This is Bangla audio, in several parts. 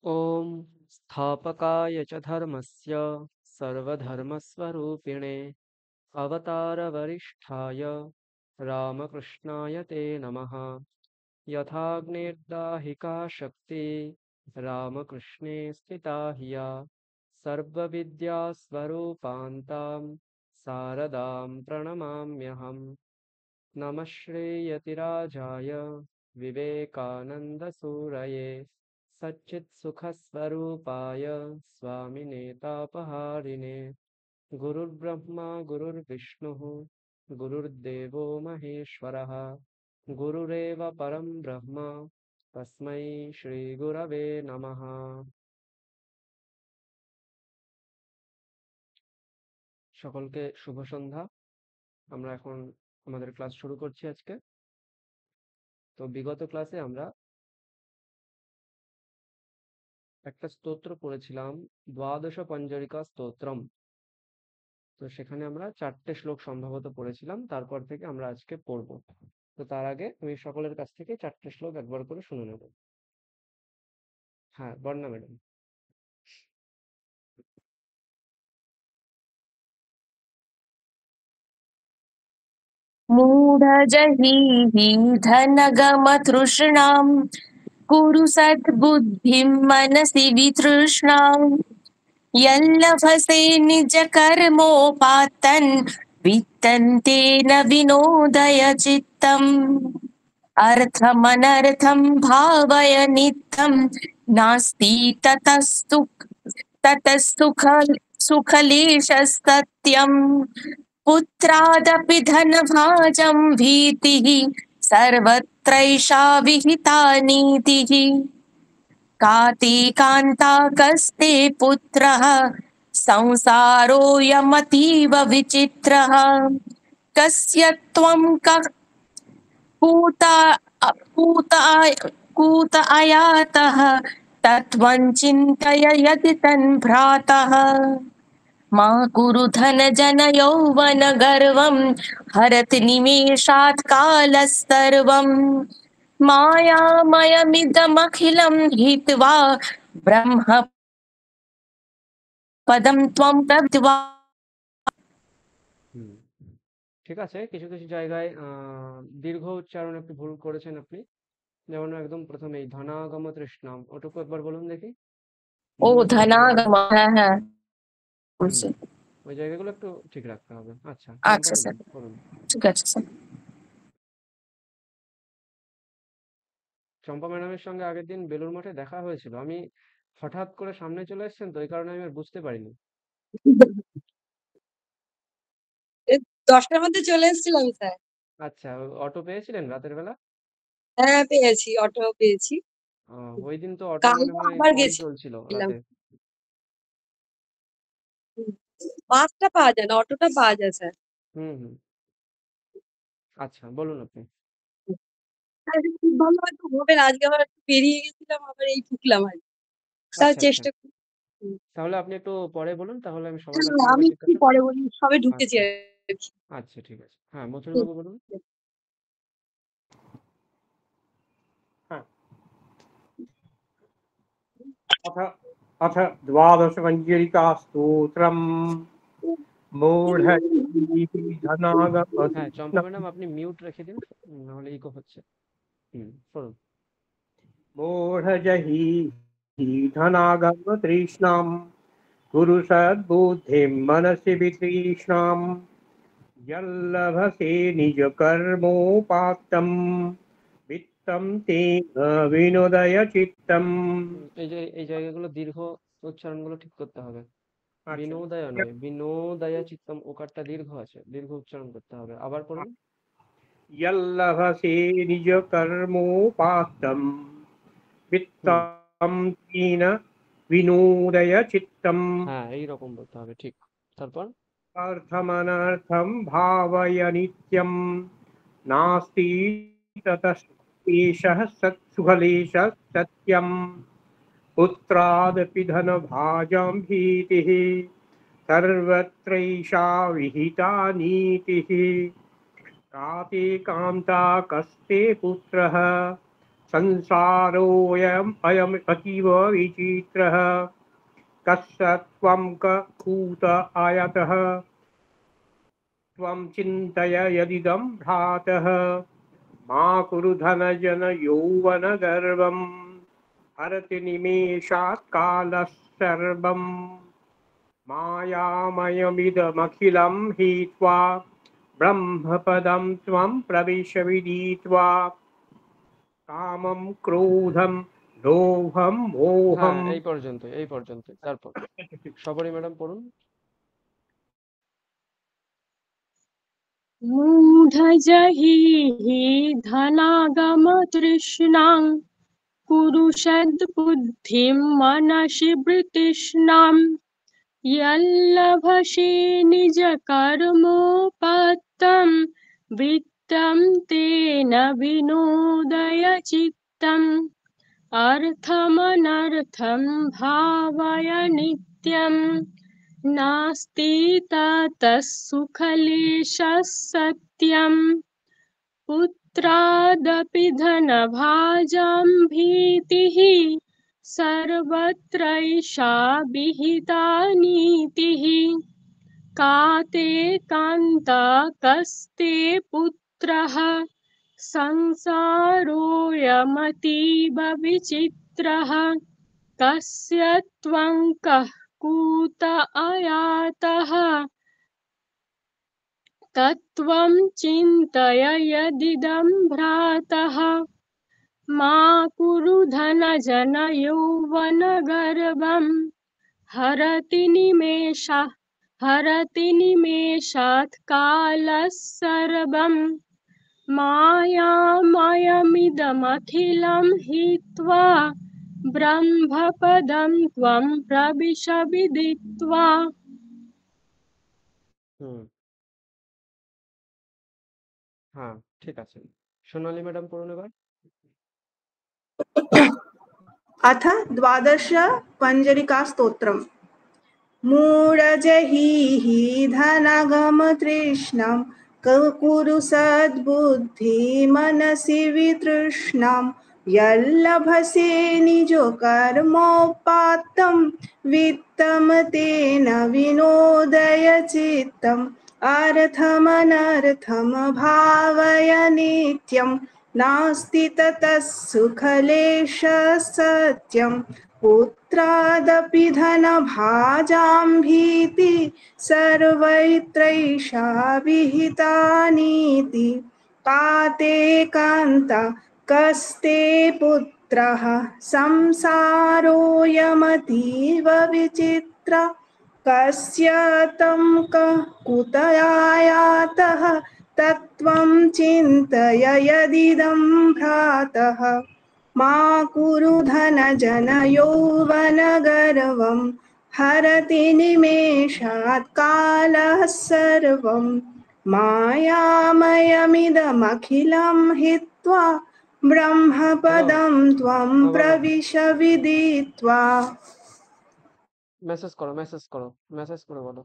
ॐ स्थापकाय च धर्मस्य सर्वधर्मस्वरूपिणे अवतारवरिष्ठाय रामकृष्णाय ते नमः। यथाग्निर्दाहिका शक्ति रामकृष्णे स्थिता हिया सर्वविद्यास्वरूपान्तां शारदां प्रणमाम्यहम्। नमः श्रीयतिराजाय विवेकानन्दसूरये सच्चित्सुखस्वरूपाय स्वामिने तापहारिणे गुरुर्ब्रह्मा गुरुर्विष्णुः गुरुर्देवो महेश्वरः गुरुरेव परं ब्रह्म तस्मै श्रीगुरवे नमः। সকলকে শুভ সন্ধ্যা। আমরা এখন আমাদের ক্লাস শুরু করছি আজকে। তো বিগত ক্লাসে আমরা একটা স্তোত্র পড়েছিলাম, দ্বাদশ পঞ্জরিকা স্তোত্রম। তো সেখানে আমরা 4টে শ্লোক সম্ভবত পড়েছিলাম, তারপর থেকে আমরা আজকে পড়ব। তো তার আগে আমি সকলের কাছ থেকে 4টে শ্লোক একবার করে শুনে নেব। হ্যাঁ, বর্ণা ম্যাডাম। मूढजहीहि धनगमतृष्णां कुरु सद्बुद्धिं मनसि वितृष्णां यल्लभसे निजकर्मोपात्तन् वित्तन्तेन विनोदय चित्तम् अर्थमनर्थं भावय नित्यं नास्ति सुखलेशस्तत्यम् पुत्रादपि धनभाजं भीतिः सर्वत्रैषा विहिता नीतिः काते कान्ता कस्ते पुत्रः संसारोऽयमतीव विचित्रः कस्य त्वं कूता कूत अयातः तत्त्वं चिन्तय यदि तन्भ्रातः मा कुरु धनजन यौवन गर्वं हरति निमेषात् कालस्सर्वं मायामयमिदमखिलं हित्वा ब्रह्म पदं त्वं प्रब्ध्वा। ঠিক আছে, কিছু কিছু জায়গায় দীর্ঘ উচ্চারণ একটু ভুল করেছেন আপনি। যেমন একদম প্রথমে এই ধনাগম তৃষ্ণাম, ওটুকু একবার বলুন দেখি। ও ধনাগম। ধনাগম, হ্যাঁ হ্যাঁ হুম, বলছি। ওই জায়গাগুলো একটু ঠিক রাখতে হবে। আচ্ছা, চম্পা আচ্ছা স্যার, ম্যাডাম বলুন। ঠিক আছে স্যার। চম্পা ম্যাডামের সঙ্গে আগের দিন বেলুড় মঠে দেখা হয়েছিল। আমি হঠাৎ করে সামনে চলে এসেছেন, তো এই কারণে আমি আর বুঝতে পারিনি। 10টার মধ্যে চলে এসেছিলাম স্যার। আচ্ছা, অটো পেয়েছিলেন রাতের বেলা? হ্যাঁ পেয়েছি, অটো পেয়েছি। ওই দিন তো অটো মনে কালকে হয় আবার কম চলছিল গেছিলাম। রাতে। বাসটা পাওয়া যায় না, অটোটা পাওয়া যায় স্যার। হুম হুম। আচ্ছা, বলুন আপনি। স্যার, এটা খুব ভালো হয়তো হবে না, আজকে আবার একটু পেরিয়ে গেছিলাম, আবার এই ঢুকলাম আর কি। স্যার আচ্ছা আচ্ছা, চেষ্টা করুন। তাহলে আপনি একটু পরে বলুন, তাহলে আমি সবার কাছ হ্যাঁ, থেকে আমি একবার একটু জিজ্ঞাসা পরে করি। বলি, সবে ঢুকেছি আচ্ছা আর কি। আচ্ছা, ঠিক আছে। হ্যাঁ, মথুর হুম। বাবু বলুন। হ্যাঁ, अथ अथ द्वादशमञ्जरिका स्तोत्रम् मूढजीः হ্যাঁ, চম্পা धनागमतृष्णम् ম্যাডাম আপনি মিউট রেখে দিন, নাহলে ইকো হচ্ছে। বলুন। मूढजहीः धनागमतृष्णाम् कुरु सद्बुद्धिं मनसि वितृष्णाम् यल्लभसे निजकर्मोपात्तम् वित्तं तेन विनोदय चित्तम्। এই জায়গাগুলো দীর্ঘ উচ্চারণগুলো ঠিক করতে হবে। আচ্ছা, বিনোদয় নয়, বিনোদয়া চিত্তম, ওকারটা দীর্ঘ আছে, দীর্ঘ উচ্চারণ করতে হবে। আবার পড়ুন। यल्लभसे निजकर्मोपात्तम् হুম, वित्तं तेन विनोदय चित्तम् হ্যাঁ, এইরকম বলতে হবে, ঠিক। তারপর अर्थमनर्थं भावय नित्यं नास्ति ततस्तेषः सुखलेशः सत्यम् पुत्रादपि धनभाजां भीतिः सर्वत्रैषा विहिता नीतिः काते कान्ता कस्ते पुत्रः अयम् अतीव विचित्रः कस्य त्वं कूत आयतः त्वं चिन्तय यदिदं भ्रातः मा कुरु धनजन यौवनगर्वं हरति निमेषात् कालः सर्वम् मायामयमिदमखिलं हित्वा ब्रह्मपदं त्वं प्रविश विदित्वा कामं क्रोधं लोभं হ্যাঁ मोहं এই পর্যন্ত তারপর সবরী ম্যাডাম পড়ুন। मूढजहिः धनागमतृष्णां कुरुषद्बुद्धिं मनसि वृत्तिष्णां यल्लभसे निजकर्मोपत्तं वित्तं तेन विनोदय चित्तम् अर्थमनर्थं भावय नित्यम् नास्ति ततः सुखलेशः सत्यम् पुत्रादपि धनभाजं भीतिः सर्वत्रैषा विहिता नीतिः का ते कान्ता कस्ते पुत्रः संसारोऽयमतीव विचित्रः कस्य त्वं कः कूत आयातः तत्त्वं चिन्तय यदिदं भ्रातः मा कुरु धनजन यौवनगर्वं हरति निमेषात् कालः सर्वम् मायामयमिदमखिलं हित्वा ब्रह्मपदं त्वं प्रविश विदित्वा। হুম, হ্যাঁ ঠিক আছে। সোনালী ম্যাডাম পড়ুন এবার। अथ द्वादश पञ्जरिकास्तोत्रम् मूढजहिः धनगमतृष्णां कुरु सद्बुद्धि मनसि वितृष्णां यल्लभसे निजकर्मोपात्तं वित्तं तेन विनोदय चित्तम् अर्थमनर्थं भावय नित्यं नास्ति ततः सुखलेशः सत्यम् पुत्रादपि धनभाजां भीति सर्वैत्रैषा विहिता नीति का ते कान्ता कस्ते पुत्रः संसारोऽयमतीव विचित्र कस्य तं कः कुतयायातः तत्त्वं चिन्तय यदिदं भ्रातः मा कुरु धनजन यौवनगर्वं हरति निमेषात् कालः सर्वं मायामयमिदमखिलं हित्वा ब्रह्मपदं त्वं प्रविश विदित्वा। মেসেজ করে বলো।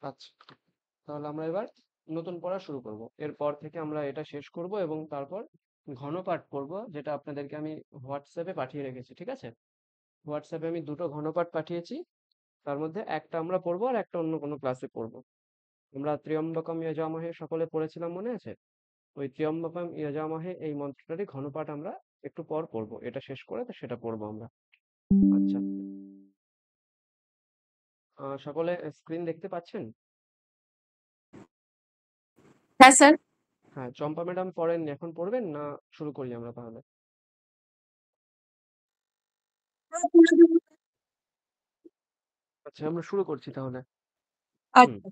আচ্ছা, তাহলে আমরা এবার নতুন পড়া শুরু করব। এরপর থেকে আমরা এটা শেষ করব এবং তারপর ঘনপাঠ পড়ব, যেটা আপনাদেরকে আমি হোয়াটসঅ্যাপে পাঠিয়ে রেখেছি, ঠিক আছে? হোয়াটসঅ্যাপে আমি দুটো ঘনপাঠ পাঠিয়েছি, তার মধ্যে একটা আমরা পড়বো আর একটা অন্য কোনো ক্লাসে পড়বো। আমরা ত্র্যম্বকম যজামহে সকলে পড়েছিলাম, মনে আছে? ওই ত্র্যম্বকম যজামহে এই মন্ত্রটারই ঘনপাঠ আমরা একটু পর পড়বো, এটা শেষ করে তো সেটা পড়বো আমরা। আচ্ছা, সকলে স্ক্রিন দেখতে পাচ্ছেন? হ্যাঁ স্যার। হ্যাঁ, চম্পা ম্যাডাম পড়েননি, এখন পড়বেন না শুরু করি আমরা তাহলে? আচ্ছা, আমরা শুরু করছি তাহলে। আচ্ছা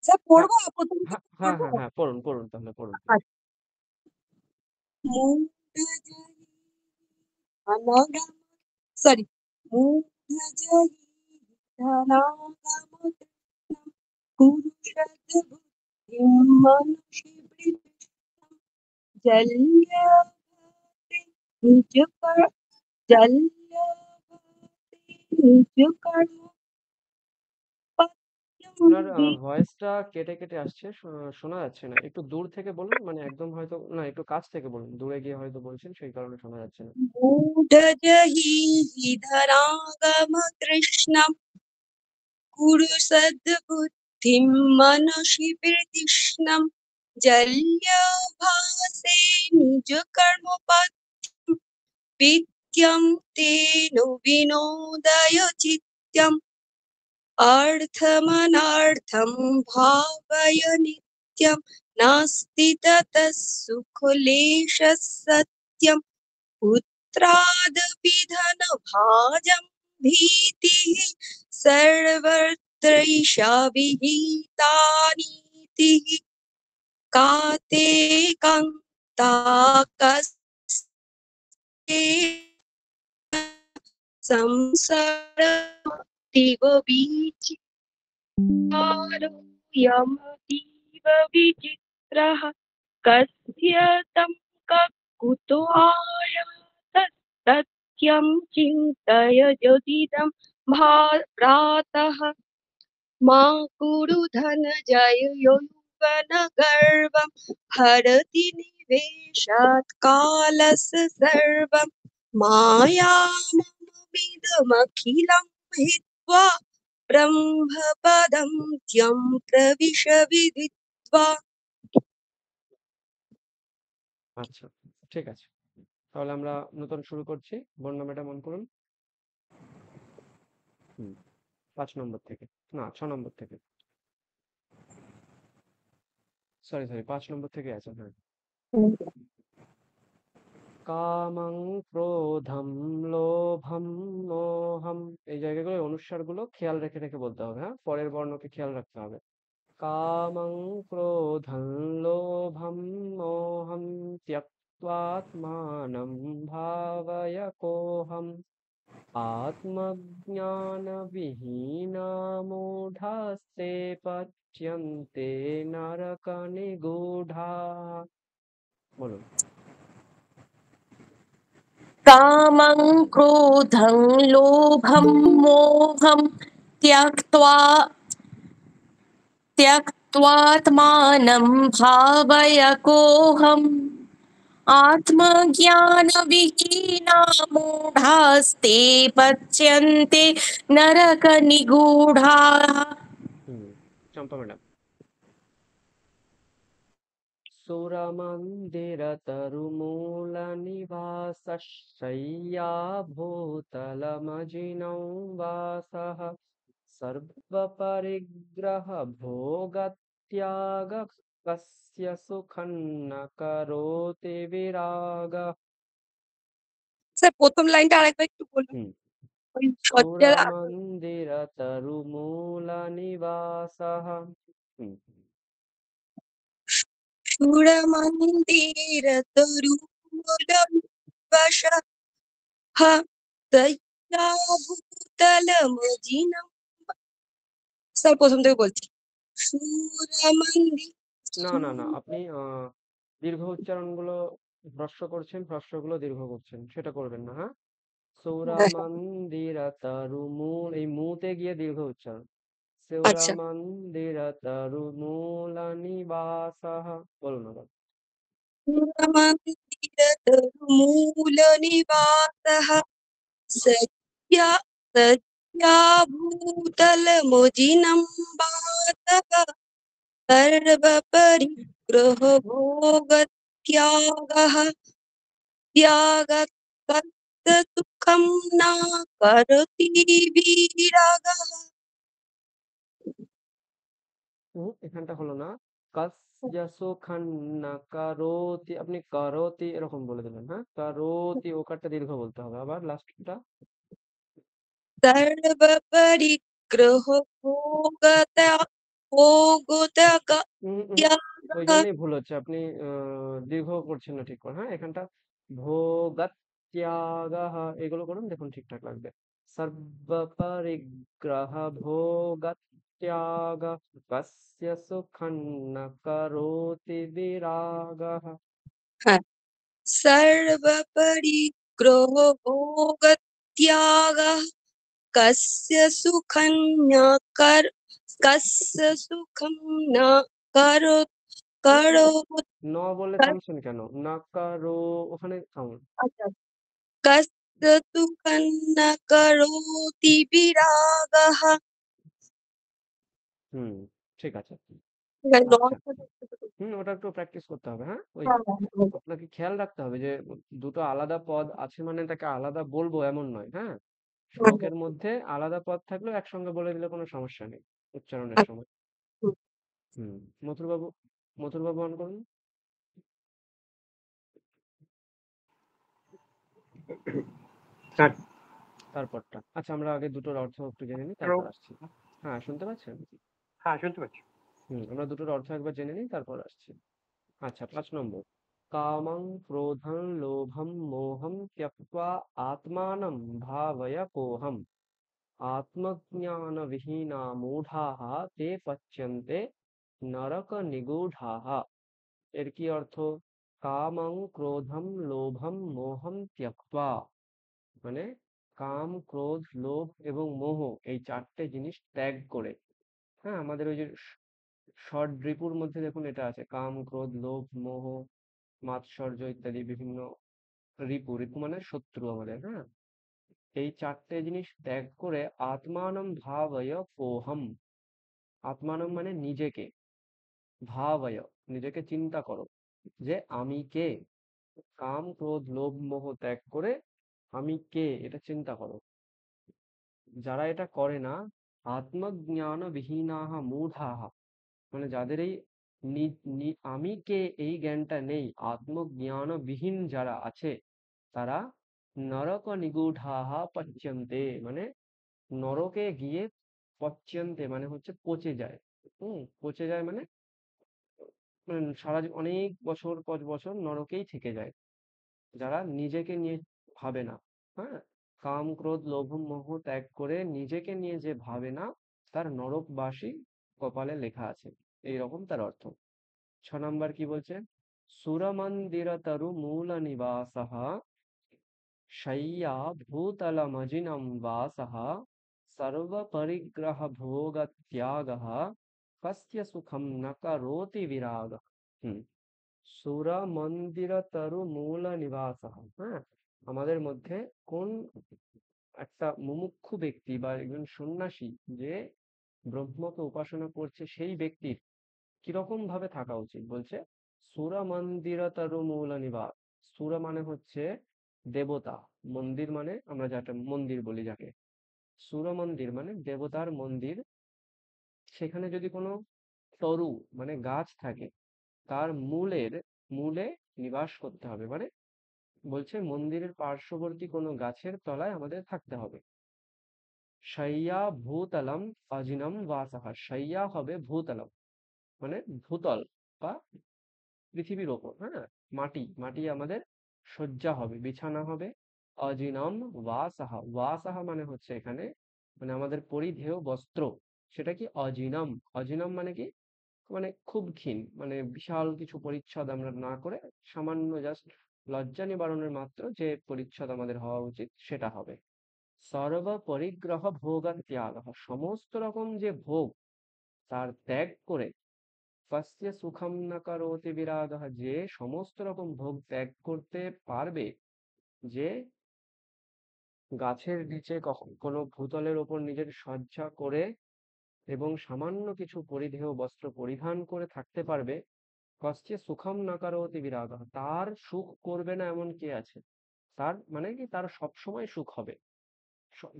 স্যার পড়বো প্রথম হ্যাঁ থেকে হ্যাঁ পড়বো। হ্যাঁ, পড়ুন তাহলে পড়ুন। আচ্ছা। সরি আপনার ভয়েসটা কেটে কেটে আসছে, শোনা যাচ্ছে না। একটু দূর থেকে বলুন, মানে একদম হয়তো না, একটু কাছ থেকে বলুন, দূরে গিয়ে হয়তো বলছেন সেই কারণে শোনা যাচ্ছে না। मूढजहि धरागमकृष्णं कुरु सद्बुद्धिं मनसि प्रतिष्णं जल्यभासे निजकर्मपथं विद्यं तेन विनोदय चित्तम् अर्थमनर्थं भावय नित्यं नास्ति ततः सुखलेशः सत्यम् पुत्रादपि धनभाजं भीतिः सर्वत्रैषा विहिता नीतिः का ते कान्ता कस्ते संसारमतीव विचित्रमतीव विचित्रः कस्य तं कुतो आयातस्तथ्यं चिन्तय यदिदं प्रातः मा कुरु धनजय यौवनगर्वं हरति निवेशात् कालस्य सर्वं मायाममिदमखिलं हित्वा ब्रह्मपदं त्यं प्रविश विदित्वा। আচ্ছা, ঠিক আছে। তাহলে আমরা নতুন শুরু করছি। বর্ণমালাটা মন করুন। 5 নম্বর থেকে, না 6 নম্বর থেকে, সরি 5 নম্বর থেকে আছে। হ্যাঁ। কামং ক্রোধম লোভম মোহম, এই জায়গাগুলো অনুস্বারগুলো খেয়াল রেখে রেখে বলতে হবে। হ্যাঁ, পরের বর্ণকে খেয়াল রাখতে হবে। কামং ক্রোধং লোভম মোহম ত্যক্ত্বাত্মানং ভাবয় কোহম আত্মজ্ঞানবিহীনা মূঢ়াস্তে পচ্যন্তে নরকনিগূঢ়া। বলুন। कामं क्रोधं लोभं मोहं त्यक्त्वात्मानं भावय कोऽहम् आत्मज्ञानविहीना मूढास्ते पच्यन्ते नरकनिगूढाः। চম্পা ম্যাডাম। सुरमन्दिरतरुमूलनिवासशय्या भूतलमजिनौ वासः सर्वपरिग्रहभोगत्याग कस्य सुखं न करोति विरागः। স্যার প্রথম লাইনটা আরেকবার একটু বলুন। হুম। ওই সজ্জার সুরমন্দিরতরুমূলনিবাসः। সুরমন্দিরতরুমূলনিবাসः দয়াভূতলমজিনম। স্যার প্রথম থেকে বলছি। সুরমন্দির না না না, আপনি দীর্ঘ উচ্চারণগুলো হ্রস্ব করছেন, হ্রস্বগুলো দীর্ঘ করছেন, সেটা করবেন না। হ্যাঁ, সৌরামন্দিরতরুমূল, এই মুতে গিয়ে দীর্ঘ উচ্চারণ। আচ্ছা, সৌরামন্দিরতরুমূলনিবাসः। বলুন আবার। সুরমন্দিরতরুমূলনিবাসः सत्याभूतलमजिनं वातः सर्वपरिग्रहभोगत्यागः त्यागः न करोति विरागः। এখানটা হলো না। কাসয়াসুখান না কারোতি, আপনি কারোতি এরকম বলে দিলেন। হ্যাঁ, কারোতি ওকারটা দীর্ঘ বলতে হবে। আবার লাস্টটা। सर्वपरिग्रहभोगत्यागः ওই জন্যই ভুল হচ্ছে, আপনি দীর্ঘ করছেন না ঠিক করে। হ্যাঁ, এখানটা ভোগাত্যাগাহ এগুলো করুন, দেখুন ঠিকঠাক লাগবে। সর্বপরিগ্রহ ভোগাত্যাগ কস্য সুখং ন করোতি বিরাগः। হ্যাঁ, सर्वपरिग्रहभोगत्यागः कस्य सुखं न कस्य सुखं न करो करो ন বলে कस- থামছেন কেন? নাকারো, ওখানে থামুন। अच्छा, कस्य सुखं न करोति विरागः। হুম, ঠিক আছে। ঠিক আছে, আচ্ছা, রসটা একটু ছোট। ওটা একটু প্র্যাকটিস করতে হবে, হ্যাঁ? ওই হ্যাঁ, হ্যাঁ, হ্যাঁ, আপনাকে খেয়াল রাখতে হবে যে দুটো আলাদা পদ আছে মানে তাকে আলাদা বলবো এমন নয়, হ্যাঁ? হ্যাঁ, শ্লোকের মধ্যে আলাদা পদ থাকলেও একসঙ্গে বলে দিলে কোনো সমস্যা নেই উচ্চারণের হ্যাঁ, সময়। হুম। হুম, মথুরবাবু, মথুরবাবু অন করুন Start. তারপরটা। আচ্ছা, আমরা আগে দুটোর অর্থ একটু জেনে নিই, Hello. তারপর আসছি। হ্যাঁ, শুনতে পাচ্ছেন? হ্যাঁ, শুনতে পাচ্ছি। আমরা দুটোর অর্থ একবার জেনে নিই, তারপর আসছি। আচ্ছা, 5 নম্বর। কামং ক্রোধং লোভং মোহং ত্যক্ত্বা আত্মাनं ভাবয়পোহম আত্মজ্ঞানবিহীনা মূঢ়াঃ তে পচ্যন্তে নরকনিগূঢ়াঃ। এর কি অর্থ? কামং ক্রোধম লোভম মোহম ত্যক্ত্বা, মানে কাম, ক্রোধ, লোভ এবং মোহ, এই চারটে জিনিস ত্যাগ করে। হ্যাঁ, আমাদের ওই যে ষড়রিপুর মধ্যে দেখুন এটা আছে, কাম, ক্রোধ, লোভ, মোহ, মাৎসর্য ইত্যাদি বিভিন্ন রিপু। রিপু মানে শত্রু আমাদের, হ্যাঁ? এই চারটে জিনিস ত্যাগ করে আত্মানম ভাবয় কোহম। আত্মানম মানে নিজেকে, ভাবয় নিজেকে চিন্তা করো যে আমি কে। কাম, ক্রোধ, লোভ, মোহ ত্যাগ করে আমি কে এটা চিন্তা করো। যারা এটা করে না, আত্মজ্ঞান বিহীনাহা মূঢ়াহা, মানে যাদের এই আমি কে এই জ্ঞানটা নেই, আত্মজ্ঞান বিহীন যারা আছে, তারা নরক নিগূঢ়াহা পচ্যন্তে, মানে নরকে গিয়ে, পচ্যন্তে মানে হচ্ছে পচে যায়। পচে যায় মানে সারা অনেক বছর পর বছর নরকেই থেকে যায়, যারা নিজেকে নিয়ে ভাবে না। হ্যাঁ, কাম, ক্রোধ, লোভ, মোহ ত্যাগ করে নিজেকে নিয়ে যে ভাবে না, তার নরকবাসী কপালে লেখা আছে, এইরকম তার অর্থ। 6 নম্বর কি বলছে? সুরমন্দির তরু মূল নিবাসঃ শয়্যা ভূতলমজিনম বাসঃ সর্ব পরিগ্রহ ভোগ ত্যাগঃ কস্য সুখম ন করোতি বিরাগঃ। সুর মন্দির তরু মূল নিবাসঃ, হ্যাঁ, আমাদের মধ্যে কোন একটা মুমুক্ষু ব্যক্তি বা একজন সন্ন্যাসী যে ব্রহ্মকে উপাসনা করছে, সেই ব্যক্তির কিরকম ভাবে থাকা উচিত বলছে? সুর মন্দির তরু মূল নিবাস। সুর মানে হচ্ছে দেবতা, মন্দির মানে আমরা যেটা মন্দির বলি যাকে, সুর মন্দির মানে দেবতার মন্দির। সেখানে যদি কোনো তরু মানে গাছ থাকে, তার মূলে নিবাস করতে হবে, মানে বলছে মন্দিরের পার্শ্ববর্তী কোনো গাছের তলায় আমাদের থাকতে হবে। শয়্যা ভূতলম অজিনম বাসঃ, শয়্যা হবে ভূতলম মানে ভূতল বা পৃথিবীর ওপর, হ্যাঁ, মাটি আমাদের শয্যা হবে, বিছানা হবে। অজিনম ওয়াসাহা, ওয়াসাহা মানে হচ্ছে এখানে মানে আমাদের পরিধেয় বস্ত্র, সেটা কি অজিনম। অজিনম মানে কি? মানে খুব ক্ষীণ, মানে বিশাল কিছু পরিচ্ছদ আমরা না করে সামান্য জাস্ট লজ্জা নিবারণের মাত্র যে পরিচ্ছদ আমাদের হওয়া উচিত সেটা হবে। সর্ব পরিগ্রহ ভোগ ত্যাগ, সমস্ত রকম যে ভোগ তার ত্যাগ করে, কস্য সুখম ন করোতি বিরাগঃ, যে সমস্ত রকম ভোগ ত্যাগ করতে পারবে, যে গাছের নিচে কোনো ভূতলের ওপর নিজের শয্যা করে এবং সামান্য কিছু পরিধেয় বস্ত্র পরিধান করে থাকতে পারবে, কস্য সুখম ন করোতি বিরাগঃ, তার সুখ করবে না এমন কে আছে? তার মানে কি, তার সবসময় সুখ হবে।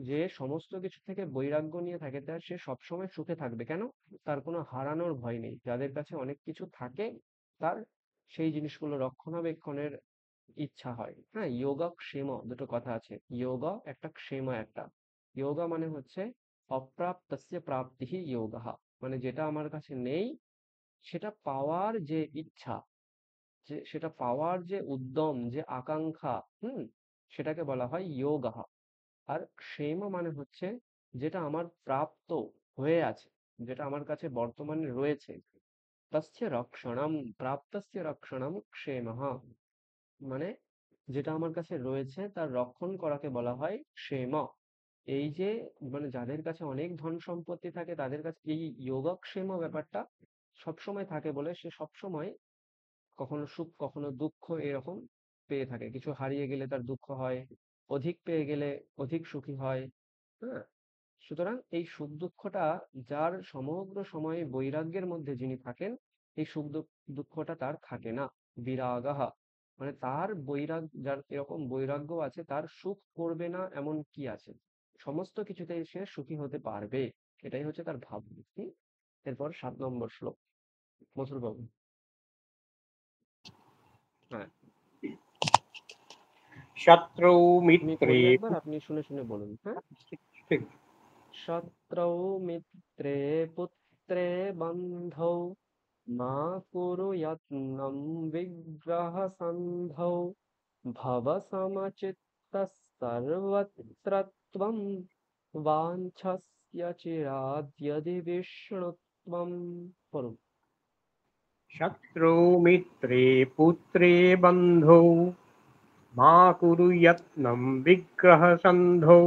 যে সমস্ত কিছু থেকে বৈরাগ্য নিয়ে থাকে, তার সে সবসময় সুখে থাকবে। কেন? তার কোনো হারানোর ভয় নেই। যাদের কাছে অনেক কিছু থাকে, তার সেই জিনিসগুলো রক্ষণাবেক্ষণের ইচ্ছা হয়। হ্যাঁ, যোগা ক্ষেম দুটো কথা আছে, যোগা একটা, ক্ষেম একটা। যোগা মানে হচ্ছে অপ্রাপ্তস্য প্রাপ্তিঃ যোগঃ, মানে যেটা আমার কাছে নেই সেটা পাওয়ার যে ইচ্ছা, যে সেটা পাওয়ার যে উদ্যম, যে আকাঙ্ক্ষা, সেটাকে বলা হয় যোগঃ। আর ক্ষেম মানে হচ্ছে যেটা আমার প্রাপ্ত হয়ে আছে, যেটা আমার কাছে বর্তমানে রয়েছে। তস্য রক্ষণম, প্রাপ্তস্য রক্ষণম ক্ষেমঃ, মানে যেটা আমার কাছে রয়েছে তার রক্ষণ করাকে বলা হয় ক্ষেম। এই যে মানে যাদের কাছে অনেক ধন সম্পত্তি থাকে তাদের কাছে এই যোগক্ষেম ব্যাপারটা সবসময় থাকে বলে সে সবসময় কখনো সুখ কখনো দুঃখ এরকম পেয়ে থাকে। কিছু হারিয়ে গেলে তার দুঃখ হয়, অধিক পেয়ে গেলে অধিক সুখী হয়। হ্যাঁ, সুতরাং এই সুখ দুঃখটা যার সমগ্র সময়ে বৈরাগ্যের মধ্যে যিনি থাকেন, এই সুখ দুঃখটা তার থাকে না। বিরাগাহা মানে তার যার এরকম বৈরাগ্য আছে তার সুখ করবে না এমন কি আছে, সমস্ত কিছুতেই সে সুখী হতে পারবে, এটাই হচ্ছে তার ভাবমূর্তি। এরপর 7 নম্বর শ্লোক, মথুর বাবু। হ্যাঁ, শত্রৌ আমি মিত্রে পড়ি একবার, আপনি শুনে শুনে বলুন। হ্যাঁ, ঠিক। শত্রৌ মিত্রে পুত্রে বন্ধৌ মা কুরু যত্নং বিগ্রহ সন্ধৌ ভব সমচিত্তঃ সর্বত্র ত্বং বাঞ্ছস্য চিরাদ্যদি বিষ্ণুত্বম। পড়ুন। শত্রৌ মিত্রে পুত্রে বন্ধৌ মা কুরু যত্নং বিগ্রহ সন্ধৌ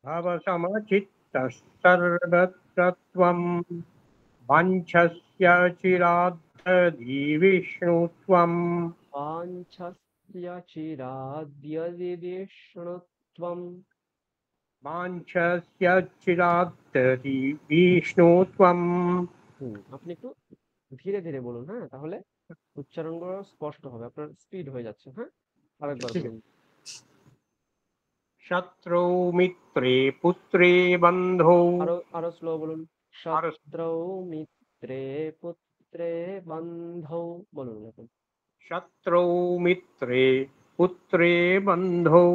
ভব সমচিত্তঃ সর্বত্র ত্বং বাঞ্ছস্য চিরাদ্যদি বিষ্ণুত্বম। বাঞ্ছস্য চিরাদ্যদি বিষ্ণুত্বম। বাঞ্ছস্য চিরাদ্যদি বিষ্ণুত্বম। আপনি একটু ধীরে ধীরে বলুন, হ্যাঁ, তাহলে উচ্চারণগুলো স্পষ্ট হবে। আপনার স্পিড হয়ে যাচ্ছে। হ্যাঁ, আরেকবার ঠিক বলুন। আছে। শত্রৌ মিত্রে পুত্রে বন্ধৌ আরো আরো স্লো বলুন। আর শত্রৌ মিত্রে পুত্রে বন্ধৌ বলুন এখন। শত্রৌ মিত্রে পুত্রে বন্ধৌ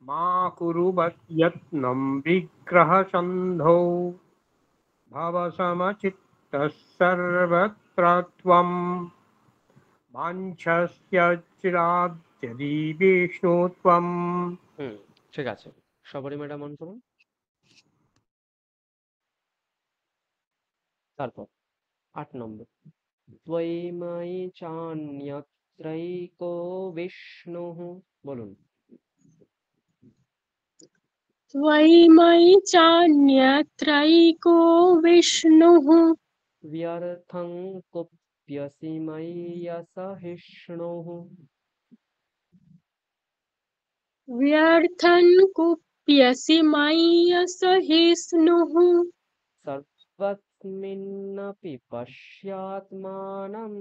মা কুরু যত্নং বিগ্রহ সন্ধৌ ভব সমচিত্তঃ সর্বত্র ত্বং বাঞ্ছস্য চিরাদ্যদি বিষ্ণুত্বম। ঠিক আছে, সবারই ম্যাডাম অন করুন। তারপর 8 নম্বর, ত্বয়িময়ি চান্যত্রৈকো বিষ্ণুঃ বলুন। त्वयिमयि चान्यत्रैको विष्णुः व्यर्थं कुप्यसि मय्यसहिष्णुः व्यर्थं कुप्यसि मय्यसहिष्णुः सर्वस्मिन्नपि पश्यात्मानं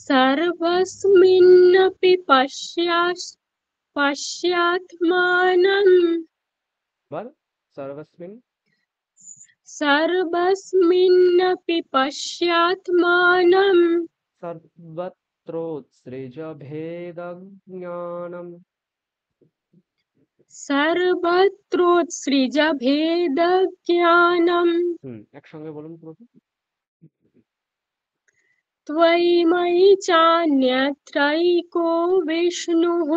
सर्वस्मिन्नपि पश्यात्मानं बल सर्वस्मिन् सर्वस्मिन्नपि पश्यात्मानं सर्वत्रोत्सृजभेदज्ञानम् सर्वत्रोत्सृजभेदज्ञानम् একসঙ্গে বলুন পুরোটা। त्वयिमयि चान्यत्रैको विष्णुः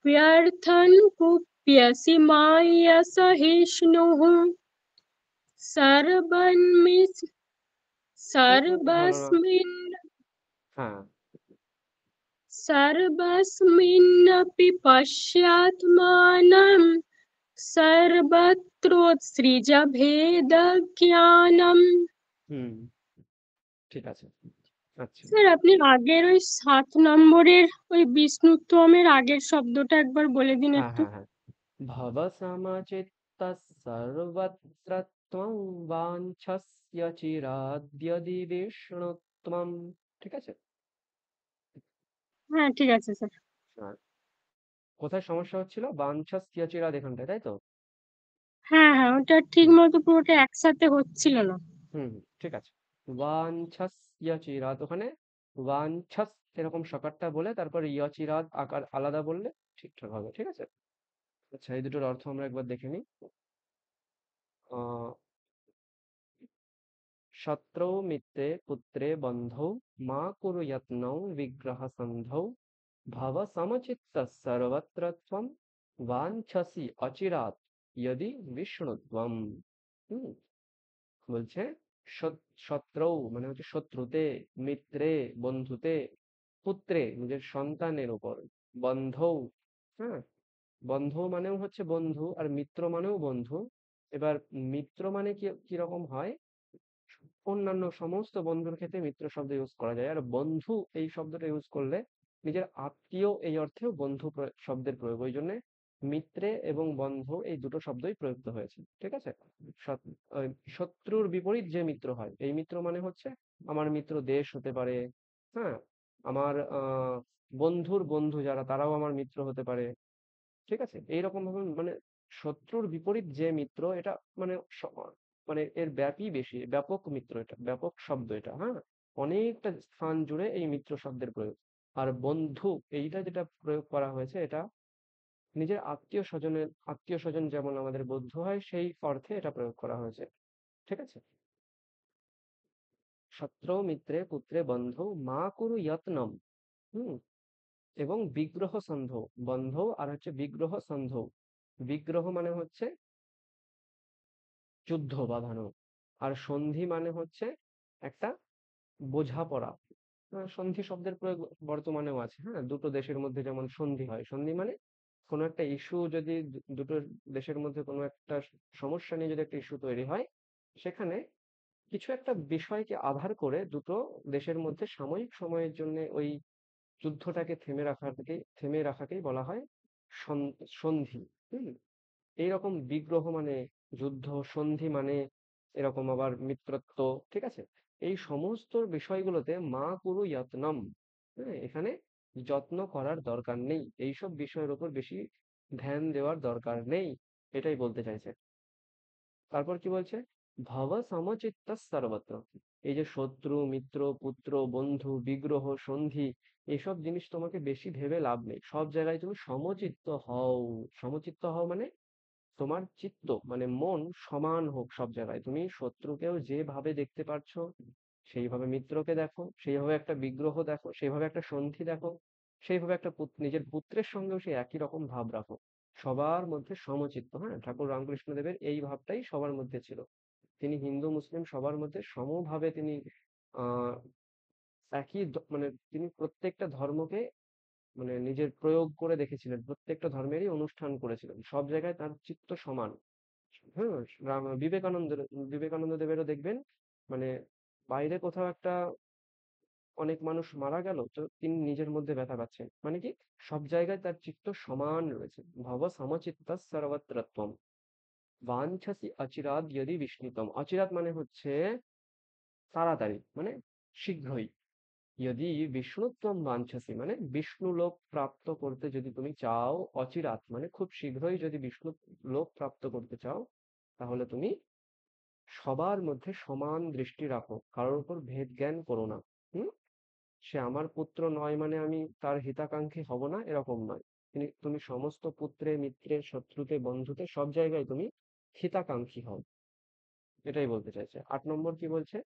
व्यर्थं कुप्यसि मायसहिष्णुः ভালো না। হ্যাঁ, सर्वस्मिन्नपि पश्यात्मानं सर्वत्रोत्सृजभेदज्ञानम्। হুম, ঠিক আছে। আচ্ছা, স্যার আপনি আগের ওই 7 নম্বরের ওই বিষ্ণুত্বমের আগের শব্দটা একবার বলে দিন হ্যাঁ একটু। হ্যাঁ হ্যাঁ, ভব সমচিত্তঃ সর্বত্র ত্বং বাঞ্ছস্য চিরাদ্যদি বিষ্ণুত্বম। ঠিক আছে। হ্যাঁ ঠিক আছে স্যার। আর কোথায় সমস্যা হচ্ছিল? বাঞ্ছস্য চিরাদ এখানটায়, তাই তো? হ্যাঁ হ্যাঁ ওটা ঠিক হুম মতো পুরোটা একসাথে হচ্ছিল না। ঠিক আছে। বাঞ্ছস্য চিরাদ, ওখানে বাঞ্ছস এরকম সকারটা বলে তারপর চিরাদ আকার আলাদা বললে ঠিকঠাক হবে। ঠিক আছে। আচ্ছা, এই দুটোর অর্থ আমরা একবার দেখে নিই। আহ শত্রৌ মিত্রে পুত্রে বন্ধৌ মা কুরু যত্নৌ বিগ্রহ সন্ধৌ ভব সমচিত্তঃ সর্বত্র ত্বং বাঞ্ছসি অচিরাৎ যদি বিষ্ণুত্বম। হুম বলছে শত্রৌ মানে হচ্ছে শত্রুতে, মিত্রে বন্ধুতে, পুত্রে নিজের সন্তানের উপর, বন্ধৌ হ্যাঁ বন্ধ মানেও হচ্ছে বন্ধু আর মিত্র মানেও বন্ধু। এবার মিত্র মানে কি কিরকম হয়, অন্যান্য সমস্ত বন্ধুর ক্ষেত্রে মিত্র শব্দ ইউজ করা যায়, আর বন্ধু এই শব্দটা ইউজ করলে নিজের আত্মীয় এই অর্থেও বন্ধু শব্দের প্রয়োগ, ওই জন্য মিত্রে এবং বন্ধু এই দুটো শব্দই প্রযুক্ত হয়েছে, ঠিক আছে। ওই শত্রুর বিপরীত যে মিত্র হয়, এই মিত্র মানে হচ্ছে আমার মিত্র দেশ হতে পারে, হ্যাঁ, আমার বন্ধুর বন্ধু যারা তারাও আমার মিত্র হতে পারে, ঠিক আছে। এইরকম ভাবে মানে শত্রুর বিপরীত যে মিত্র, এটা মানে মানে এর বেশি ব্যাপক মিত্র, এটা ব্যাপক শব্দ এটা, হ্যাঁ, অনেকটা স্থান জুড়ে এই মিত্র শব্দের প্রয়োগ। আর বন্ধু এইটা যেটা প্রয়োগ করা হয়েছে, এটা নিজের আত্মীয় স্বজন যেমন আমাদের বন্ধু হয় সেই অর্থে এটা প্রয়োগ করা হয়েছে, ঠিক আছে। শত্রু মিত্রে পুত্রে বন্ধু মা কুরু যত্নম। হুম। এবং বিগ্রহ সন্ধ, বন্ধ আর হচ্ছে বিগ্রহ সন্ধ। বিগ্রহ মানে হচ্ছে যুদ্ধ বাঁধানো, আর সন্ধি মানে হচ্ছে একটা বোঝাপড়া। সন্ধি শব্দের প্রয়োগ বর্তমানেও আছে, হ্যাঁ, দুটো দেশের মধ্যে যেমন সন্ধি হয়, সন্ধি মানে কোনো একটা ইস্যু যদি দুটো দেশের মধ্যে কোনো একটা সমস্যা নিয়ে যদি একটা ইস্যু তৈরি হয়, সেখানে কিছু একটা বিষয়কে আধার করে দুটো দেশের মধ্যে সাময়িক সময়ের জন্য ওই যুদ্ধটাকে থেমে রাখাকেই বলা হয় সন্ধি। হুম। এইরকম বিগ্রহ মানে যুদ্ধ, সন্ধি মানে এরকম আবার মিত্রত্ব, ঠিক আছে। এই সমস্ত বিষয়গুলোতে মা কুরু যত্নম, হ্যাঁ, এখানে যত্ন করার দরকার নেই, এইসব বিষয়ের উপর বেশি ধ্যান দেওয়ার দরকার নেই, এটাই বলতে চাইছে। তারপর কি বলছে, ভব সমচিত্ত সর্বত্র। এই যে শত্রু মিত্র পুত্র বন্ধু বিগ্রহ সন্ধি, এসব জিনিস তোমাকে বেশি ভেবে লাভ নেই, সব জায়গায় তুমি সমচিত্ত হও। সমচিত্ত হও মানে তোমার চিত্ত মানে মন সমান হোক সব জায়গায়, তুমি শত্রুকেও যেভাবে দেখতে পারছো সেইভাবে মিত্রকে দেখো, সেইভাবে একটা বিগ্রহ দেখো, সেইভাবে একটা সন্ধি দেখো, সেইভাবে একটা নিজের পুত্রের সঙ্গেও সেই একই রকম ভাব রাখো, সবার মধ্যে সমচিত্ত। হ্যাঁ, ঠাকুর রামকৃষ্ণ দেবের এই ভাবটাই সবার মধ্যে ছিল। তিনি হিন্দু মুসলিম সবার মধ্যে সমভাবে তিনি আহ মানে তিনি প্রত্যেকটা ধর্মকে মানে নিজের প্রয়োগ করে দেখেছিলেন, প্রত্যেকটা ধর্মেরই অনুষ্ঠান করেছিলেন, সব জায়গায় তার চিত্ত সমান। হ্যাঁ, বিবেকানন্দ দেবেরও দেখবেন, মানে বাইরে কোথাও একটা অনেক মানুষ মারা গেল তো তিনি নিজের মধ্যে ব্যথা পাচ্ছেন, মানে কি সব জায়গায় তার চিত্ত সমান রয়েছে। ভব সমচিত্ত সর্বত্রত্বম বাঞ্ছসি অচিরাদ যদি বিস্মিতম। অচিরাদ মানে হচ্ছে তাড়াতাড়ি, মানে শীঘ্রই। যদি বিষ্ণুত্বম বাঞ্ছসি মানে বিষ্ণু লোক প্রাপ্ত করতে যদি তুমি চাও, অচিরাত মানে খুব শীঘ্রই যদি বিষ্ণু লোক প্রাপ্ত করতে চাও, তাহলে তুমি সবার মধ্যে সমান দৃষ্টি রাখো, কারোর উপর ভেদ জ্ঞান করো না। হুম। সে আমার পুত্র নয় মানে আমি তার হিতাকাঙ্ক্ষী হব না, এরকম নয়। তুমি সমস্ত পুত্রে মিত্রে শত্রুতে বন্ধুতে সব জায়গায় তুমি হিতাকাঙ্ক্ষী হও, এটাই বলতে চাইছে। 8 নম্বর কি বলছে,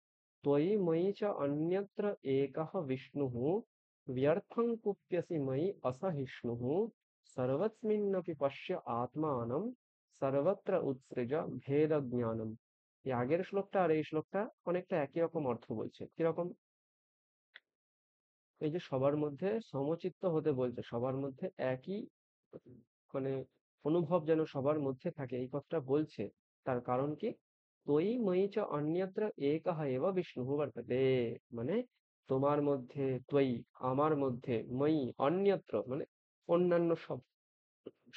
ত্বয়ি ময়ি চ অন্যত্র একঃ বিষ্ণুঃ ব্যর্থং কুপ্যসি ময়ি অসহিষ্ণুঃ সর্বস্মিন্নপি পশ্য আত্মানম সর্বত্র উৎসৃজ ভেদ জ্ঞানম। এই আগের শ্লোকটা আর এই শ্লোকটা অনেকটা একই রকম অর্থ বলছে। কিরকম, এই যে সবার মধ্যে সমচিত্ত হতে বলছে, সবার মধ্যে একই মানে অনুভব যেন সবার মধ্যে থাকে, এই কথাটা বলছে। তার কারণ কি, ত্বয়ি ময়ি চ অন্যত্র একঃ এব বিষ্ণুঃ বর্ততে। মানে তোমার মধ্যে, ত্বয়ি আমার মধ্যে, ময়ি অন্যত্র মানে অন্যান্য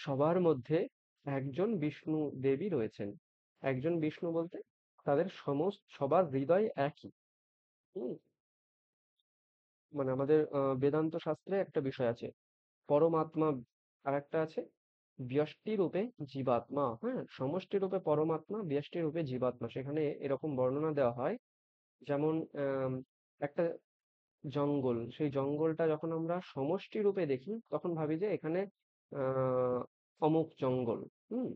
সবার মধ্যে একজন বিষ্ণু দেবী রয়েছেন। একজন বিষ্ণু বলতে তাদের সবার হৃদয় একই। হম। মানে আমাদের বেদান্ত শাস্ত্রে একটা বিষয় আছে, পরমাত্মা, আর একটা আছে ব্যষ্টি রূপে জীবাত্মা। হ্যাঁ, সমষ্টি রূপে পরমাত্মা, ব্যষ্টি রূপে জীবাত্মা। সেখানে এরকম বর্ণনা দেওয়া হয়, যেমন একটা জঙ্গল, সেই জঙ্গলটা যখন আমরা সমষ্টি রূপে দেখি তখন ভাবি যে এখানে আহ অমুক জঙ্গল, হুম,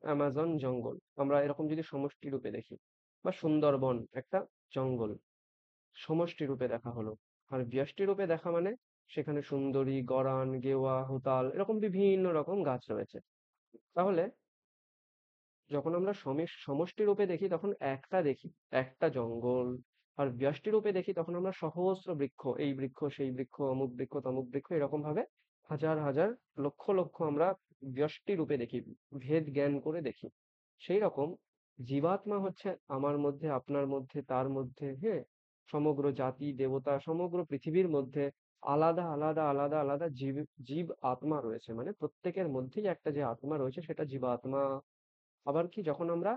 অ্যামাজন জঙ্গল, আমরা এরকম যদি সমষ্টি রূপে দেখি, বা সুন্দরবন একটা জঙ্গল সমষ্টি রূপে দেখা হলো। আর ব্যষ্টি রূপে দেখা মানে সেখানে সুন্দরী গরান গেওয়া হুতাল এরকম বিভিন্ন রকম গাছ রয়েছে। তাহলে যখন আমরা সমষ্টি রূপে দেখি তখন একটা দেখি, একটা জঙ্গল। আর ব্যষ্টি রূপে দেখি তখন আমরা সহস্র বৃক্ষ, এই বৃক্ষ সেই বৃক্ষ অমুক বৃক্ষ তমুক বৃক্ষ এরকম ভাবে হাজার হাজার লক্ষ লক্ষ আমরা ব্যষ্টি রূপে দেখি, ভেদ জ্ঞান করে দেখি। সেই রকম জীবাত্মা হচ্ছে আমার মধ্যে, আপনার মধ্যে, তার মধ্যে, হ্যাঁ, সমগ্র জাতি দেবতা সমগ্র পৃথিবীর মধ্যে আলাদা আলাদা আলাদা আলাদা জীব জীব আত্মা রয়েছে, মানে প্রত্যেকের মধ্যেই একটা যে আত্মা রয়েছে সেটা জীবাত্মা। আবার কি, যখন আমরা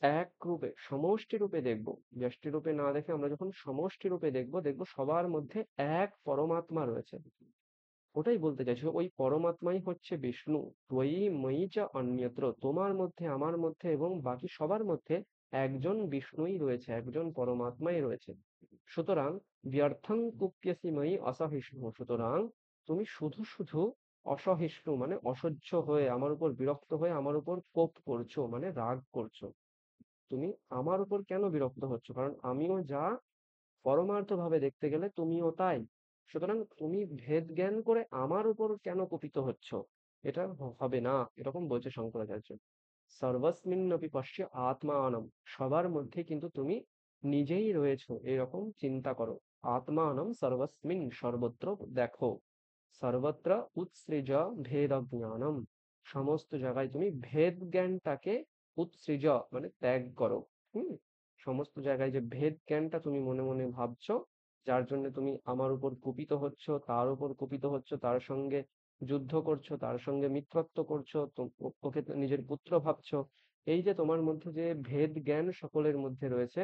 এক রূপে সমষ্টি রূপে দেখব, ব্যষ্টি রূপে না দেখে আমরা যখন সমষ্টি রূপে দেখব, দেখব সবার মধ্যে এক পরমাত্মা রয়েছে। ওটাই বলতে চাইছি, ওই পরমাত্মাই হচ্ছে বিষ্ণু। ত্বয়ি ময়ি চ অন্যত্র, তোমার মধ্যে আমার মধ্যে এবং বাকি সবার মধ্যে একজন বিষ্ণুই রয়েছে, একজন পরমাত্মাই রয়েছে। সুতরাং ব্যর্থং কুপ্যসি ময়ি অসহিষ্ণু, সুতরাং তুমি শুধু শুধু অসহিষ্ণু মানে অসহ্য হয়ে আমার উপর বিরক্ত হয়ে আমার উপর কোপ করছো, মানে রাগ করছো। তুমি আমার উপর কেন বিরক্ত হচ্ছ? কারণ আমিও যা, পরমার্থভাবে দেখতে গেলে তুমিও তাই। সুতরাং তুমি ভেদ জ্ঞান করে আমার উপর কেন কুপিত হচ্ছ? এটা হবে না, এরকম বলছে শঙ্করাচার্য। সর্বস্মিন্নপি পশ্য আত্মানম, সবার মধ্যে কিন্তু তুমি নিজেই রয়েছো, এরকম চিন্তা করো। আত্মানম সর্বস্মিন, সর্বত্র দেখো। সর্বত্র উৎসৃজ ভেদ জ্ঞানম, সমস্ত জায়গায় তুমি ভেদ জ্ঞানটাকে উৎসৃজ মানে ত্যাগ করো। হুম, সমস্ত জায়গায় যে ভেদ জ্ঞানটা তুমি মনে মনে ভাবছো, যার জন্য তুমি আমার উপর কুপিত হচ্ছ, তার উপর কুপিত হচ্ছ, তার সঙ্গে যুদ্ধ করছো, তার সঙ্গে মিত্রত্ব করছো, ওকে তো নিজের পুত্র ভাবছো, এই যে তোমার মধ্যে যে ভেদ জ্ঞান সকলের মধ্যে রয়েছে,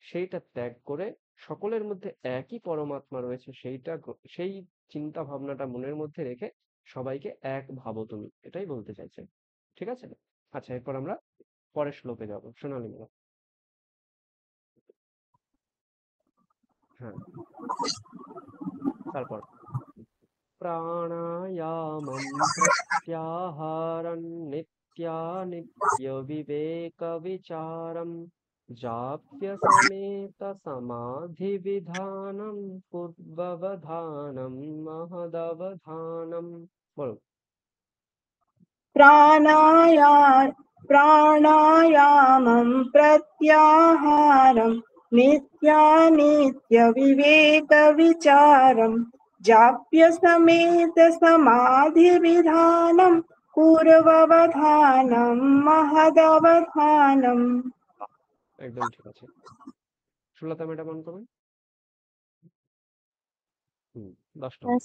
সেইটা ত্যাগ করে সকলের মধ্যে একই পরমাত্মা রয়েছে সেইটা সেই চিন্তা ভাবনাটা মনের মধ্যে রেখে সবাইকে এক ভাবো তুমি, এটাই বলতে চাইছে। ঠিক আছে? আচ্ছা, এরপর আমরা পরের শ্লোকে যাবো, সোনালী ম্যাডাম। হ্যাঁ, তারপর प्राणायामं प्रत्याहारं नित्यानित्यविवेकविचारं जाप्यसमेतसमाधिविधानं पूर्ववधानं महदवधानम्। বলো। प्राणाया प्राणायामं प्रत्याहारं नित्यानित्यविवेकविचारं जाप्यसमेतसमाधिविधानं पूर्ववधानं महदवधानम्। একদম ঠিক আছে। সুলতা ম্যাডাম অন করুন। 10 নম্বর।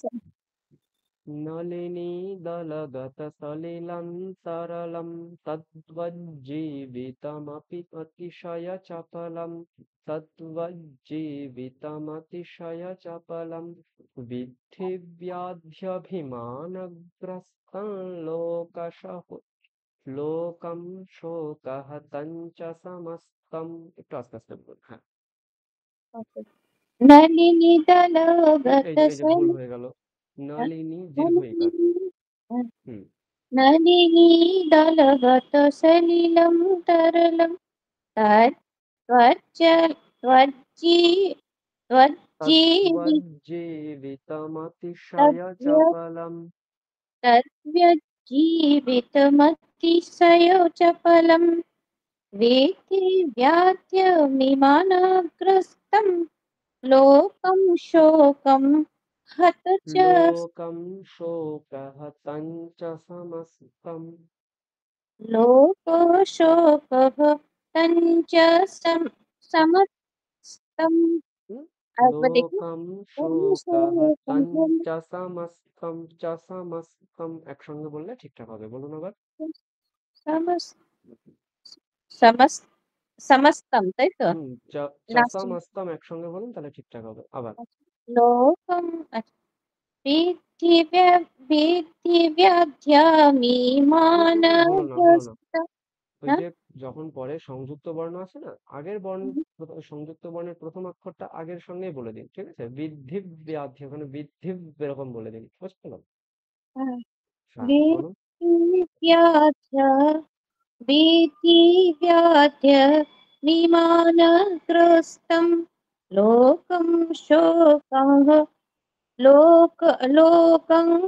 नलिनीदलगतसलिलं सरलं तद्वज्जीवितमपि अतिशयचपलं, तद्वज्जीवितमतिशयचपलं विद्धि व्याध्यभिमानग्रस्तं लोकं शोकहतं च समस्तं। একটু আস্তে আস্তে বলুন। হ্যাঁ, নলিনী এই যে ভুল হয়ে গেল, নলিনী দীর্ঘ ইকার। হুম, নলিনী দলগত সলিলম তরলম तद्वज्जीवितमतिशयचपलं। तद्व्यज्जीवितमतिशयोचपलं वेत्ति व्याध्यमिमानग्रस्तं लोकं शोकं हत च लोकं शोकहतं च समस्तम्। लोकशोकः तञ्च समस्तं। देखिए लोकं शोकहतं च समस्तम् একসঙ্গে বললে ঠিকঠাক হবে, বলুন আবার। समस्त समस्तम তাই তো চ লাস্ট সমস্তম একসঙ্গে বলুন, তাহলে ঠিকঠাক হবে। আবার লোকম বিধি হলো না, হলো না। মানগ্রস্ত ওই যে যখন পরে সংযুক্ত বর্ণ আছে না, আগের বর্ণ, সংযুক্ত বর্ণের প্রথম অক্ষরটা আগের সঙ্গেই বলে দিন, ঠিক আছে? বৃদ্ধি ব্যাধি, ওখানে বৃদ্ধি এরকম বলে দিন, বুঝতে পারলাম? হ্যাঁ, বলুন। विधिव्याध्य विमानग्रस्तं लोकं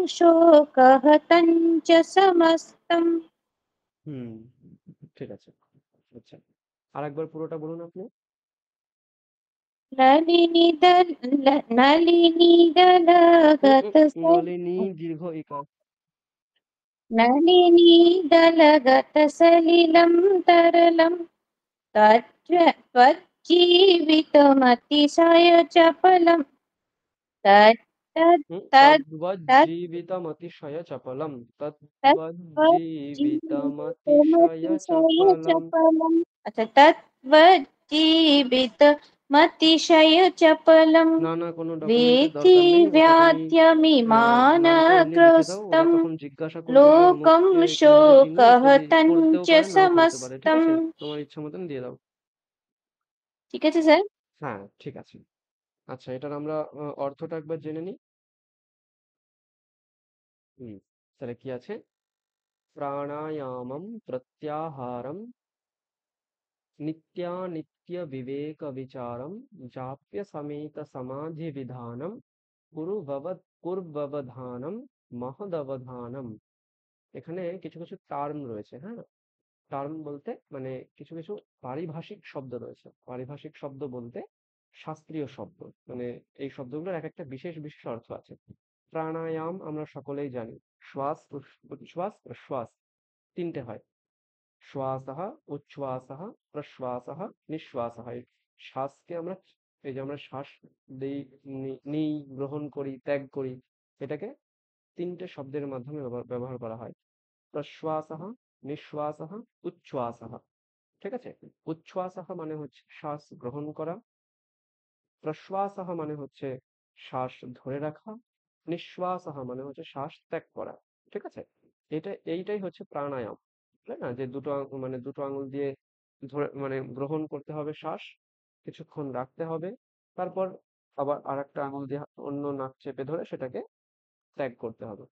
शोकहतं च समस्तम्। হুম, ঠিক আছে। আচ্ছা, আর একবার পুরোটা বলুন আপনি। নলিনী দীর্ঘ ইকার। नलिनीदलगतसलिलं तरलं त्वज्जीवितमतिशयचपलं तत् तत् तत् तत् তদ্বজ্জীবিতমতিশয় চপলম, তদ্বজ্জীবিতমতিশয় চপলম। तत्त्वजीवितमतिशयचपलम् अच्छा तत्त्वजीवितमतिशयचपलं না না, কোনো ডকুমেন্টের वेत्ति দরকার নেই, ওটা তুমি নামটা এমনি লিখে দাও। ওরা व्याध्यमिमानग्रस्तं তখন জিজ্ঞাসা করবে যে लोकं অমুককে কোনটা চিনো, যদি করতেও शोकहतञ्च পারে নাও করতে পারে, ঠিক समस्तं আছে? তোমার ইচ্ছা মতন দিয়ে দাও। ঠিক আছে স্যার হ্যাঁ, ঠিক আছে। আচ্ছা, এটার আমরা অর্থটা একবার জেনে নিই। তাহলে কি আছে? প্রাণায়ামম প্রত্যাহারম নিত্যানিত্য বিবেক বিচারম জাপ্য সমেত সমাধি বিধানম পূর্ববধানম মহদবধানম। এখানে কিছু কিছু টার্ম রয়েছে, হ্যাঁ। টার্ম বলতে মানে কিছু কিছু পারিভাষিক শব্দ রয়েছে। পারিভাষিক শব্দ বলতে শাস্ত্রীয় শব্দ, মানে এই শব্দগুলোর এক একটা বিশেষ বিশেষ অর্থ আছে। প্রাণায়াম আমরা সকলেই জানি, শ্বাস উচ্ছ্বাস প্রশ্বাস তিনটে হয়। শ্বাসঃ উচ্ছ্বাসঃ প্রশ্বাসঃ নিঃশ্বাসঃ। এই শ্বাসকে আমরা, এই যে আমরা শ্বাস দেই, নিই, গ্রহণ করি, ত্যাগ করি, এটাকে তিনটে শব্দের মাধ্যমে ব্যবহার করা হয়। প্রশ্বাসঃ, নিঃশ্বাসঃ, উচ্ছ্বাসঃ। ঠিক আছে? উচ্ছ্বাসঃ মানে হচ্ছে শ্বাস গ্রহণ করা, প্রশ্বাসঃ মানে হচ্ছে শ্বাস ধরে রাখা, নিঃশ্বাসঃ মানে হচ্ছে শ্বাস ত্যাগ করা। ঠিক আছে? এইটাই হচ্ছে প্রাণায়াম। তাই না? যে মানে দুটো আঙুল দিয়ে ধরে মানে গ্রহণ করতে হবে শ্বাস, কিছুক্ষণ রাখতে হবে, তারপর আবার আরেকটা আঙুল দিয়ে অন্য নাক চেপে ধরে সেটাকে ত্যাগ করতে হবে।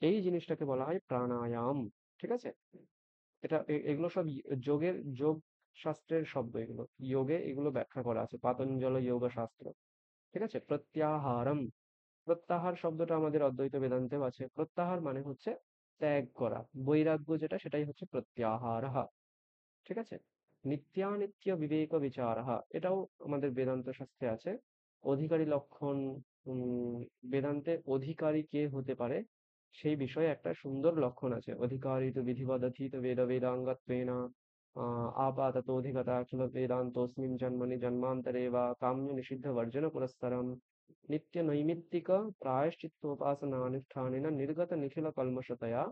এই জিনিসটাকে বলা হয় প্রাণায়াম। ঠিক আছে? এগুলো সব যোগ শাস্ত্রের শব্দ। এগুলো যোগে এগুলো ব্যাখ্যা করা আছে, পাতঞ্জল যোগ শাস্ত্র। ঠিক আছে? প্রত্যাহারম, প্রত্যাহার শব্দটা আমাদের অদ্বৈত বেদান্তেও আছে। প্রত্যাহার মানে হচ্ছে ত্যাগ করা, বৈরাগ্য যেটা, সেটাই হচ্ছে প্রত্যাহারঃ। ঠিক আছে? নিত্যানিত্য বিবেক বিচারঃ, এটাও আমাদের বেদান্ত শাস্ত্রে আছে। অধিকারী লক্ষণ, বেদান্তে অধিকারী কে হতে পারে সেই বিষয়ে একটা সুন্দর লক্ষণ আছে। অধিকারী তো বিধিবদধীত বেদ বেদাঙ্গত্বেন আপাতত অধিগতা অখিল বেদান্তস্মিন জন্মনি জন্মান্তরে বা কাম্য নিষিদ্ধ বর্জন পুরস্সরম নিত্য নৈমিত্তিক প্রায়শ্চিত্তোপাসনানুষ্ঠানেন নির্গত নিখিল কল্মষতয়া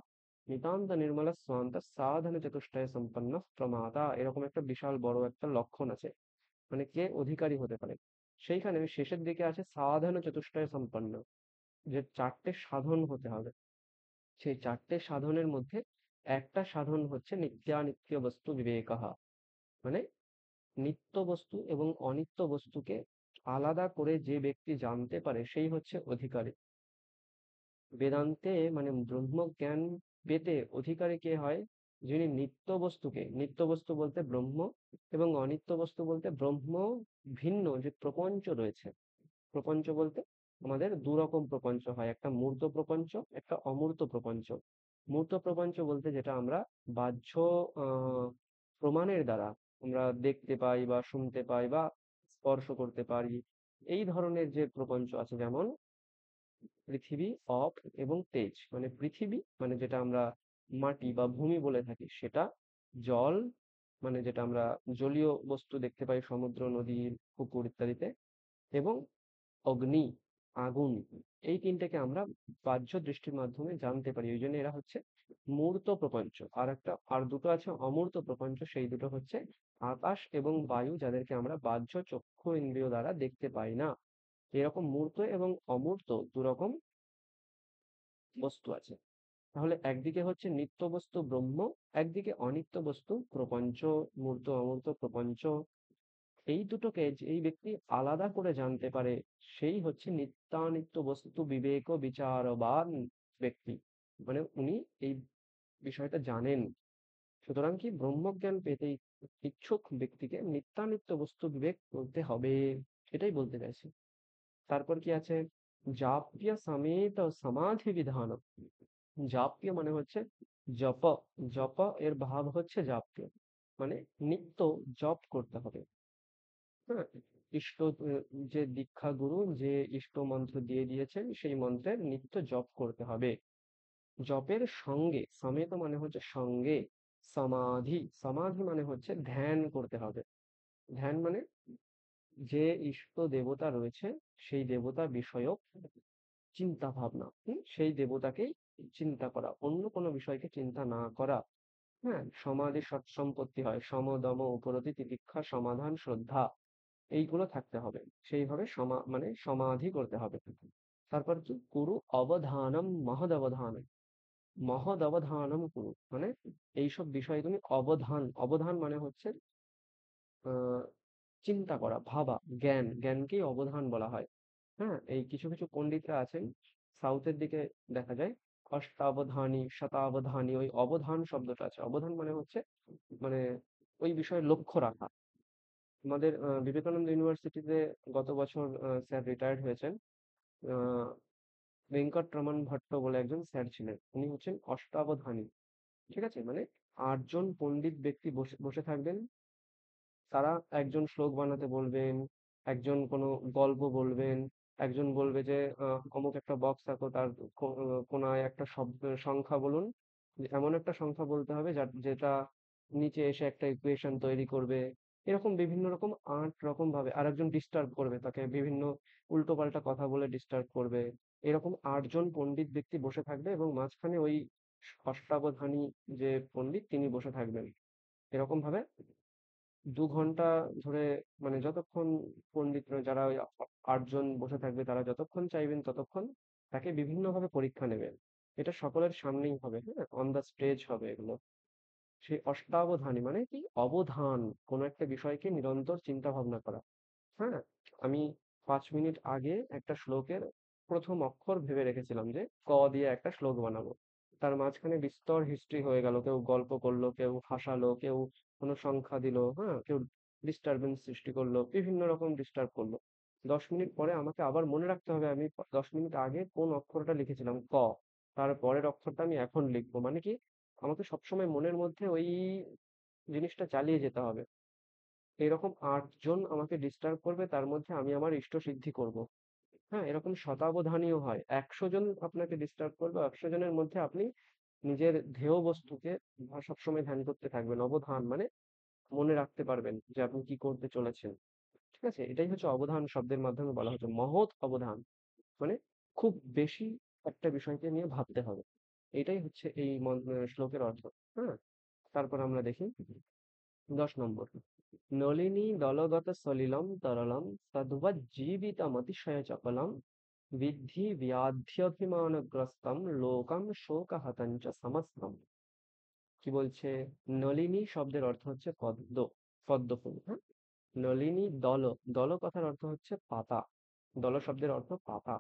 নিতান্ত নির্মল স্বান্ত সাধন চতুষ্টয় সম্পন্ন প্রমাতা। এরকম একটা বিশাল বড় একটা লক্ষণ আছে, মানে কে অধিকারী হতে পারে। সেইখানে শেষের দিকে আছে সাধন চতুষ্টয় সম্পন্ন, যে চারটে সাধন হতে হবে। সেই চারটে সাধনের মধ্যে একটা সাধন হচ্ছে নিত্যানিত্য বস্তু বিবেকঃ, মানে নিত্য বস্তু এবং অনিত্য বস্তুকে আলাদা করে যে ব্যক্তি জানতে পারে সেই হচ্ছে অধিকারী। বেদান্তে মানে ব্রহ্মজ্ঞান পেতে অধিকারী কে হয়? যিনি নিত্য বস্তু বলতে ব্রহ্ম, এবং অনিত্য বস্তু বলতে ব্রহ্ম ভিন্ন যে প্রপঞ্চ রয়েছে। প্রপঞ্চ বলতে আমাদের দুরকম প্রপঞ্চ হয়, একটা মূর্ত প্রপঞ্চ, একটা অমূর্ত প্রপঞ্চ। মূর্ত প্রপঞ্চ বলতে যেটা আমরা বাহ্য প্রমাণের দ্বারা আমরা দেখতে পাই বা শুনতে পাই বা স্পর্শ করতে পারি, এই ধরনের যে প্রপঞ্চ আছে, যেমন পৃথিবী, অপ এবং তেজ। মানে পৃথিবী মানে যেটা আমরা মাটি বা ভূমি বলে থাকি সেটা, জল মানে যেটা আমরা জলীয় বস্তু দেখতে পাই সমুদ্র, নদী, পুকুর ইত্যাদিতে, এবং অগ্নি, আগুন। এই তিনটাকে আমরা বাহ্য দৃষ্টির মাধ্যমে জানতে পারি, ওই জন্য এরা হচ্ছে মূর্ত প্রপঞ্চ। আর দুটো আছে অমূর্ত প্রপঞ্চ, সেই দুটো হচ্ছে আকাশ এবং বায়ু, যাদেরকে আমরা বাহ্য চক্ষু ইন্দ্রিয় দ্বারা দেখতে পাই না। এরকম মূর্ত এবং অমূর্ত দুরকম বস্তু আছে। তাহলে একদিকে হচ্ছে নিত্য বস্তু ব্রহ্ম, একদিকে অনিত্য বস্তু প্রপঞ্চ, মূর্ত অমূর্ত প্রপঞ্চ। এই দুটোকে যেই ব্যক্তি আলাদা করে জানতে পারে সেই হচ্ছে নিত্যানিত্য বস্তু বিবেক বিচারবান ব্যক্তি, মানে উনি এই বিষয়টা জানেন। সুতরাং কি ব্রহ্মজ্ঞান পেতে ইচ্ছুক ব্যক্তিকে নিত্যানিত্য বস্তু বিবেক বলতে হবে, এটাই বলতে চাইছি। তারপর কি আছে? জাপ্য সমেত সমাধি বিধান। জাপ্য মানে হচ্ছে জপ, জপ এর ভাব হচ্ছে জাপ্য, মানে নিত্য জপ করতে হবে। হ্যাঁ, ইষ্ট যে দীক্ষা গুরু যে ইষ্ট মন্ত্র দিয়ে দিয়েছেন সেই মন্ত্রের নিত্য জপ করতে হবে। জপের সঙ্গে, সমেত মানে হচ্ছে সঙ্গে, সমাধি, সমাধি মানে হচ্ছে ধ্যান করতে হবে। ধ্যান মানে যে ইষ্ট দেবতা রয়েছে সেই দেবতা বিষয়ক চিন্তা ভাবনা, সেই দেবতাকেই চিন্তা করা, অন্য কোনো বিষয়কে চিন্তা না করা। হ্যাঁ, সমাধি সৎসম্পত্তি হয়, সম দম উপরতি তিতিক্ষা সমাধান শ্রদ্ধা, এইগুলো থাকতে হবে। সেইভাবে মানে সমাধি করতে হবে। তারপর কি, কুরু অবধানম মহদ অবধানম, মহদ অবধানম কুরু মানে এইসব বিষয়ে তুমি অবধান, অবধান মানে হচ্ছে আহ চিন্তা করা, ভাবা, জ্ঞান, জ্ঞানকেই অবধান বলা হয়। হ্যাঁ, এই কিছু কিছু পণ্ডিতরা আছেন সাউথের দিকে দেখা যায় অষ্টাবধানী শতাবধানী, ওই অবধান শব্দটা আছে। অবধান মানে হচ্ছে মানে ওই বিষয়ে লক্ষ্য রাখা। আমাদের বিবেকানন্দ ইউনিভার্সিটিতে গত বছর স্যার রিটায়ার্ড হয়েছেন। আহ ভেঙ্কটরমন ভট্ট বলে একজন স্যার ছিলেন, উনি হচ্ছেন অষ্টাবধানী। ঠিক আছে, মানে 8 জন পণ্ডিত ব্যক্তি বসে বসে থাকবেন। তারা একজন শ্লোক বানাতে বলবেন, একজন কোনো গল্প বলবেন, একজন বলবে যে অমুক একটা বক্স থাকো, তার কোনায় একটা শব্দ সংখ্যা বলুন, যে এমন একটা সংখ্যা বলতে হবে যেটা নিচে এসে একটা ইকুয়েশন তৈরি করবে। এরকম বিভিন্ন রকম 8 রকম ভাবে আরেকজন ডিস্টার্ব করবে, তাকে বিভিন্ন উল্টোপাল্টা কথা বলে ডিস্টার্ব করবে। এরকম 8 জন পণ্ডিত ব্যক্তি বসে থাকবে এবং মাঝখানে ওই অষ্টাবধানী যে পণ্ডিত তিনি বসে থাকবেন। এরকম ভাবে 2 ঘন্টা ধরে, মানে যতক্ষণ পণ্ডিতরা যারা ওই 8 জন বসে থাকবে তারা যতক্ষণ চাইবেন ততক্ষণ তাকে বিভিন্নভাবে পরীক্ষা নেবেন। এটা সকলের সামনেই হবে, হ্যাঁ, অন দ্য স্টেজ হবে এগুলো। সেই অষ্টাবধানী মানে কি, অবধান, কোনো একটা বিষয়কে নিরন্তর চিন্তা ভাবনা করা। হ্যাঁ, আমি 5 মিনিট আগে একটা শ্লোকের প্রথম অক্ষর ভেবে রেখেছিলাম যে ক দিয়ে একটা শ্লোক বানাবো। তার মাঝখানে বিস্তর হিস্ট্রি হয়ে গেল, কেউ গল্প করলো, কেউ হাসালো, কেউ কোনো সংখ্যা দিল, হ্যাঁ, কেউ ডিস্টারবেন্স সৃষ্টি করলো, বিভিন্ন রকম ডিস্টার্ব করলো। 10 মিনিট পরে আমাকে আবার মনে রাখতে হবে আমি 10 মিনিট আগে কোন অক্ষরটা লিখেছিলাম, ক। তার পরের অক্ষরটা আমি এখন লিখবো, মানে কি, আমাকে সবসময় মনের মধ্যে ওই জিনিসটা চালিয়ে যেতে হবে। এরকম 8 জন আমাকে ডিস্টার্ব করবে, তার মধ্যে আমি আমার ইষ্ট সিদ্ধি করব। হ্যাঁ, এরকম শতাবধানীও হয়, 100 জন আপনাকে ডিস্টার্ব করবে, 100 জনের মধ্যে আপনি নিজের ধ্যেয় বস্তুকে সবসময় ধ্যান করতে থাকবেন। অবধান মানে মনে রাখতে পারবেন যে আপনি কি করতে চলেছেন। ঠিক আছে, এটাই হচ্ছে অবধান শব্দের মাধ্যমে বলা হচ্ছে, মহৎ অবধান মানে খুব বেশি একটা বিষয়কে নিয়ে ভাবতে হবে। এটাই হচ্ছে এই শ্লোকের অর্থ। হ্যাঁ, তারপর আমরা দেখি 10 নম্বর, নলিনী দলগত সলিলম তরলম তদ্বজ্জীবিতমতিশয় চপলম বিদ্ধি ব্যাধ্যভিমানগ্রস্তম লোকম শোকহতঞ্চ সমস্তম। কি বলছে, নলিনী শব্দের অর্থ হচ্ছে পদ্ম, পদ্ম ফুল। হ্যাঁ, নলিনী দল, দল কথার অর্থ হচ্ছে পাতা, দল শব্দের অর্থ পাতা।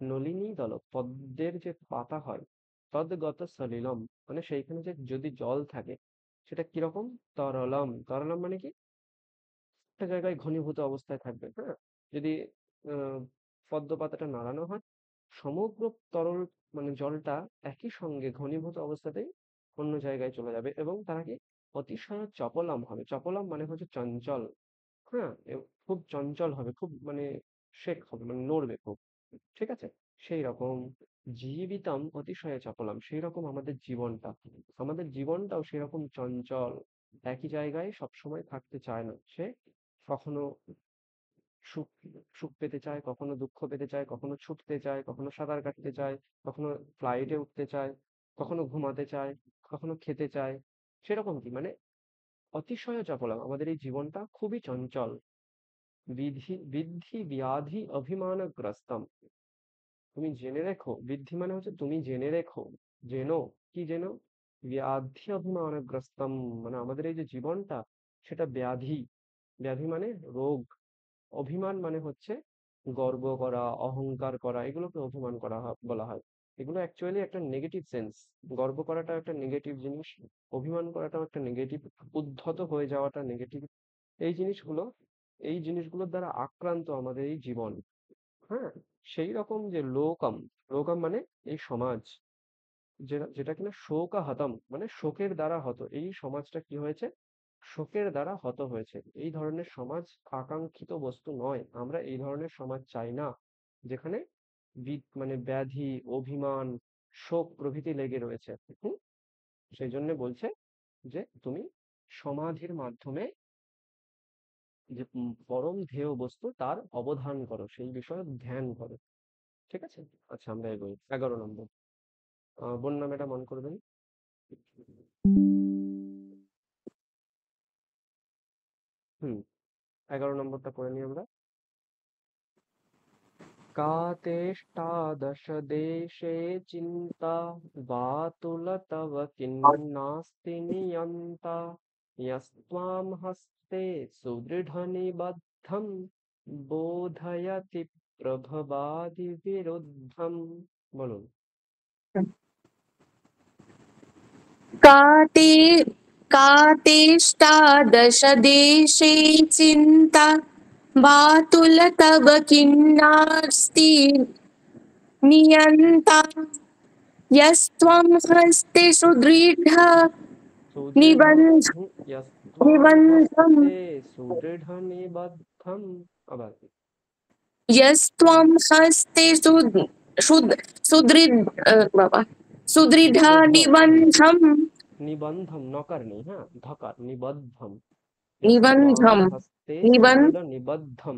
নলিনী দল পদ্মের যে পাতা হয়, তদ্গত সলিলম মানে সেইখানে যে যদি জল থাকে সেটা কিরকম, তরলম, তরলম মানে কি একটা জায়গায় ঘনীভূত অবস্থায় থাকবে। হ্যাঁ, যদি আহ পদ্ম পাতাটা নাড়ানো হয়, সমগ্র তরল মানে জলটা একই সঙ্গে ঘনীভূত অবস্থাতেই অন্য জায়গায় চলে যাবে এবং তারা কি অতিশয় চপলম হবে। চপলম মানে হচ্ছে চঞ্চল। হ্যাঁ, খুব চঞ্চল হবে, খুব মানে শেক হবে, মানে নড়বে খুব। ঠিক আছে, সেই রকম জীবিতম অতিশয় চপলম, সেই রকম আমাদের জীবনটা, আমাদের জীবনটাও সেরকম চঞ্চল, একই জায়গায় সবসময় থাকতে চায় না। সে কখনো সুখ সুখ পেতে চায়, কখনো দুঃখ পেতে চায়, কখনো ছুটতে চায়, কখনো সাঁতার কাটতে চায়, কখনো ফ্লাইটে উঠতে চায়, কখনো ঘুমাতে চায়, কখনো খেতে চায়। সেরকম কি মানে অতিশয় চপলম, আমাদের এই জীবনটা খুবই চঞ্চল। বিধি বিদ্ধি ব্যাধি অভিমানগ্রস্তম, তুমি জেনে রেখো, বৃদ্ধি মানে হচ্ছে তুমি জেনে রেখো, জেনো, কি জেনো, ব্যাধি অভিমানগ্রস্তম মানে আমাদের এই যে জীবনটা সেটা ব্যাধি, ব্যাধি মানে রোগ, অভিমান মানে হচ্ছে গর্ব করা, অহংকার করা, এগুলোকে অভিমান করা বলা হয়। এগুলো অ্যাকচুয়ালি একটা নেগেটিভ সেন্স। গর্ব করাটা একটা নেগেটিভ জিনিস, অভিমান করাটাও একটা নেগেটিভ, উদ্ধত হয়ে যাওয়াটা নেগেটিভ। এই জিনিসগুলো, এই জিনিসগুলোর দ্বারা আক্রান্ত আমাদের এই জীবন। হ্যাঁ, সেই রকম যে লোকম, লোকম মানে এই সমাজ, যেটা যেটা কিনা শোকাহতম মানে শোকের দ্বারা হত, এই সমাজটা কি হয়েছে, শোকের দ্বারা হত হয়েছে। এই ধরনের সমাজ আকাঙ্ক্ষিত বস্তু নয়। আমরা এই ধরনের সমাজ চাই না, যেখানে মানে ব্যাধি, অভিমান, শোক প্রভৃতি লেগে রয়েছে। সেই জন্য বলছে যে তুমি সমাধির মাধ্যমে যে পরম ধ্যেয় বস্তু তার অবধান করো, সেই বিষয়ে ধ্যান করো। ঠিক আছে? আচ্ছা, আমরা এগোই। 11 নম্বর। বন্যা ম্যাডাম অন করবেন। হুম 11 নম্বরটা পড়ে নিই আমরা। का तेष्टादश देशे चिन्ता वातुल तव किन्नास्ति नियन्ता यस्त्वां हस्ते सुदृढनिबद्धं बोधयति प्रभवादिविरुद्धम्। বলুন। काते कातेष्टादशदेशे चिन्ता वातुल तव किन्नास्ति नियन्ता यस्त्वं हस्ते सुदृढ निबन्ध यस्त्वां निबन्धं हस्ते सुदृढनिबद्धम्। আবার यस्त्वं हस्ते सुदृढ बाबा सुदृढ निबन्धं নিবন্ধম, নকার নেই, হ্যাঁ, ধকার, নিবদ্ধম। निबन्धम হস্তে निबन्ध সুদৃঢ় নিবদ্ধম।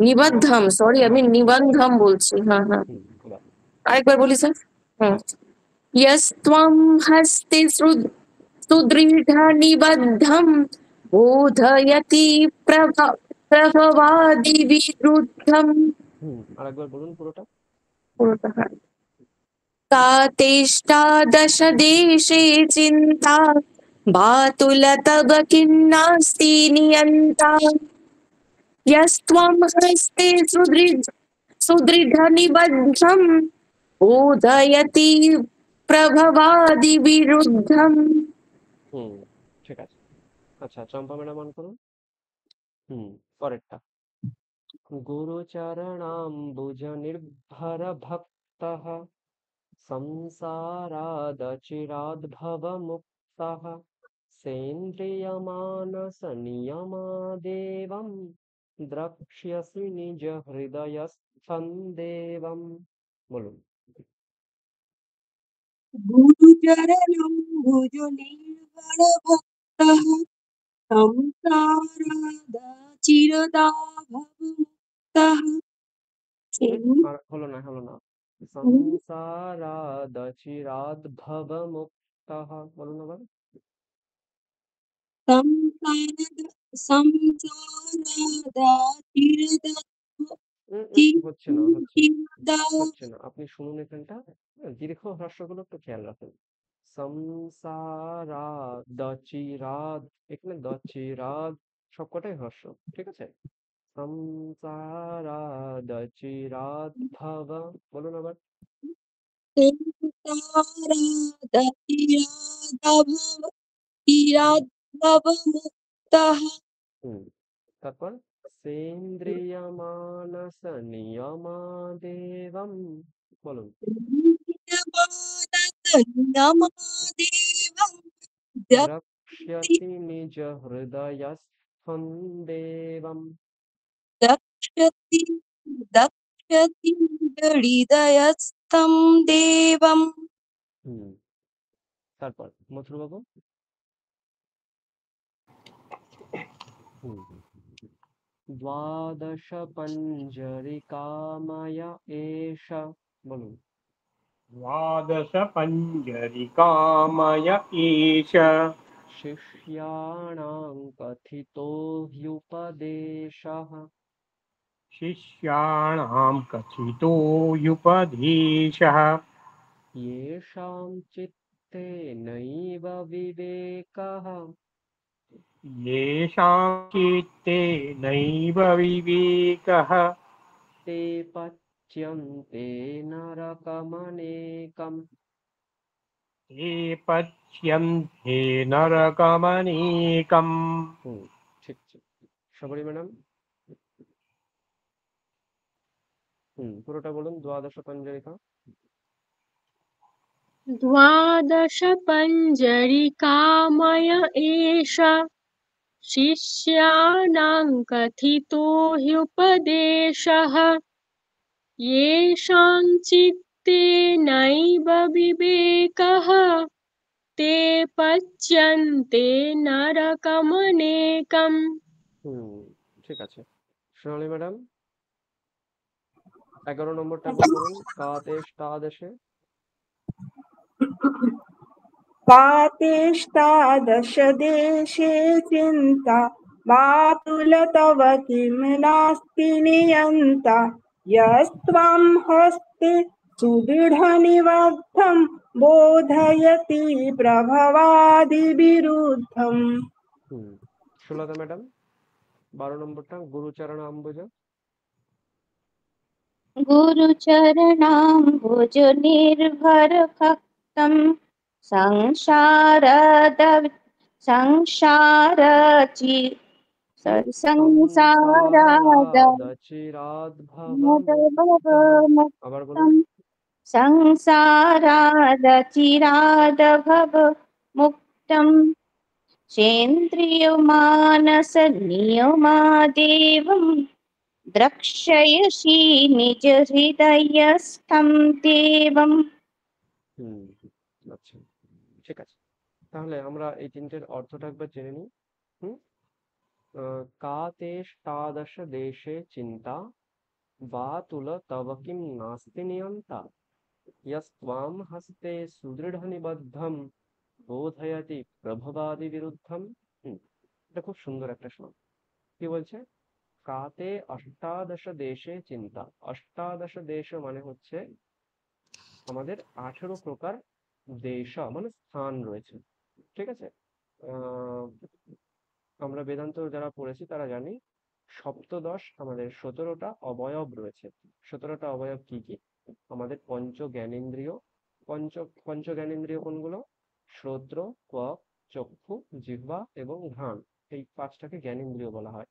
निबद्धम सॉरी আমি নিবন্ধম বলছি। হ্যাঁ হ্যাঁ, আবার আরেকবার বলি স্যার। হুম यस्त्वं हस्ते सुदृढ निबद्धं बोधयति प्रभवादि विरुद्धं। আরেকবার বলুন পুরোটা। का तेष्टादश देशे चिन्ता वातुल तव किन्नास्ति नियन्ता यस्त्वं हस्ते सुदृढनिबद्धं बोधयति प्रभवादि विरुद्धम्। ঠিক আছে। আচ্ছা, চম্পা ম্যাডাম অন করুন। পরেরটা। গুরুচরণাম্বুজ নির্ভর ভক্তঃ संसारादचिराद्भवमुक्तः सेन्द्रियमानसनियमादेवं द्रक्ष्यसि निज हृदयस्थं देवं। বলুন। গুরুচরণম ভুজ নির্ভর ভক্তঃ সংসারাদাচিরদাভবমুক্তঃ আর হলো না। সংসারাদচিরাদ্ভবমুক্তः। বলুন আবার। হচ্ছে না। আপনি শুনুন এখানটা, দীর্ঘ হ্রস্বগুলো একটু খেয়াল রাখুন। সংসারাদচিরাদ, এখানে দচিরাদ সবকটাই হ্রস্ব। ঠিক আছে? সংসারাদচিরাদ্ভব। বলুন আবার। চিরাদ্ভবমুক্তঃ তারপর সেন্দ্রিয়মানস নিয়মাদেবম। বলুন। দ্রক্ষ্যসি নিজ হৃদয়স্থং দেবম। দক্ষতি হৃদয়স্থম দেবম। তারপর মথুর বাবু। দ্বাদশ পঞ্জরিকাময় এষ। বলুন। द्वादश पञ्जरिकामय एष शिष्याणां कथितो ह्युपदेशः। शिष्याणां कथितोऽयुपदेशः येषां चित्ते नैव विवेकः। येषां चित्ते नैव विवेकः ते पच्यन्ते नरकमनेकम्। ते पच्यन्ते नरकमनेकम्। ঠিক। সবরি ম্যাডাম পুরোটা বলুন। দ্বাদশ পঞ্জরিকা। द्वादश पञ्जरिकामय एष शिष्याणां कथितो ह्युपदेशः येषां चित्ते नैव विवेकः ते पच्यन्ते नरकमनेकम्। ঠিক আছে। সোনালী ম্যাডাম 11 নম্বরটা একবার বলুন। কাতেষ্টাদশে कातेष्टादशदेशे चिन्ता मातुल तव किं नास्ति नियन्ता यस्त्वं हस्ते सुदृढनिबद्धं बोधयति प्रभवादिविरुद्धम्। সুলতা ম্যাডাম 12 নম্বরটা গুরুচরণ আম্বুজ। गुरुचरणाम्बुज निर्भरभक्तं संसारचि সংসারাদচিরাদ্ভবম আবার বলুন। संसारादचिरादभव मुक्तं चेन्द्रियमानसनियमादेवं द्रक्ष्यसि निजहृदयस्थं देवम्। আচ্ছা, ঠিক আছে। তাহলে আমরা এই তিনটের অর্থটা একবার জেনে নিই। কাতেষ্টাদশ দেশে চিন্তা বাতুল তব কিম নাস্তি নিয়ন্তা यस्त्वां हस्ते सुदृढनिबद्धं বোধয়তি প্রভবাদি বিরুদ্ধম। এটা খুব সুন্দর একটা শ্লোক। কি বলছে? কাতে অষ্টাদশ দেশে চিন্তা। অষ্টাদশ দেশ মানে হচ্ছে আমাদের 18 প্রকার দেশ মানে স্থান রয়েছে। ঠিক আছে? আমরা বেদান্ত যারা পড়েছি তারা জানি সপ্তদশ আমাদের 17টা অবয়ব রয়েছে। 17টা অবয়ব কি কি? আমাদের পঞ্চ জ্ঞানেন্দ্রিয়। পঞ্চ জ্ঞানেন্দ্রিয় কোনগুলো? শ্রোত্র, ত্বক, চক্ষু, জিহ্বা এবং ঘ্রাণ। এই 5টাকে জ্ঞানেন্দ্রিয় বলা হয়।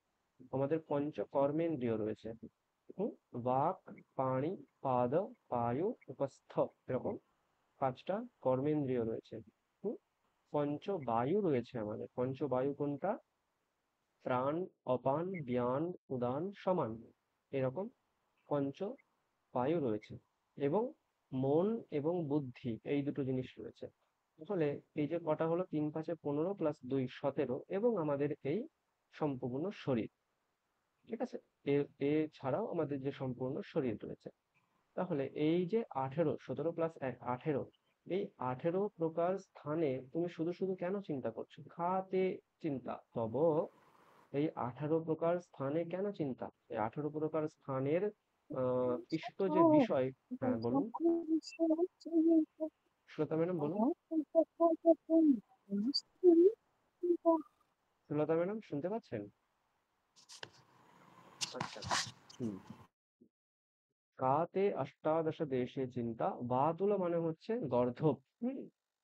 আমাদের পঞ্চ কর্মেন্দ্রিয় রয়েছে। বাক, পাণি, পাদ, পায়ু, উপস্থ, এরকম 5টা কর্মেন্দ্রিয় রয়েছে। পঞ্চ বায়ু রয়েছে আমাদের। পঞ্চ বায়ু কোনটা? প্রাণ, অপান, ব্যান, উদান, সমান, এরকম পঞ্চ বায়ু রয়েছে। এবং মন এবং বুদ্ধি, এই দুটো জিনিস রয়েছে। তাহলে এই যে কটা হলো, 3 5 15 প্লাস 2 17 এবং আমাদের এই সম্পূর্ণ শরীর। ঠিক আছে? এছাড়াও আমাদের যে সম্পূর্ণ শরীর রয়েছে। তাহলে এই যে 18, 17 প্লাস 1 18, এই 18 প্রকার স্থানে তুমি শুধু শুধু কেন চিন্তা করছো? খাতে চিন্তা তব, এই 18 প্রকার স্থানে কেন চিন্তা? এই 18 প্রকার স্থানের ইষ্ট যে বিষয়। হ্যাঁ বলুন শ্রোতা ম্যাডাম, বলুন। শ্রোতা ম্যাডাম শুনতে পাচ্ছেন? আচ্ছা। কাতে অষ্টাদশ দেশে চিন্তা। বাতুল মানে হচ্ছে গর্ধব,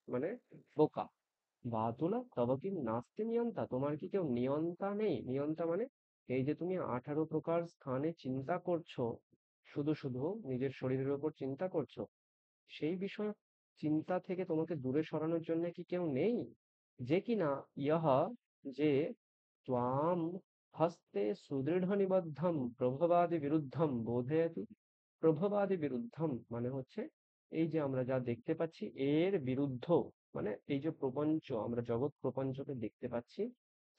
মানে বোকা। বাতুল তব কি নাস্তি নিয়ন্তা, তোমার কি কেউ নিয়ন্তা নেই? নিয়ন্তা মানে এই যে তুমি 18 প্রকার স্থানে চিন্তা করছো, শুধু শুধু নিজের শরীরের উপর চিন্তা করছো, সেই বিষয় চিন্তা থেকে তোমাকে দূরে সরানোর জন্য কি কেউ নেই? যে কিনা ইহা, যে ত্বাম হস্তে সুদৃঢ় নিবদ্ধম প্রভবাদি বিরুদ্ধম বোধয়তি। প্রভবাদি বিরুদ্ধম মানে হচ্ছে এই যে আমরা যা দেখতে পাচ্ছি এর বিরুদ্ধ, মানে এই যে প্রপঞ্চ, আমরা জগৎ প্রপঞ্চকে দেখতে পাচ্ছি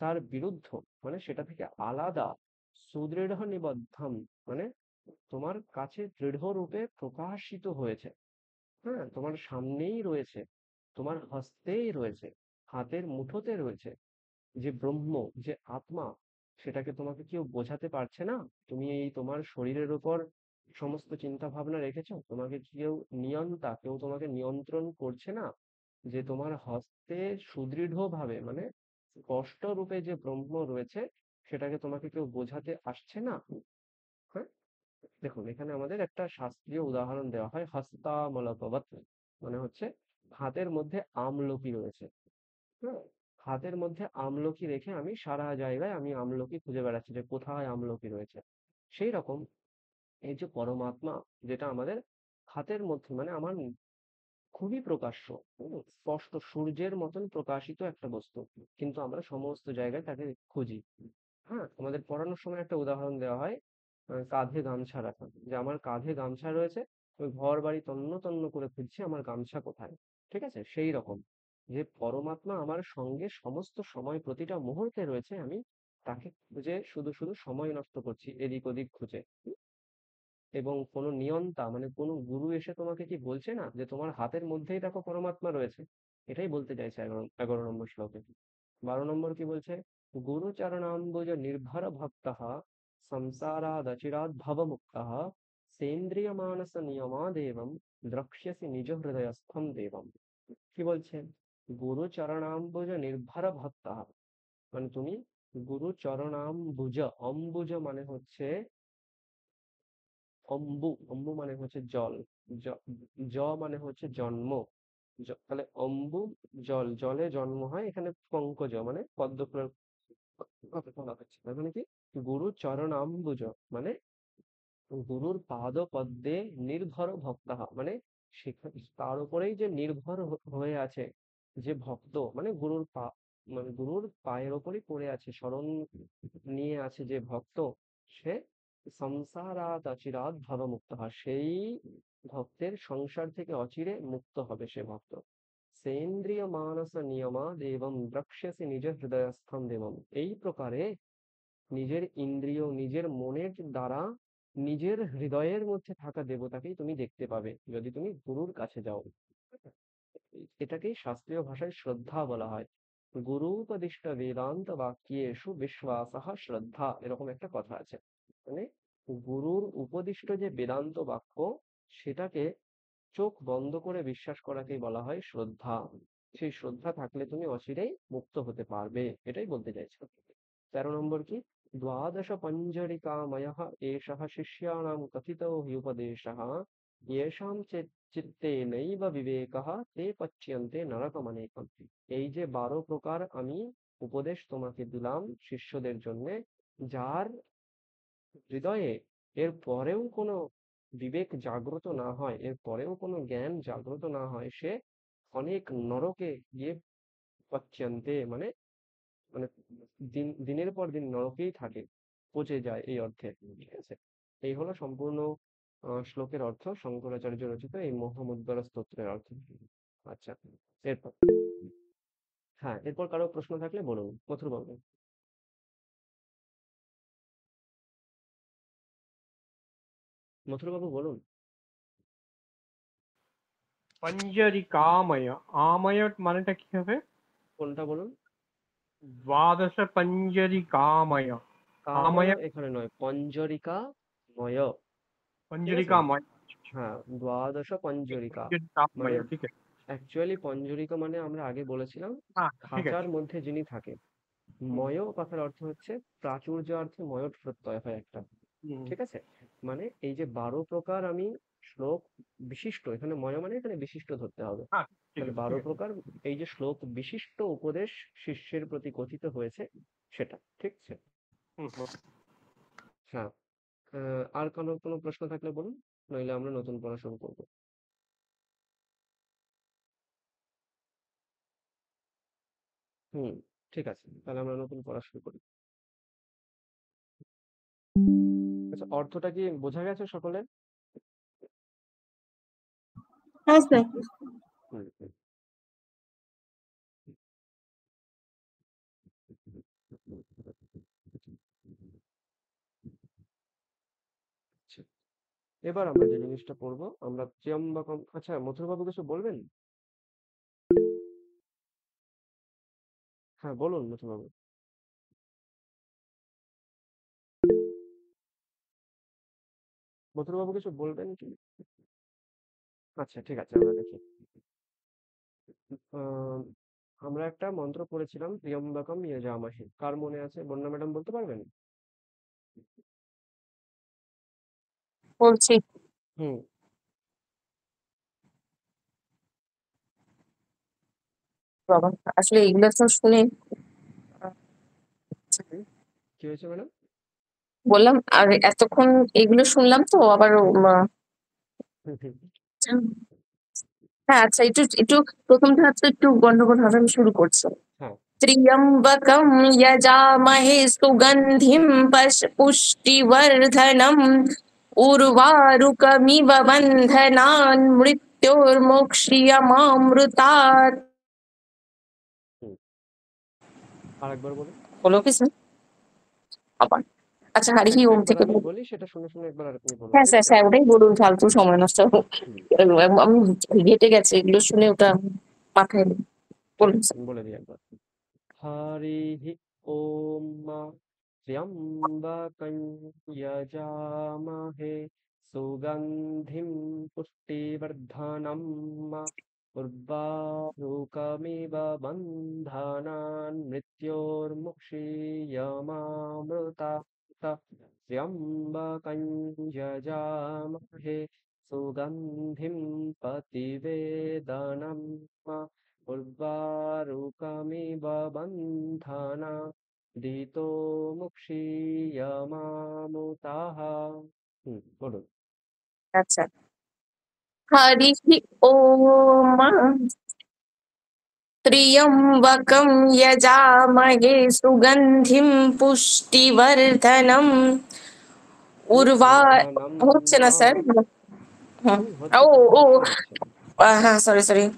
তার বিরুদ্ধ, মানে সেটা থেকে আলাদা। সুদৃঢ় নিবদ্ধম মানে তোমার কাছে দৃঢ় রূপে প্রকাশিত হয়েছে। হ্যাঁ, তোমার সামনেই রয়েছে, তোমার হস্তেই রয়েছে, হাতের মুঠোতে রয়েছে যে ব্রহ্ম, যে আত্মা, সেটাকে তোমাকে কেউ বোঝাতে পারছে না? তুমি এই তোমার শরীরের উপর সমস্ত চিন্তা ভাবনা রেখেছো, তোমাকে কেউ নিয়ন্তা, কেউ তোমাকে নিয়ন্ত্রণ করছে না? যে তোমার হস্তে সুদৃঢ় ভাবে মানে স্পষ্ট রূপে যে ব্রহ্ম রয়েছে, সেটাকে তোমাকে কেউ বোঝাতে আসছে না? হ্যাঁ, দেখুন এখানে আমাদের একটা শাস্ত্রীয় উদাহরণ দেওয়া হয়। হস্তামলকবৎ মানে হচ্ছে হাতের মধ্যে আমলকি রয়েছে। হ্যাঁ, হাতের মধ্যে আমলকি রেখে আমি সারা জায়গায় আমি আমলকি খুঁজে বেড়াচ্ছি যে কোথায় আমলকি রয়েছে। সেই রকম এই যে পরমাত্মা, যেটা আমাদের হাতের মধ্যে মানে আমার খুবই প্রকাশ্য, স্পষ্ট সূর্যের মতন প্রকাশিত একটা বস্তু, কিন্তু আমরা সমস্ত জায়গায় তাকে খুঁজি। হ্যাঁ, আমাদের পড়ানোর সময় একটা উদাহরণ দেওয়া হয়, কাঁধে গামছা রাখা, যে আমার কাঁধে গামছা রয়েছে, ওই ঘর বাড়ি তন্ন তন্ন করে খুঁজছি আমার গামছা কোথায়। ঠিক আছে, সেই রকম যে পরমাত্মা আমার সঙ্গে সমস্ত সময় প্রতিটা মুহূর্তে রয়েছে, আমি তাকে খুঁজে শুধু শুধু সময় নষ্ট করছি এদিক ওদিক খুঁজে। এবং কোনো নিয়ন্তা মানে কোনো গুরু এসে তোমাকে কি বলছে না যে তোমার হাতের মধ্যেই দেখো পরমাত্মা রয়েছে? এটাই বলতে চাইছে 11 নম্বর শ্লোকে। 12 নম্বর কি বলছে? গুরু চরণাম্বুজ নির্ভর ভক্তঃ সংসারাদচিরাৎ ভবমুক্তঃ সেন্দ্রিয় মানস নিয়মাদেবম দ্রক্ষ্যসি নিজ হৃদয়স্থম দেবম। কি বলছে? গুরু চরণাম্বুজ নির্ভর ভক্তঃ, মানে তুমি গুরু চরণাম্বুজ, অম্বুজ মানে হচ্ছে অম্বু, অম্বু মানে হচ্ছে জল, জ- জ মানে হচ্ছে জন্ম, তাহলে অম্বু জল, জলে জন্ম হয়, এখানে পঙ্কজ মানে পদ্ম ফুলের কথা বলা হচ্ছে। তার মানে কি? গুরু চরণাম্বুজ মানে গুরুর পাদ পদ্মে নির্ভর ভক্ত, মানে সেখানে তার উপরেই যে নির্ভর হয়ে আছে যে ভক্ত, মানে গুরুর পা, মানে গুরুর পায়ের ওপরই পড়ে আছে, শরণ নিয়ে আছে যে ভক্ত, সে সংসারাৎ অচিরাৎ ভবমুক্ত হয়, সেই ভক্তের সংসার থেকে অচিরে মুক্ত হবে সে ভক্ত। সেন্দ্রিয় মানস নিয়মা দেবম দ্রক্ষ্যসি নিজ হৃদয়স্থম দেবম। এই প্রকারে নিজের ইন্দ্রিয়, নিজের মনের দ্বারা নিজের হৃদয়ের মধ্যে থাকা দেবতাকেই তুমি দেখতে পাবে যদি তুমি গুরুর কাছে যাও। এটাকেই শাস্ত্রীয় ভাষায় শ্রদ্ধা বলা হয়। গুরু উপদিষ্ট বেদান্ত বাক্যেষু বিশ্বাসঃ শ্রদ্ধা, এরকম একটা কথা আছে। মানে গুরুর উপদিষ্ট যে বেদান্ত বাক্য, সেটাকে চোখ বন্ধ করে বিশ্বাস করাকেই বলা হয় শ্রদ্ধা। সেই শ্রদ্ধা থাকলে তুমি অচিরেই মুক্ত হতে পারবে, এটাই বলতে চাইছো। 13 নম্বর কি? দ্বাদশ পঞ্জরিকাময়ঃ এষঃ শিষ্যানাং কথিতো হি উপদেশঃ येषां চিত্তে নৈব বিবেকঃ তে পচ্যন্তে নরকমনেকম। এই যে 12 প্রকার আমি উপদেশ তোমাকে দিলাম শিষ্যদের জন্য, যার হৃদয়ে এর পরেও কোনো বিবেক জাগ্রত না হয়, এর পরেও কোনো জ্ঞান জাগ্রত না হয়, সে অনেক নরকে গিয়ে পচ্যন্তে মানে মানে দিনের পর দিন নরকেই থাকে, পচে যায় এই অর্থে। ঠিক আছে, এই হলো সম্পূর্ণ শ্লোকের অর্থ, শঙ্করাচার্য রচিত এই মহামুদ্গর স্তোত্রের অর্থ। আচ্ছা, এরপর, হ্যাঁ, এরপর কারো প্রশ্ন থাকলে বলুন, মথুর বাবু। মথুর বাবু বলুন। পঞ্জরিকাময়, আময় মানেটা কি হবে? কোনটা বলুন? দ্বাদশ পঞ্জরিকাময়, কাময় আময় এখানে নয়, পঞ্জরিকা ময়। ঠিক আছে, পঞ্জরিকাময়, হ্যাঁ, দ্বাদশ পঞ্জরিকা মানে পঞ্জরিকাময়, ঠিক আছে। অ্যাকচুয়ালি পঞ্জরিকা মানে আমরা আগে বলেছিলাম হ্যাঁ, ঠিক খাঁচার আছে। মধ্যে যিনি থাকে। ময় কথার অর্থ হচ্ছে প্রাচুর্য, অর্থে ময়ট প্রত্যয় হয় একটা। হুম, ঠিক আছে, মানে এই যে 12 প্রকার আমি শ্লোক বিশিষ্ট, এখানে ময় মানে এখানে বিশিষ্ট ধরতে হবে। হ্যাঁ, ঠিক তাহলে আছে, 12 ঠিক আছে। প্রকার এই যে শ্লোক বিশিষ্ট উপদেশ শিষ্যের প্রতি কথিত হয়েছে, সেটা ঠিক আছে। হুম, হুম। হ্যাঁ, আর কোনো কোনো প্রশ্ন থাকলে বলুন, নইলে আমরা নতুন পড়া শুরু করবো। হুম, ঠিক আছে, তাহলে আমরা নতুন পড়া শুরু করি। আচ্ছা, অর্থটা কি বোঝা গেছে সকলের? হ্যাঁ স্যার। হুম, হুম। আচ্ছা, এবার আমরা যে জিনিসটা পড়বো, আমরা ত্র্যম্বকম, আচ্ছা মথুরবাবু কিছু বলবেন? হ্যাঁ বলুন মথুরবাবু। মথুরবাবু কিছু বলবেন কি? আচ্ছা ঠিক আছে, আমরা দেখি। আহ, আমরা একটা মন্ত্র পড়েছিলাম, ত্র্যম্বকম যজামহে, কার মনে আছে? বন্যা ম্যাডাম বলতে পারবেন? বলছি। হুম। বাবা, আসলে এগুলো তো শুনে কি হয়েছে ম্যাডাম? বললাম, আর এতক্ষণ এগুলো শুনলাম তো আবার হ্যাঁ আচ্ছা, একটু একটু প্রথমটা হচ্ছে একটু গন্ডগোল হবে, আমি শুরু করছি। হ্যাঁ त्र्यम्बकं यजामहे सुगन्धिं पुष्टिवर्धनम् उर्वारुकमिव बन्धनान् मृत्योर्मुक्षीयमामृतात्। হুম আরেকবার বলুন। বলো কিছু আবার। আচ্ছা, হারিহি ওম একবার থেকে আমি বলবো। বলি, সেটা শুনে শুনে একবার আপনি বলুন, হ্যাঁ ঠিক স্যার, আছে? স্যার ওটাই বলুন, ফালতু সময় নষ্ট হবে। হুম, আমি ঘেটে গেছে এগুলো শুনে, ওটা মাথায় নেই। ঠিক বলুন আছে, স্যার। আমি বলে দিই একবার। হরিহি ওম ত্র্যম্বকং যজামহে সুগন্ধিম পুষ্টিবর্ধনম উর্বারুকমিব বন্ধনাन् মৃত্যোর্मुक्षीयमामृतात्। त्र्यम्बकं यजामहे सुगन्धिं प्रतिवेदनम् उर्वारुकमिव बन्धना দিতো মুক্ষীয়মামুতাः। বলুন। আচ্ছা, হরিহি ওম त्र्यम्बकं यजामहे सुगन्धिं पुष्टिवर्धनम् उर्वा বর্ধনম হচ্ছে না স্যার। হুম। হচ্ছে ও তো, ও হচ্ছে হচ্ছে। হ্যাঁ সরি সরি।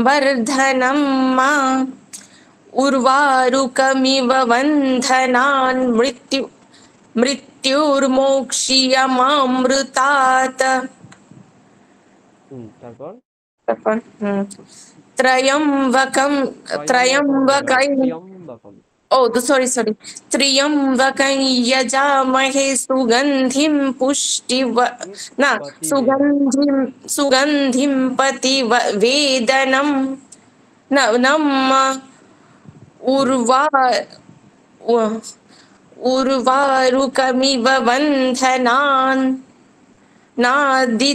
বর্ধনম মা উর্বারুকমিব বন্ধনান মৃত্যুর্মোক্ষীয়মামৃতাৎ। তারপর তারপর ত্রয়ম্বকম ত্রয়ম্বকম হবে না, ত্রয়ম্বকাই ত্র্যম্বকম। Oh, sorry. त्र्यम्बकं यजामहे सुगन्धिं न প্রতিবেদন। सुगन्धिं पतिवेदनं न नम হুম उर्वा उ- उर्वारुकमिव बन्धनान् नादि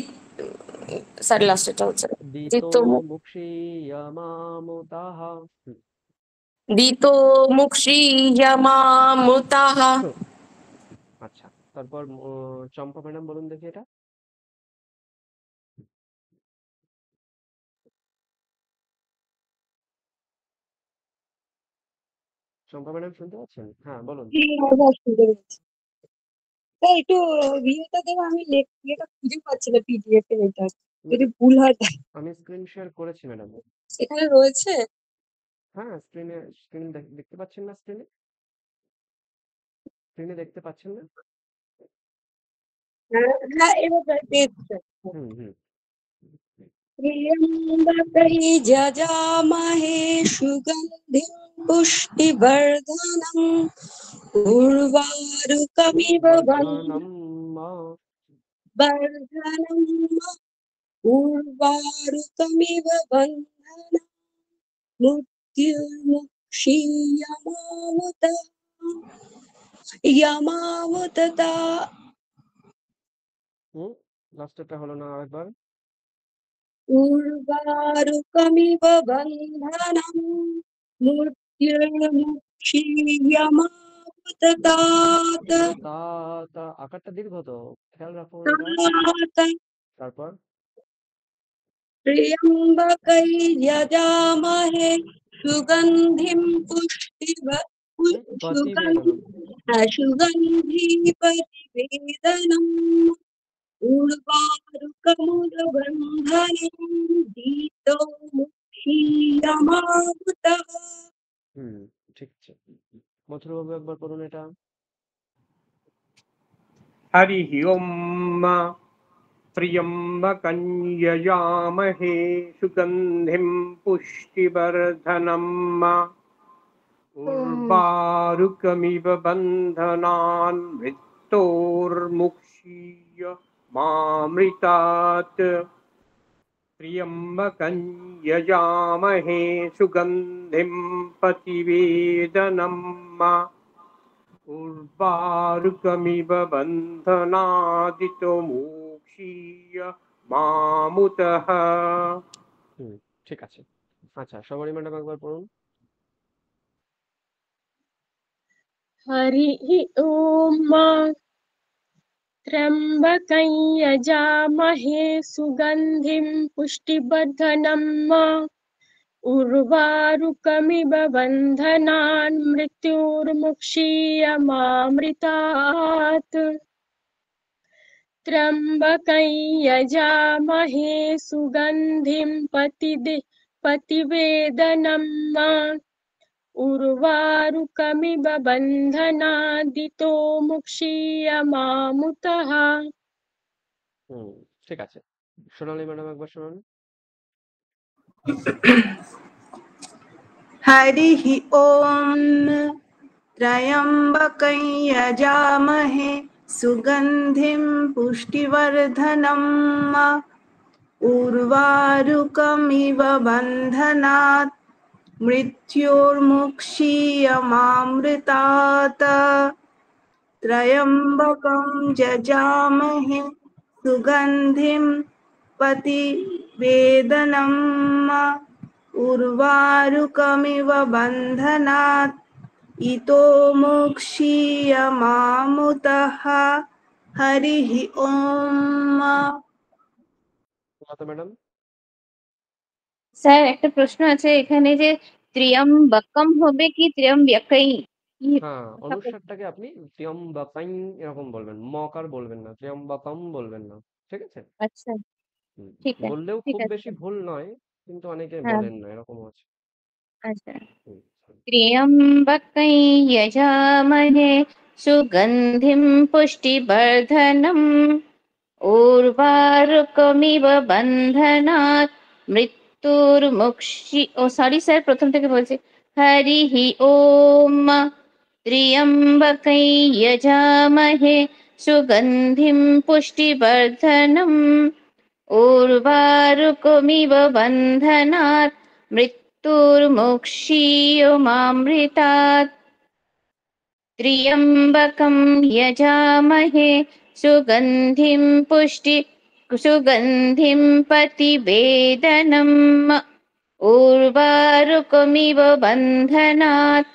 सर लास्ट এটা হচ্ছে দিতো দিত মুক্ষীয়মামুতাः। দিত মুক্ষীয়মামৃতাঃ। আচ্ছা, তারপর চম্পা ম্যাডাম বলুন দেখি এটা। চম্পা ম্যাডাম শুনতে পাচ্ছেন? হ্যাঁ বলুন। আবার শুনতে পাচ্ছি। তাই একটু ইয়েটা দেবো, আমি ইয়েটা খুঁজে পাচ্ছি না পিডিএফ এর এটা। আমি যদি ভুল হয় তাই আমি স্ক্রিন শেয়ার করেছি ম্যাডাম। এখানে রয়েছে। হ্যাঁ, স্ক্রিন দেখতে পাচ্ছেন না? স্ক্রিনে দেখতে পাচ্ছেন না? হ্যাঁ এবার পেয়েছি। হুম। त्र्यम्बकै जजामहे सुगन्धिं पुष्टिवर्धनम् उर्वारुकमिव বর্ধনম মা वर्धनम् उर्वारुकमिव बन्धनम् मृत्युर्मुक्षीयमामुत লাস্টেরটা হলো না, আরেকবার। उर्वारुकमिव बन्धनम् मृत्युर्मुक्षीयमामुत তা তা আকারটা দীর্ঘ তো, খেয়াল রাখুন এটা। তারপর त्र्यम्बकै यजामहे सुगन्धिं প্রতিবেদনম। सुगन्धि प्रतिवेदनम् उर्वारुकमुदबन्धनं दीतो मुक्षीयमामृतः। হুম ঠিক আছে। মথুরবাবু একবার করুন এটা। हरिः ओम् त्र्यम्बकं यजामहे सुगन्धिं पुष्टिवर्धनम् उर्वारुकमिव बन्धनान् मृत्योर्मुक्षीय मामृतात् त्र्यम्बकं यजामहे सुगन्धिं प्रतिवेदनम् उर्वारुकमिव बन्धनादितो मोक्षीय मामुतः। ঠিক আছে। আচ্ছা, সবারই ম্যাডাম একবার পড়ুন। हरिः ओम त्र्यम्बकं यजामहे सुगन्धिं पुष्टिवर्धनम् उर्वारुकमिव बन्धनान् मृत्युर्मुक्षीयमामृतात् त्र्यम्बकं यजामहे सुगन्धिं प्रतिवेदनम् उर्वारुकमिव बन्धनादितो मुक्षीयमामुतः। ঠিক আছে। সোনালী ম্যাডাম একবার শুনুন। हरिः ॐ त्र्यम्बकं यजामहे सुगन्धिं पुष्टिवर्धनम् उर्वारुकमिव बन्धनात् मृत्योर्मुक्षीयमामृतात् त्र्यम्बकं यजामहे सुगन्धिं प्रतिवेदनम् उर्वारुकमिव बन्धनात् इतो मुक्षीयमामुतः हरिः ॐ। সুজাতা ম্যাডাম। স্যার একটা প্রশ্ন আছে এখানে যে ত্র্যম্বকম হবে কি ত্র্যম্বকই? হ্যাঁ, অনুস্বারটাকে আপনি ত্র্যম্বকাই এরকম বলবেন, মকার বলবেন না, ত্র্যম্বকম বলবেন না, ঠিক আছে? আচ্ছা, হুম, ঠিক আছে, বললেও ঠিক খুব আছে। বেশি ভুল নয়, কিন্তু অনেকে হ্যাঁ, বলেন না, এরকমও আছে। আচ্ছা। হুম, त्र्यम्बकं यजामहे सुगन्धिं पुष्टिवर्धनम् उर्वारुकमिव बन्धनात् मृत्युर्मुक्षि ও সরি স্যার প্রথম থেকে বলছি হরিः ওম त्र्यम्बकं यजामहे सुगन्धिं पुष्टिवर्धनम् उर्वारुकमिव बन्धनात् मृत्युर्मुक्षीयमामृतात् त्र्यम्बकं यजामहे सुगन्धिं प्रतिवेदनम् उर्वारुकमिव बन्धनात्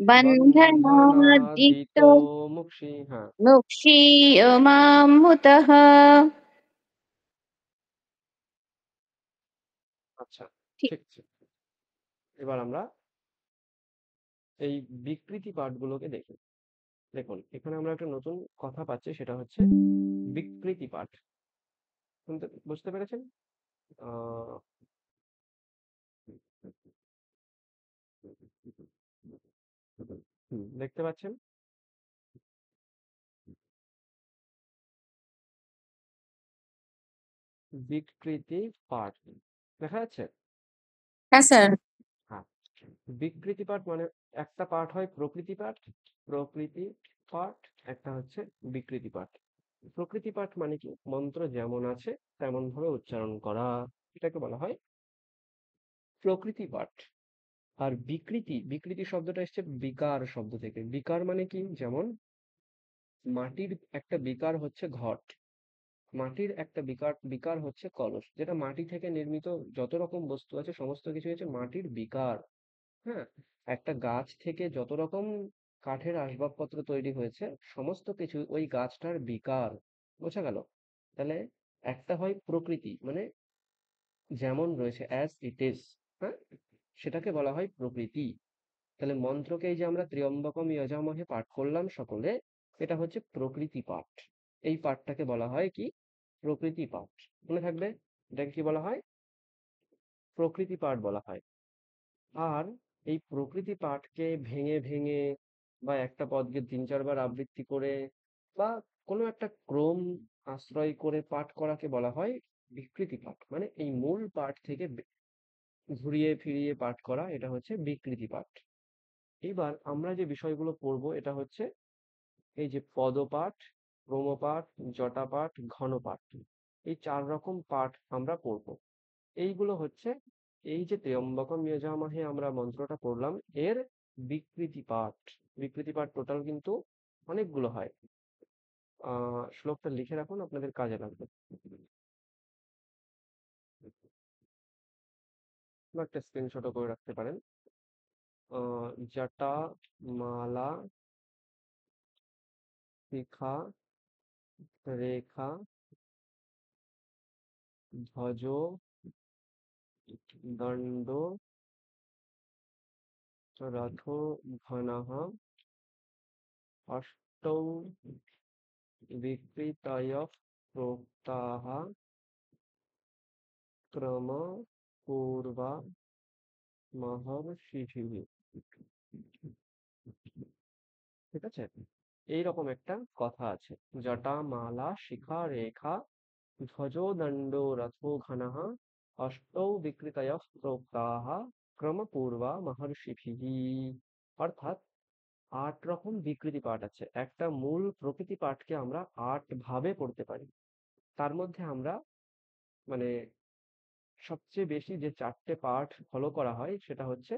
বন্ধনাদিত बन्धनादितो মুক্ষি। হ্যাঁ, मुक्षीयमामुतः। আচ্ছা, ঠিক। ঠিক আছে। এবার আমরা এই বিকৃতি পাঠগুলোকে দেখি। দেখুন, এখানে আমরা একটা নতুন কথা পাচ্ছি, সেটা হচ্ছে বিকৃতি পাঠ। বুঝতে পেরেছেন? আহ দেখতে পাচ্ছেন? বিকৃতি পাঠ দেখা যাচ্ছে? হ্যাঁ স্যার। হ্যাঁ, বিকৃতি পাঠ মানে একটা পাঠ হয় প্রকৃতি পাঠ, প্রকৃতি পাঠ, একটা হচ্ছে বিকৃতি পাঠ। প্রকৃতি পাঠ মানে কি, মন্ত্র যেমন আছে তেমন ভাবে উচ্চারণ করা, এটাকে বলা হয় প্রকৃতি পাঠ। আর বিকৃতি, বিকৃতি শব্দটা এসছে বিকার শব্দ থেকে। বিকার মানে কি, যেমন মাটির একটা বিকার হচ্ছে ঘট, মাটির একটা বিকার বিকার হচ্ছে কলস, যেটা মাটি থেকে নির্মিত যত রকম বস্তু আছে সমস্ত কিছু হচ্ছে মাটির বিকার। হ্যাঁ, একটা গাছ থেকে যত রকম কাঠের আসবাবপত্র তৈরি হয়েছে সমস্ত কিছু ওই গাছটার বিকার। বোঝা গেল? তাহলে একটা হয় প্রকৃতি, মানে যেমন রয়েছে অ্যাজ ইট ইজ, হ্যাঁ, সেটাকে বলা হয় প্রকৃতি। তাহলে মন্ত্রকে এই যে আমরা ত্র্যম্বকম যজামহে পাঠ করলাম সকলে, এটা হচ্ছে প্রকৃতি পাঠ। এই পাঠটাকে বলা হয় কি, প্রকৃতি পাঠ। মনে থাকবে, এটাকে কি বলা হয়? প্রকৃতি পাঠ বলা হয়। আর এই প্রকৃতি পাঠকে ভেঙে ভেঙে বা একটা পদকে ৩-৪ বার আবৃত্তি করে বা কোনো একটা ক্রম আশ্রয় করে পাঠ করাকে বলা হয় বিকৃতি পাঠ। মানে এই মূল পাঠ থেকে ঘুরিয়ে ফিরিয়ে পাঠ করা, এটা হচ্ছে বিকৃতি পাঠ। এইবার আমরা যে বিষয়গুলো পড়বো, এটা হচ্ছে এই যে পদপাঠ, ক্রমপাঠ, জটাপাঠ, ঘনপাঠ, এই 4 রকম পাঠ আমরা পড়বো। এইগুলো হচ্ছে এই যে ত্র্যম্বকম যজামহে আমরা মন্ত্রটা পড়লাম, এর বিকৃতি পাঠ। বিকৃতি পাঠ টোটাল কিন্তু অনেকগুলো হয়। শ্লোকটা লিখে রাখুন, আপনাদের কাজে লাগবে। বা একটা স্ক্রিনশটও করে রাখতে পারেন। জটা মালা শিখা রেখা ধ্বজ দণ্ড রথ ঘনः অষ্টৌ विकृतयः प्रोक्ताः क्रमपूर्वा महर्षिभिः। ঠিক আছে, এইরকম একটা কথা আছে, জটা মালা শিখা রেখা ধ্বজো দণ্ডো রথো ঘনः অষ্টৌ বিকৃতয়ঃ প্রোক্তাः ক্রমপূর্বা মহর্ষিভিः। অর্থাৎ 8 রকম বিকৃতি পাঠ আছে। একটা মূল প্রকৃতি পাঠকে আমরা 8 ভাবে পড়তে পারি। তার মধ্যে আমরা মানে সবচেয়ে বেশি যে 4টে পাঠ ফলো করা হয় সেটা হচ্ছে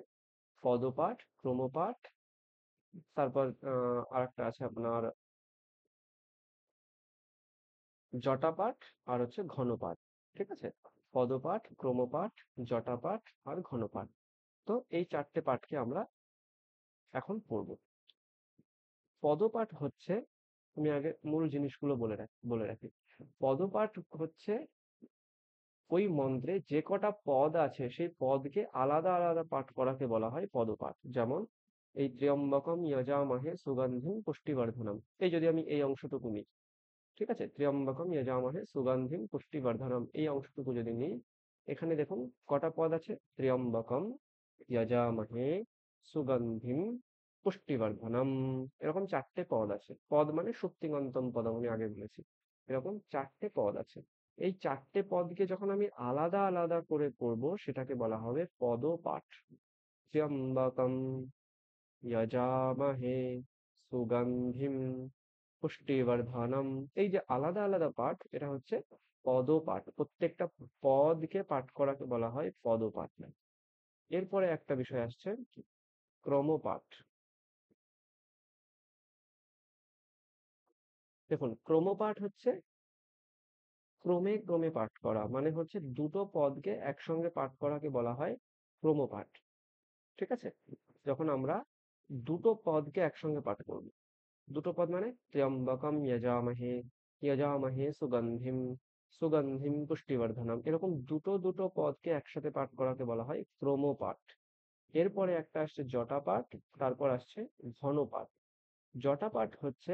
পদপাঠ, ক্রমপাঠ, তারপর আরেকটা আছে আপনার জটাপাঠ আর হচ্ছে ঘনপাঠ। ঠিক আছে, পদপাঠ, ক্রমপাঠ, জটাপাঠ আর ঘনপাঠ। তো এই 4টে পাঠকে আমরা এখন পড়ব। পদপাঠ হচ্ছে, আমি আগে মূল জিনিসগুলো বলে রাখি। পদপাঠ হচ্ছে ওই মন্ত্রে যে কটা পদ আছে সেই পদকে আলাদা আলাদা পাঠ করাকে বলা হয় পদপাঠ। যেমন এই ত্র্যম্বকম যজামহে সুগন্ধিম পুষ্টিবর্ধনম, এই যদি আমি এই অংশটুকু নিই, ঠিক আছে, ত্র্যম্বকম যজামহে সুগন্ধিম পুষ্টিবর্ধনম, এই অংশটুকু যদি নিই, এখানে দেখুন কটা পদ আছে, ত্র্যম্বকম যজামহে সুগন্ধিম পুষ্টিবর্ধনম, এরকম 4টে পদ আছে। পদ মানে সুপ্তিঙ্গন্তম পদম, আমি আগে বলেছি, এরকম 4টে পদ আছে। এই 4টে পদকে যখন আমি আলাদা আলাদা করে পড়বো সেটাকে বলা হবে পদপাঠ। ত্র্যম্বকম যজামহে সুগন্ধিম পুষ্টিবর্ধনম, এই যে আলাদা আলাদা পাঠ, এটা হচ্ছে পদপাঠ। প্রত্যেকটা পদকে পাঠ করাকে বলা হয় পদপাঠ। এরপরে একটা বিষয় আসছে ক্রমপাঠ। দেখুন, ক্রমপাঠ হচ্ছে ক্রমে ক্রমে পাঠ করা, মানে হচ্ছে দুটো পদকে একসঙ্গে পাঠ করাকে বলা হয় ক্রমপাঠ। ঠিক আছে, যখন আমরা দুটো পদকে একসঙ্গে পাঠ করব, দুটো পদ মানে ত্র্যম্বকম যজামহে, যজামহে সুগন্ধিম, সুগন্ধিম পুষ্টিবর্ধনম, এরকম দুটো দুটো পদকে একসাথে পাঠ করাকে বলা হয় ক্রমপাঠ। এরপরে একটা আসছে জটাপাঠ, তারপর আসছে ঘনপাঠ। জটাপাঠ হচ্ছে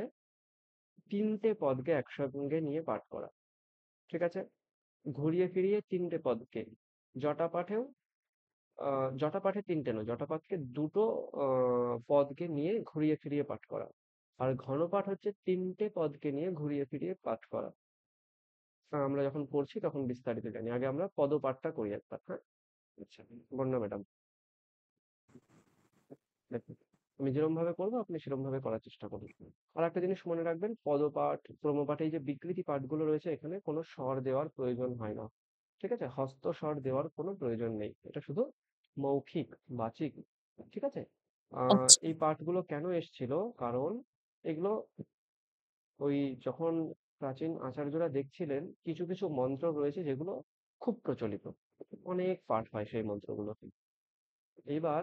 3টে পদকে একসঙ্গে নিয়ে পাঠ করা। ঠিক আছে, ঘুরিয়ে ফিরিয়ে 3টে পদকে। জটাপাঠেও জটাপাঠে 3টে নয়, জটাপাঠকে দুটো পদকে নিয়ে ঘুরিয়ে ফিরিয়ে পাঠ করা। আর ঘনপাঠ হচ্ছে 3টে পদকে নিয়ে ঘুরিয়ে ফিরিয়ে পাঠ করা। আমরা যখন পড়ছি তখন বিস্তারিত জানি, আগে আমরা পদপাঠটা করি একবার। হ্যাঁ, আচ্ছা, বন্যা ম্যাডাম, দেখুন আমি যেরকম ভাবে করবো আপনি সেরকম ভাবে করার চেষ্টা করুন। আর একটা জিনিস মনে রাখবেন, পদপাঠ, ক্রমপাঠে এই যে বিকৃতি পাঠগুলো রয়েছে এখানে কোনো স্বর দেওয়ার প্রয়োজন হয় না। ঠিক আছে, হস্ত স্বর দেওয়ার কোনো প্রয়োজন নেই, এটা শুধু মৌখিক, বাচিক। ঠিক আছে, আচ্ছা, এই পাঠগুলো কেন এসেছিল, কারণ এগুলো ওই যখন প্রাচীন আচার্যরা দেখছিলেন কিছু কিছু মন্ত্র রয়েছে যেগুলো খুব প্রচলিত, অনেক পাঠ হয় সেই মন্ত্রগুলোকে। এইবার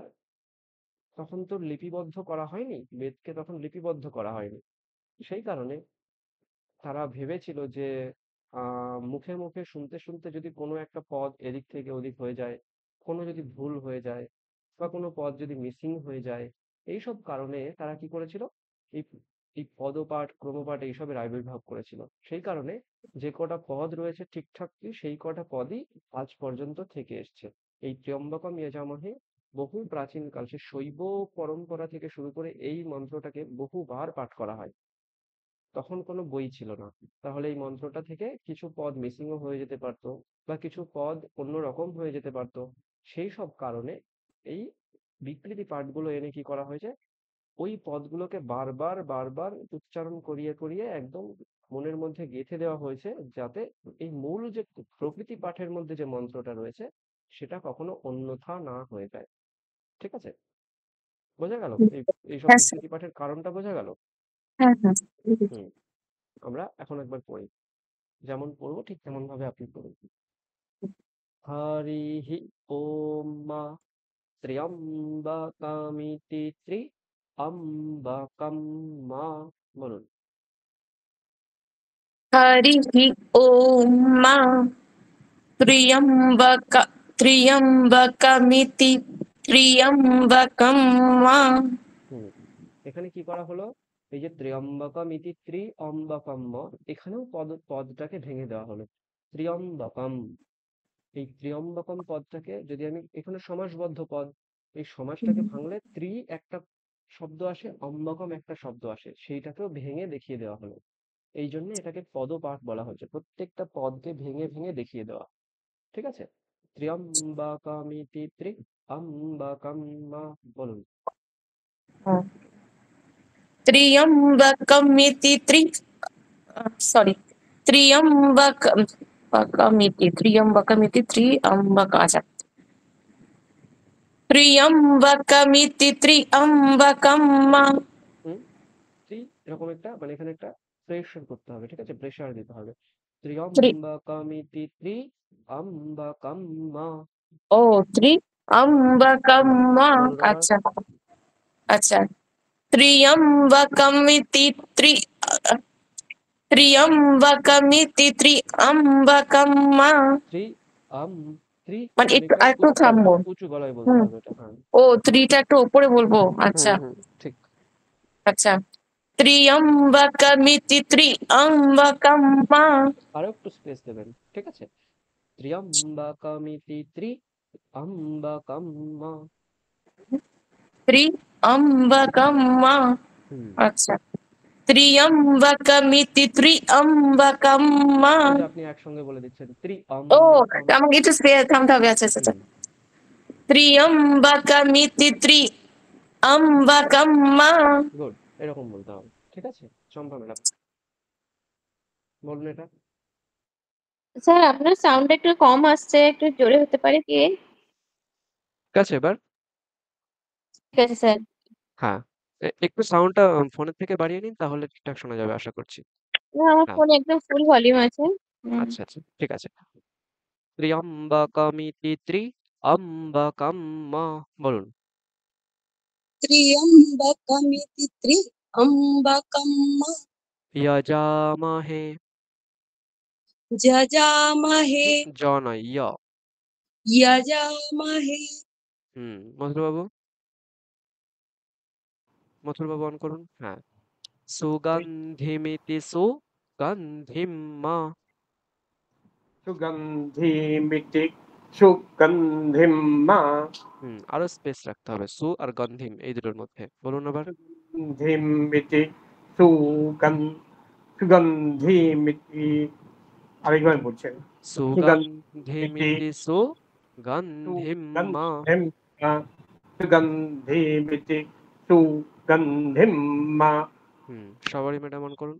তখন তো লিপিবদ্ধ করা হয়নি, বেদকে তখন লিপিবদ্ধ করা হয়নি, সেই কারণে তারা ভেবেছিল যে মুখে মুখে শুনতে শুনতে যদি কোনো একটা পদ এদিক থেকে ওদিক হয়ে যায়, কোনো যদি ভুল হয়ে যায়, বা কোনো পদ যদি মিসিং হয়ে যায়, এইসব কারণে তারা কি করেছিল, এই এই পদপাঠ, ক্রমপাঠ এইসবের আবির্ভাব করেছিল। সেই কারণে যে কটা পদ রয়েছে ঠিকঠাক সেই কটা পদই আজ পর্যন্ত থেকে এসছে। এই ত্র্যম্বকম যজামহে বহু প্রাচীন কাল, সে শৈব পরম্পরা থেকে শুরু করে এই মন্ত্রটাকে বহুবার পাঠ করা হয়। তখন কোনো বই ছিল না, তাহলে এই মন্ত্রটা থেকে কিছু পদ মিসিংও হয়ে যেতে পারতো, বা কিছু পদ অন্যরকম হয়ে যেতে পারতো। সেই সব কারণে এই বিকৃতি পাঠগুলো এনে কি করা হয়েছে, ওই পদগুলোকে বারবার বারবার উচ্চারণ করিয়ে করিয়ে একদম মনের মধ্যে গেঁথে দেওয়া হয়েছে, যাতে এই মূল যে প্রকৃতি পাঠের মধ্যে যে মন্ত্রটা রয়েছে সেটা কখনো অন্যথা না হয়ে যায়। ঠিক আছে, বোঝা গেল এইসব হ্যাঁ স্যার, বিকৃতি পাঠের কারণটা বোঝা গেল? হ্যাঁ হ্যাঁ। হুম, আমরা এখন একবার পড়ি, যেমন পড়বো ঠিক তেমন ভাবে আপনি পড়ুন। হরিহি ওম ত্র্যম্বকমিতি ত্র্যম্বকম মা বলুন। हरिः ॐ मा त्र्यम्बकमिति त्र्यम्बकं मा। হুম এখানে কি করা হলো, এই যে ত্র্যম্বকম ইতি ত্র্যম্বকম এখানেও পদটাকে ভেঙে দেওয়া হলো। ত্র্যম্বকম, এই ত্র্যম্বকম পদটাকে যদি আমি, এখানে সমাসবদ্ধ পদ, এই সমাসটাকে ভাঙলে একটা শব্দ আসে, অম্বকম একটা শব্দ আসে, সেইটাকেও ভেঙে দেখিয়ে দেওয়া হলো। এই জন্য এটাকে পদপাঠ বলা হচ্ছে, প্রত্যেকটা পদকে ভেঙে ভেঙে দেখিয়ে দেওয়া। ঠিক আছে, ত্র্যম্বকমিতি ত্র্যম্বকম মা বলুন। त्र्यम्बकमिति त्र्यम्बकमिति त्र्यम्बक अच्छा त्र्यम्बकमिति त्र्यम्बकं मा। হুম এরকম একটা, মানে এখানে একটা প্রেশার করতে হবে, ঠিক আছে, প্রেশার দিতে হবে। ত্র্যম্বকমিতি ত্র্যম্বকম মা। ओ त्र्यम्बकं मा। বলুন আবার। अच्छा अच्छा त्र्यम्बकमिति त्र्यम्बकमिति त्र्यम्बकं मा। মানে মানে একটু একটু একটু থামবো। উঁচু গলায় বলতে হবে এটা, হ্যাঁ। ও ত্রিটা একটু উপরে বলবো। আচ্ছা ঠিক। আচ্ছা त्र्यम्बकमिति त्र्यम्बकं मा। আরো একটু স্পেস দেবেন, ঠিক আছে। ত্র্যম্বকমিতি ত্র্যম্বকম মা। त्र्यम्बकं मा। হুম আচ্ছা त्र्यम्बकमिति त्र्यम्बकं मा। এই যে আপনি একসঙ্গে বলে দিচ্ছেন ও ত্র্যম্বকম। আমাকে একটু স্পেস থামতে হবে। আচ্ছা আচ্ছা হুম त्र्यम्बकमिति त्र्यम्बकं मा। গুড, এরকম বলতে হবে, ঠিক আছে। চম্পা ম্যাডাম বলুন এটা। স্যার আপনার সাউন্ড একটু কম আসছে, একটু জোরে হতে পারে কি? ঠিক আছে এবার। ঠিক আছে স্যার। হ্যাঁ, একটু সাউন্ডটা ফোনের থেকে বাড়িয়ে নিন, তাহলে ঠিকঠাক শোনা যাবে আশা করছি। না, আমার হ্যাঁ, ফোনে একদম ফুল ভলিউম আছে। আচ্ছা আচ্ছা, ঠিক আছে। ত্র্যম্বকমিতি ত্র্যম্বকম মা বলুন। त्र्यम्बकमिति त्र्यम्बकं यजामहे। যজামহে জ নয়, যজামহে মথুর বাবু অন করুন, হ্যাঁ। সুগন্ধিমিতি সুগন্ধিম মা। সুগন্ধিমিতি সুগন্ধিম মা। আরো স্পেস রাখতে হবে, সু আর গন্ধিম এই দুটোর মধ্যে, বলুন আবার। সুগন্ধিমিতি সুগন্ধিমিতি, আরেকবার বলছেন। সুগন্ধিমিতি সুগন্ধিম মা। সুগন্ধিমিতি সুগন্ধিম মা। সবারই ম্যাডাম অন করুন,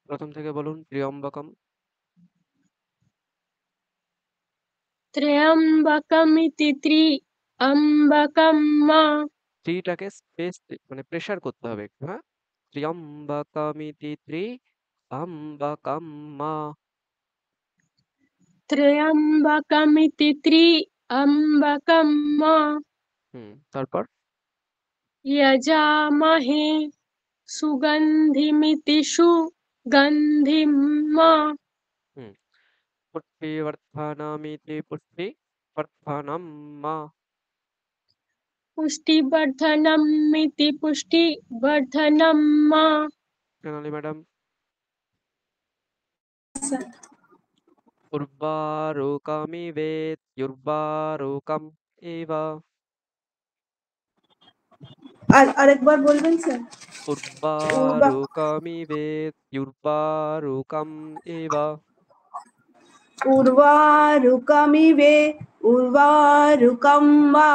প্রথম থেকে বলুন। ত্র্যম্বকম। ত্র্যম্বকমিতি ত্র্যম্বকম মা। ত্রিটাকে স্পেস, মানে প্রেসার করতে হবে একটু, হ্যাঁ। ত্র্যম্বকমিতি ত্র্যম্বকম মা। ত্র্যম্বকমিতি ত্র্যম্বকম মা। তারপর যজামহে সুগন্ধিমিতি সুগন্ধিম মা। পুষ্টিবর্ধনমিতি পুষ্টিবর্ধনম মা। পুষ্টিবর্ধনমিতি পুষ্টিবর্ধনম মা। সোনালী ম্যাডাম। স্যার উর্বারুকমিবেত্যুর্বারুকম এব। আরেকবার বলবেন স্যার। উর্বা উর্বারুকমিবেত্যুর্বারুকম এব। উর্বারুকমিবে উর্বারুকম বা।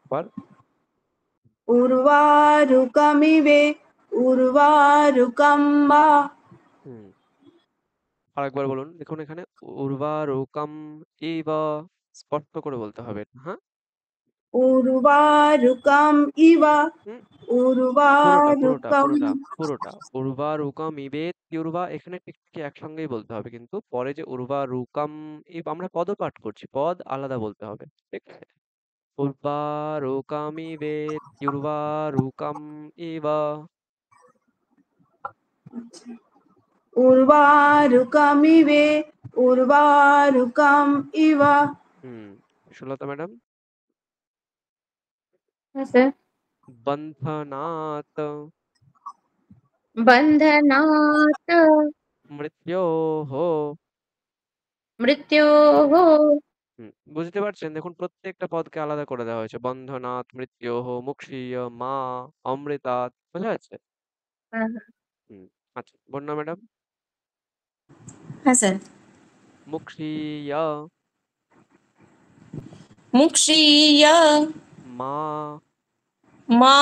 আবার উর্বারুকমিবে উর্বারুকম বা। হুম আরেকবার বলুন। দেখুন এখানে উর্বারুকম এব, স্পষ্ট করে বলতে হবে, হ্যাঁ। উর্বারুকম ইবা হুম উর্বারুকম পুরোটা উর্বারুকম ইবেত ইউর্বা, এখানে টিকটিকি একসঙ্গেই বলতে হবে, কিন্তু পরে যে উর্বারুকম আমরা পদ পাঠ করছি, পদ আলাদা বলতে হবে, ঠিক আছে? উর্বারুকম ইবেত ইউর্বারুকম ইব। উর্বারুকমিবে উর্বারুকম ইব। সুলতা ম্যাডাম। হ্যাঁ স্যার। বন্ধনাত বন্ধনাत् মৃত্যোঃ। মৃত্যুঃ। বুঝতে পারছেন? দেখুন প্রত্যেকটা পদকে আলাদা করে দেওয়া হয়েছে। বন্ধনাৎ মৃত্যুঃ, মুক্ষীয় মা, অমৃতাৎ, বোঝা যাচ্ছে? হ্যাঁ হুম, আচ্ছা বন্যা ম্যাডাম। হ্যাঁ স্যার। মুক্ষীয় মুক্ষীয় মা মা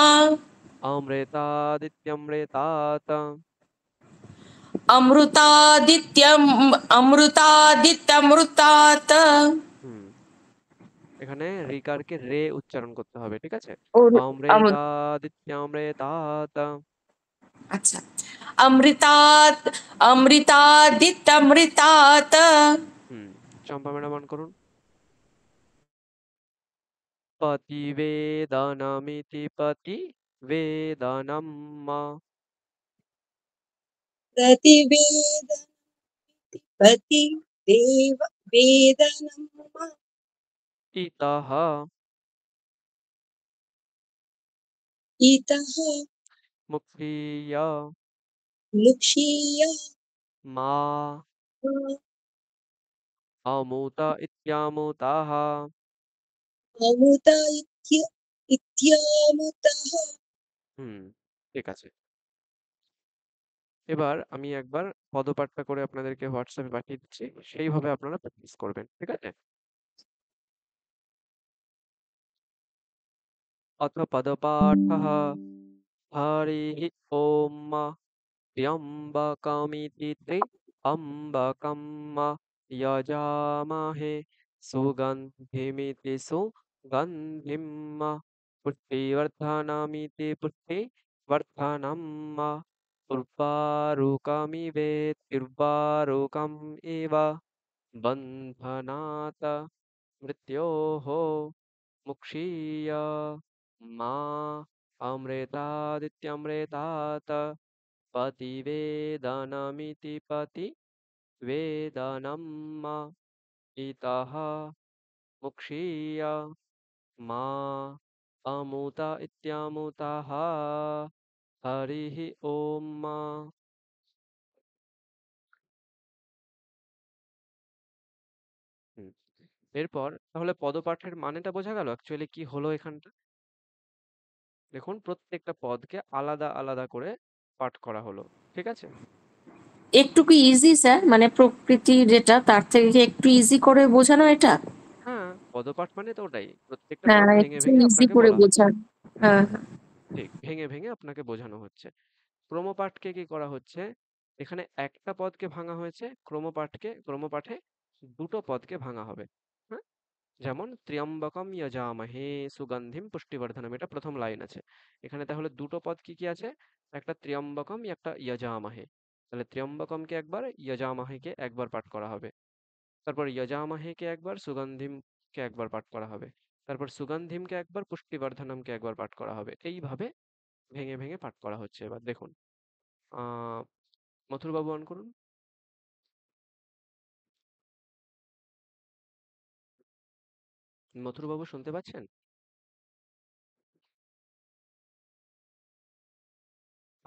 অমৃতাদিত্যমৃতাৎ। অমৃতাদিত্যমৃতাৎ। হুম, এখানে রিকারকে রে উচ্চারণ করতে হবে, ঠিক আছে? অমৃত অমৃতাদিত্যমৃতাৎ। আচ্ছা অমৃতাৎ অমৃতাদিত্যমৃতাৎ। চম্পা ম্যাডাম অন করুন। পতিবেদনমিতি পতিবেদনম। प्रतिवेदन पति देव वेदनम् इतः इतः मुक्षीय मुक्षीय मा अमुत इत्यामुतः। अमुत इत्यामुतः। ঠিক আছে। এবার আমি একবার পদপাঠটা করে আপনাদেরকে হোয়াটসঅ্যাপে পাঠিয়ে দিচ্ছি, সেইভাবে আপনারা প্র্যাকটিস করবেন, ঠিক আছে? অথ পদপাঠः হরিः ওম त्र्यम्बकमिति त्र्यम्बकं यजामहे सुगन्धिमिति सुगन्धिं पुष्टिवर्धनमिति पुष्टिवर्धनम् उर्वारुकमिवेत्युर्वारुकम् इव बन्धनात् मृत्योः मुक्षीय मा अमृतादित्यमृतात् पतिवेदनमिति पतिवेदनम् इतः मुक्षीय मा अमुत इत्यामुतः हरिः ओम। এরপর তাহলে পদপাঠের মানেটা বোঝা গেল অ্যাকচুয়ালি কি হলো এখানটা। দেখুন প্রত্যেকটা পদকে আলাদা আলাদা করে পাঠ করা হলো, ঠিক আছে? একটু কি ইজি স্যার, মানে প্রকৃতি যেটা তার থেকে কি একটু ইজি করে বোঝানো এটা? হ্যাঁ, পদপাঠ মানে তো ওটাই, প্রত্যেকটা পদ হ্যাঁ ভেঙে একটু ভেঙে ইজি আপনাকে করে বলা হচ্ছে। বোঝান। হ্যাঁ হ্যাঁ। ঠিক, ভেঙে ভেঙে আপনাকে বোঝানো হচ্ছে। ক্রমপাঠকে কি করা হচ্ছে, এখানে একটা পদকে ভাঙা হয়েছে, ক্রমপাঠে দুটো পদকে ভাঙা হবে। হ্যাঁ, যেমন ত্র্যম্বকম যজামহে সুগন্ধিম পুষ্টিবর্ধনম, এটা প্রথম লাইন আছে। এখানে তাহলে দুটো পদ কি কি আছে, একটা ত্র্যম্বকম একটা যজামহে। তাহলে ত্র্যম্বকমকে একবার, যজামহেকে একবার পাঠ করা হবে। তারপর যজামহেকে একবার, সুগন্ধিমকে একবার পাঠ করা হবে। তারপর সুগন্ধিমকে একবার, পুষ্টিবর্ধনমকে একবার পাঠ করা হবে। এইভাবে ভেঙে ভেঙে পাঠ করা হচ্ছে। এবার দেখুন, আহ মথুরবাবু অন করুন। মথুরবাবু শুনতে পাচ্ছেন?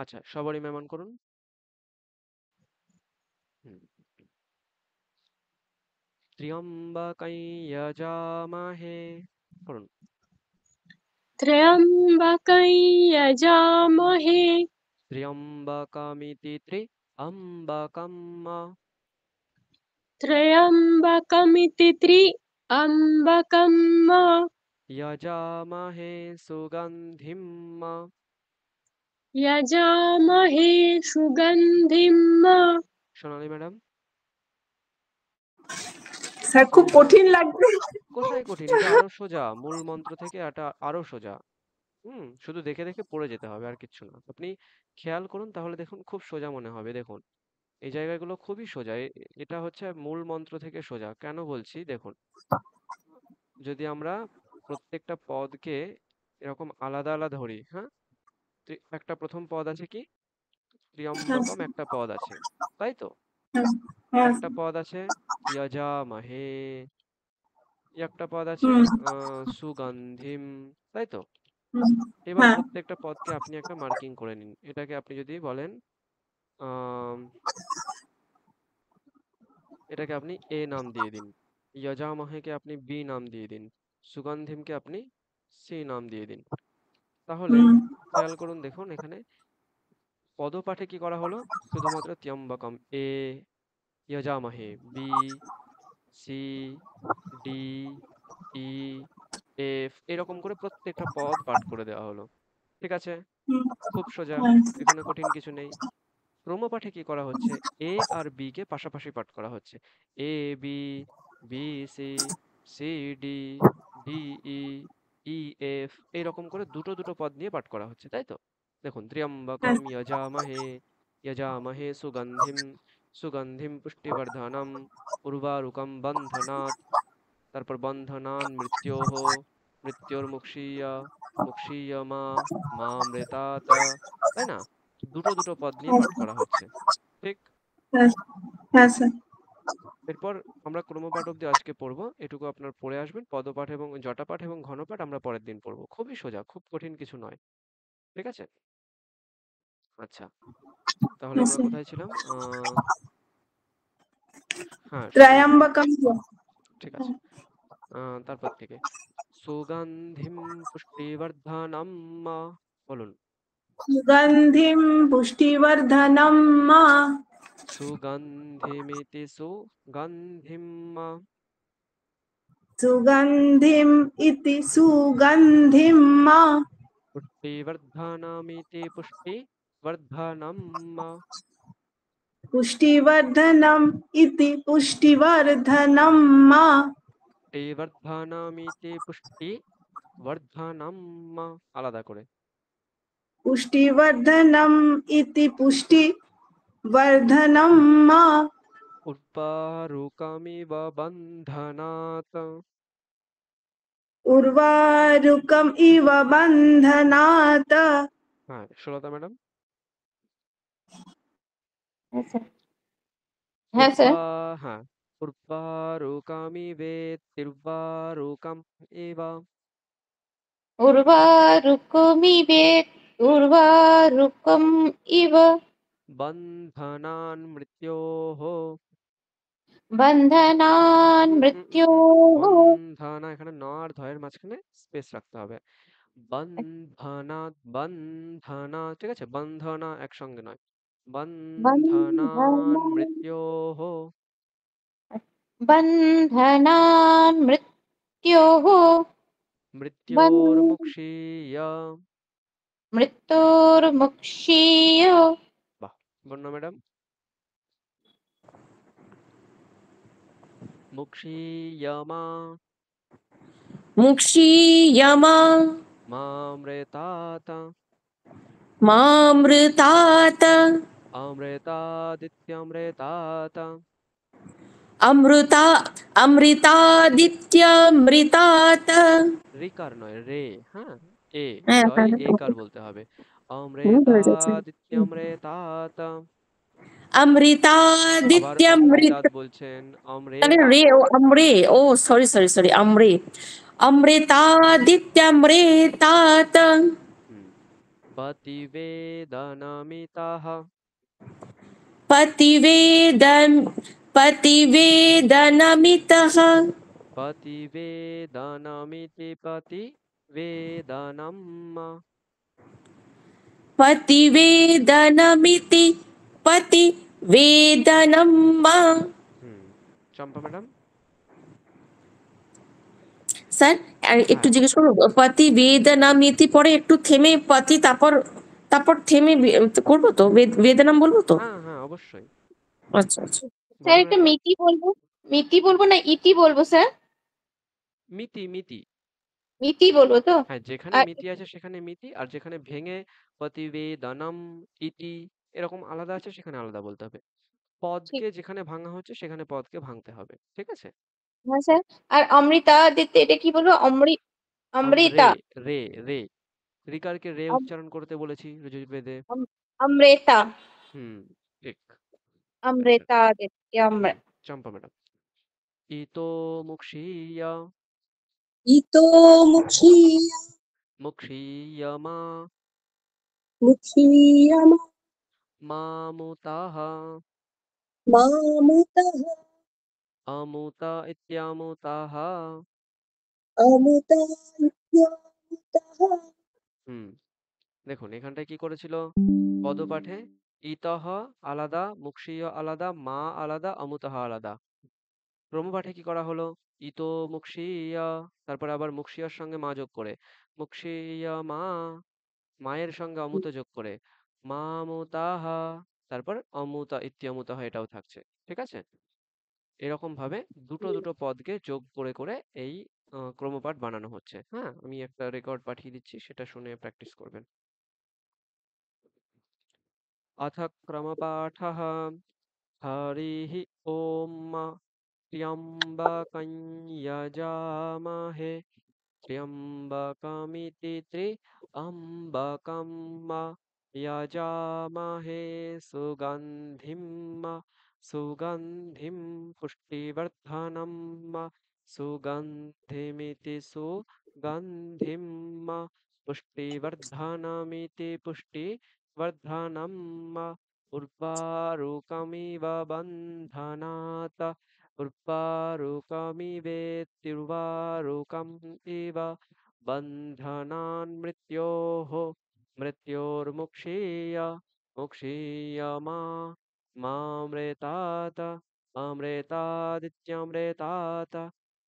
আচ্ছা, সবারই ম্যাম অন করুন। হুম। ত্র্যম্বকং যজামহে করুন। त्र्यम्बकं यजामहे ত্র্যম্বকমিতি ত্র্যম্বকম त्र्यम्बकमिति त्र्यम्बकं यजामहे सुगन्धिं। यजामहे सुगन्धिं। সোনালী ম্যাডাম। স্যার খুব কঠিন লাগছে। কোথায় কঠিন, এটা আরো সোজা, মূল মন্ত্র থেকে এটা আরো সোজা। শুধু দেখে দেখে পড়ে যেতে হবে, আর কিচ্ছু না। আপনি খেয়াল করুন, তাহলে দেখুন খুব সোজা মনে হবে। দেখুন এই জায়গাগুলো খুবই সোজা। এটা হচ্ছে মূল মন্ত্র থেকে সোজা। কেন বলছি দেখুন, যদি আমরা প্রত্যেকটা পদকে এরকম আলাদা আলাদা ধরি, হ্যাঁ, একটা প্রথম পদ আছে কি, হ্যাঁ ত্র্যম্বকম একটা পদ আছে, তাই তো? হ্যাঁ হ্যাঁ একটা পদ আছে যজামহে, একটা পদ আছে হুম সুগন্ধিম, তাই তো? হুম এবার হ্যাঁ প্রত্যেকটা পদকে আপনি একটা মার্কিং করে নিন। এটাকে আপনি যদি বলেন আম, এটাকে আপনি এ নাম দিয়ে দিন, যজামহেকে আপনি বি নাম দিয়ে দিন, সুগন্ধিমকে আপনি সি নাম দিয়ে দিন। তাহলে হুম খেয়াল করুন, দেখুন এখানে পদপাঠে কি করা হলো, শুধুমাত্র ত্র্যম্বকম এ, যজামহে বি, সি, ডি, ই, এফ, এরকম করে প্রত্যেকটা পদ পাঠ করে দেওয়া হলো। ঠিক আছে, হুম খুব সোজা, হ্যাঁ এখানে কঠিন কিছু নেই। ক্রমপাঠে কি করা হচ্ছে, এ আর বি কে পাশাপাশি পাঠ করা হচ্ছে। A B, B C, C D, D E, E F, এইরকম করে দুটো দুটো পদ নিয়ে পাঠ করা হচ্ছে, তাই তো? দেখুন, ত্র্যম্বকম হ্যাঁ যজামহে, যজামহে সুগন্ধিম, সুগন্ধিম পুষ্টিবর্ধনম, উর্বারুকম বন্ধনাৎ, তারপর বন্ধনান মৃত্যোঃ, মৃত্যুর্মুক্ষীয়, মুক্ষীয় মা, মামৃতাৎ, তাই না? দুটো দুটো পদ নিয়ে পাঠ করা হচ্ছে, ঠিক? হ্যাঁ হ্যাঁ স্যার এরপর আমরা ক্রমপাঠ অব্দি আজকে পড়বো, এটুকু আপনার পড়ে আসবেন। পদপাঠ এবং জটাপাঠ এবং ঘনপাঠ আমরা পরের দিন পড়বো। খুবই সোজা, খুব কঠিন কিছু নয়, ঠিক আছে? আচ্ছা, তাহলে হ্যাঁ আমরা স্যার কোথায় ছিলাম? হ্যাঁ, শুরুতে, ত্রয়ম্বকম ঠিক আছে। তারপর থেকে সুগন্ধিম পুষ্টিবর্ধনম, বলুন। সুগন্ধিম পুষ্টিবর্ধনম মা সুগন্ধিমিতি সুগন্ধিম, সুগন্ধিম ইতি সুগন্ধিম মা পুষ্টিবর্ধনমিতি পুষ্টিবর্ধনম, পুষ্টিবর্ধনম ইতি পুষ্টিবর্ধনম মা পুষ্টিবর্ধনমিতি পুষ্টিবর্ধনম, আলাদা করে। পুষ্টিবর্ধনম ইতি পুষ্টিবর্ধনম মা উর্বারুকমিব বন্ধনাৎ, উর্বারুকম ইব বন্ধনাত হ্যাঁ, সুলতা ম্যাডাম। হ্যাঁ স্যার হ্যাঁ, উর্বারুকমিবেতির্বারুকম ইব উর্বারুকমিবেত উর্বারুকম ইব বন্ধনান মৃত্যোঃ, বন্ধনান মৃত্যুঃ বন্ধনা, এখানে ন আর ধয়ের মাঝখানে স্পেস রাখতে হবে। বন্ধনাৎ, বন্ধনা, ঠিক আছে? বন্ধনা একসঙ্গে নয়, বন্ধনান মৃত্যোঃ, বন্ধনান মৃত্যুঃ মৃত্যুর্মুক্ষীয়, মৃত্যুর্মুক্ষীয় বাহ, বর্ণা ম্যাডাম। মুক্ষীয়মা, মুক্ষীয়মা মামৃতাৎ, মামৃতাত অমৃতাদিত্যমৃতাৎ, অমৃতা অমৃতাদিত্যমৃতাত। রিকার নয়, রে, হ্যাঁ, এ, হ্যাঁ রয় হ্যাঁ একার বলতে হবে। ভুল হয়ে যাচ্ছে। অমৃতাদিত্যমৃতাৎ, আবার অমৃতাদিত্যমৃত, অমৃতাৎ বলছেন, তাহলে রে অমৃতাৎ, ও আমরে, ও সরি সরি সরি আমরে, অমৃতাদিত্যমৃতাত হুম, পতিবেদনমিতাঃ, পতিবেদন পতিবেদনমিতঃ পতিবেদনমিতি পতিবেদনম, পতিবেদনমিতি পতিবেদনম। হুম, চম্পা ম্যাডাম। স্যার আর একটু হ্যাঁ, জিজ্ঞেস করবো, পতিবেদনমিতি পরে একটু থেমে পতি, তারপর তারপর থেমে করবো তো, বেদনাম বলবো তো? হ্যাঁ, হ্যাঁ, অবশ্যই। আচ্ছা আচ্ছা। স্যার বলুন একটু একবার। মিতি বলবো না ইতি বলবো স্যার? মিতি, মিতি, মিতি বলবো তো? হ্যাঁ, যেখানে আর মিতি আছে সেখানে মিতি, আর যেখানে ভেঙে প্রতিবেদনম ইতি এরকম আলাদা আছে সেখানে আলাদা বলতে হবে। ঠিক, পদকে যেখানে ভাঙা হচ্ছে সেখানে পদকে ভাঙতে হবে, ঠিক আছে? হ্যাঁ স্যার। আর অমৃতা দিতে এটা কি বলবো? রে অমৃতা। রে রে রিকারকে রে অম- উচ্চারণ করতে বলেছি ঋজুবেদে। অম- অমৃতা। হুম, ঠিক। আচ্ছা, অমৃতা দিতে চম্পা ম্যাডাম। ইতো মুক্ষীয় ইতো মুখিয়া মুক্ষীয়মা মুখিয়ামা মামুতাহ মামুতঃ অমুত ইত্যমুতাহ। অমুতা ইত্যমুতঃ। হুম, দেখুন এখানটায় কি করেছিল? পদপাঠে ইতহ আলাদা, মুক্ষীয় আলাদা, মা আলাদা, অমুতহ আলাদা। ক্রমপাঠে কি করা হলো? ইতো মুক্ষীয়, তারপরে আবার মুক্ষীয়র সঙ্গে মা যোগ করে মুক্ষীয় মা, মায়ের সঙ্গে অমুত যোগ করে মামুতাহা, তারপর অমুতা ইত্যমুতাহ এটাও থাকছে, ঠিক আছে? এরকম ভাবে দুটো দুটো পদকে যোগ করে করে এই ক্রমপাঠ বানানো হচ্ছে। হ্যাঁ, আমি একটা রেকর্ড পাঠিয়ে দিচ্ছি, সেটা শুনে প্র্যাকটিস করবেন। अथ क्रमपाठः। हरिः ॐ त्र्यम्बकं यजामहे त्र्यम्बकमिति त्र्यम्बकं यजामहे सुगन्धिं सुगन्धिं पुष्टिवर्धनं सुगन्धिमिति सुगन्धिं पुष्टिवर्धनमिति पुष्टिवर्धनं उर्वारुकमिव बन्धनात् उर्वारुकमिवेत्युर्वारुकम् इव बन्धनान् मृत्योः मृत्योर्मुक्षीय मुक्षीय मामृतात् अमृतादित्यमृतात्